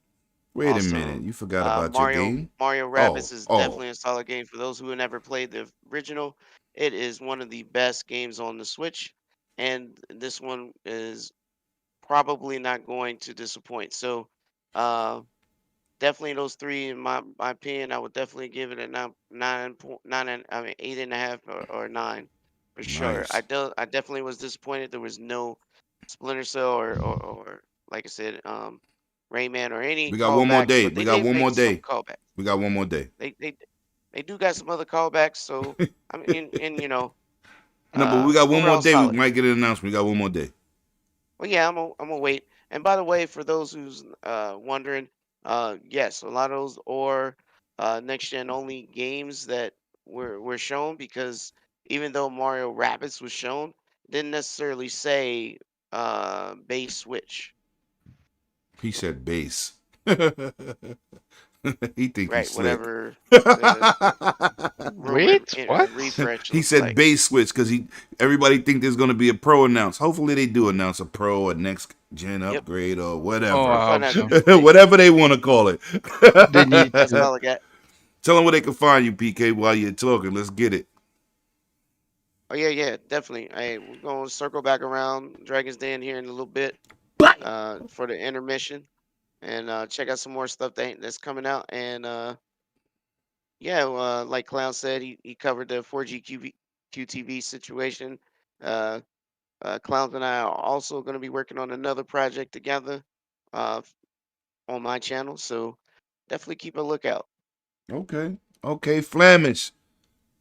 Wait a minute, you forgot about your game? Mario Rabbids is definitely a solid game. For those who have never played the original, it is one of the best games on the Switch, and this one is probably not going to disappoint. So, definitely those three, in my opinion, I would definitely give it a 8.5 or 9 for sure. Nice. I definitely was disappointed there was no Splinter Cell or like I said, Rayman or any. We got one more callbacks, day. but We they got did one make more some day. callbacks. We got one more day. They do got some other callbacks. So I mean, and No, but we got one more overall day. solid. We might get an announcement. We got one more day. Well, yeah, I'm gonna wait. And by the way, for those who's wondering, yes, a lot of those or next gen only games that were shown, because even though Mario Rabbids was shown, it didn't necessarily say base Switch. He said base. He think Right, he's slick. whatever. Wait, what? Refresh He looks said like. base switch because everybody think there's gonna be a pro announced. Hopefully they do announce a pro or next gen upgrade or whatever. Oh, I hope so. Whatever they want to call it. They need That's to. all I got. Tell them where they can find you, PK, while you're talking. Let's get it. Oh yeah, definitely. Hey, we're gonna circle back around Dragon's Den here in a little bit for the intermission, and check out some more stuff that's coming out. And yeah, like Clown said, he covered the 4G QTV situation. Uh, Clowns and I are also going to be working on another project together on my channel, so definitely keep a lookout. Okay, Flemish.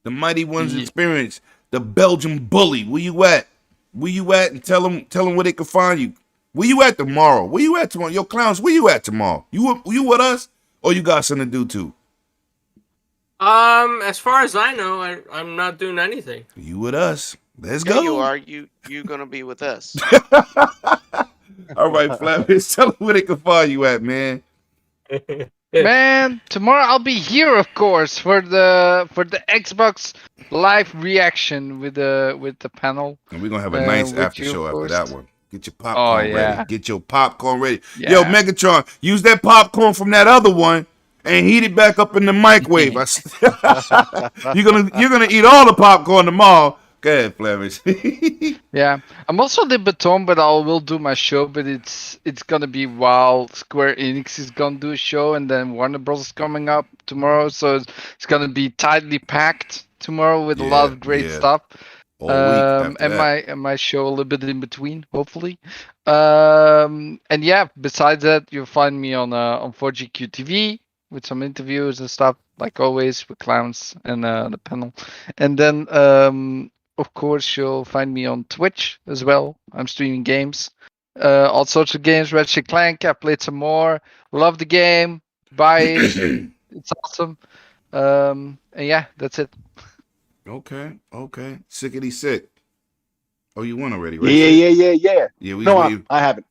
The Mighty One's Yeah. Experience. The Belgian Bully. Where you at? And tell them where they can find you. Where you at tomorrow? Yo, Clowns, where you at tomorrow? You with us? Or you got something to do too? As far as I know, I'm not doing anything. You with us? Let's Yeah, go. you are. You gonna be with us. All right, Flemish. Tell them where they can find you at, man. Man, tomorrow I'll be here, of course, for the Xbox live reaction with the panel. And we're gonna have a nice with after you, show of after course. that one. Get your popcorn yeah. ready. Get your popcorn ready. Yeah. Yo, Megatron, use that popcorn from that other one and heat it back up in the microwave. You're gonna eat all the popcorn tomorrow. Go ahead, Flemish. Yeah, I'm also the Baton, but I will do my show. But it's gonna be while Square Enix is gonna do a show, and then Warner Bros is coming up tomorrow, so it's gonna be tightly packed tomorrow with a lot of great stuff. And my show a little bit in between, hopefully. And yeah, besides that, you'll find me on 4GQ TV with some interviews and stuff, like always, with clowns and the panel. And then, of course, you'll find me on Twitch as well. I'm streaming games, all sorts of games. Ratchet Clank, I played some more. Love the game. Buy it. It's awesome. And yeah, that's it. Okay. Sickety sick. Oh, you won already, right? Yeah. Yeah, I haven't.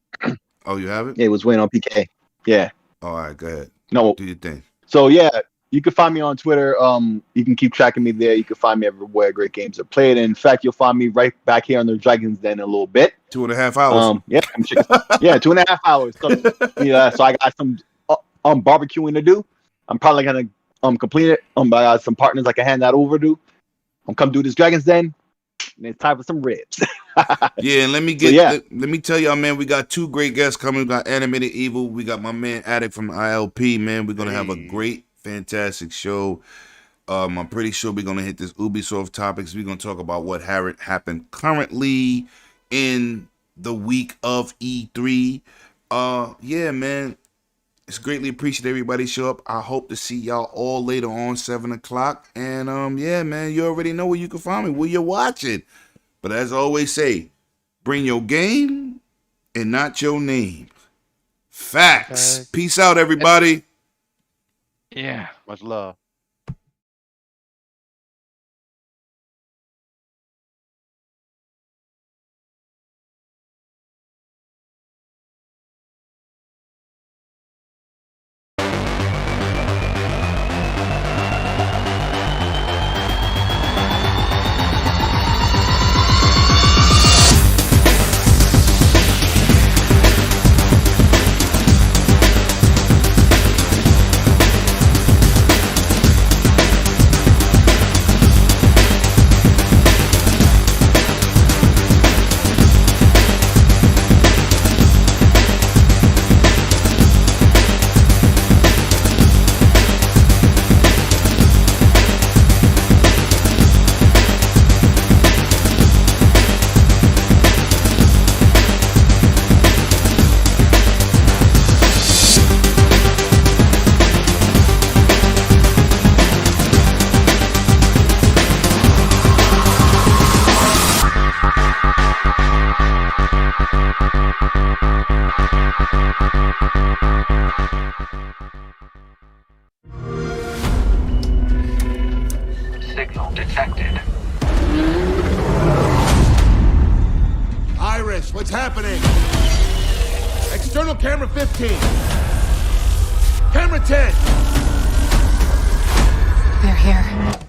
Oh, you haven't? Yeah, it was waiting on PK. Yeah. All right, go ahead. No. Do your thing. So yeah, you can find me on Twitter. You can keep tracking me there. You can find me everywhere great games are played. And in fact, you'll find me right back here on the Dragon's Den in a little bit. 2.5 hours. Yeah, 2.5 hours. So, yeah, so I got some barbecuing to do. I'm probably gonna complete it. I got some partners I can hand that over to. I'm come do this Dragon's Den, and it's time for some ribs. Yeah, and let me tell y'all, man, we got 2 great guests coming. We got Animated Evil. We got my man Addict from ILP, man. We're gonna have a great, fantastic show. I'm pretty sure we're gonna hit this Ubisoft topics. We're gonna talk about what happened currently in the week of E3. Yeah, man. It's greatly appreciated everybody show up. I hope to see y'all all later on 7 o'clock. And yeah, man, you already know where you can find me, where you're watching. But as I always say, bring your game and not your name. Facts. Peace out, everybody. Yeah. Much love. Signal detected. Iris, what's happening? External camera 15. Camera 10. They're here.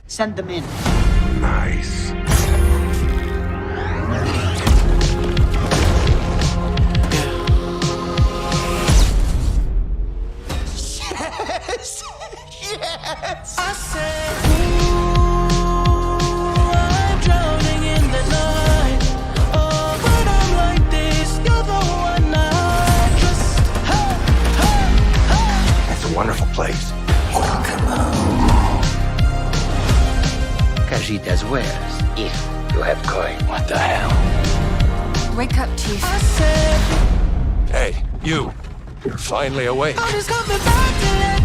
Send them in. Nice. Yes! Yes! I said, I'm drowning in the night. Oh, when I'm like this, you're the one I trust. Hey, hey, hey. That's a wonderful place. Welcome home. Casitas buenas, hijo. You have coin. What the hell? Wake up, Chief. I said, Hey, you. You're finally awake. I'm just coming back to let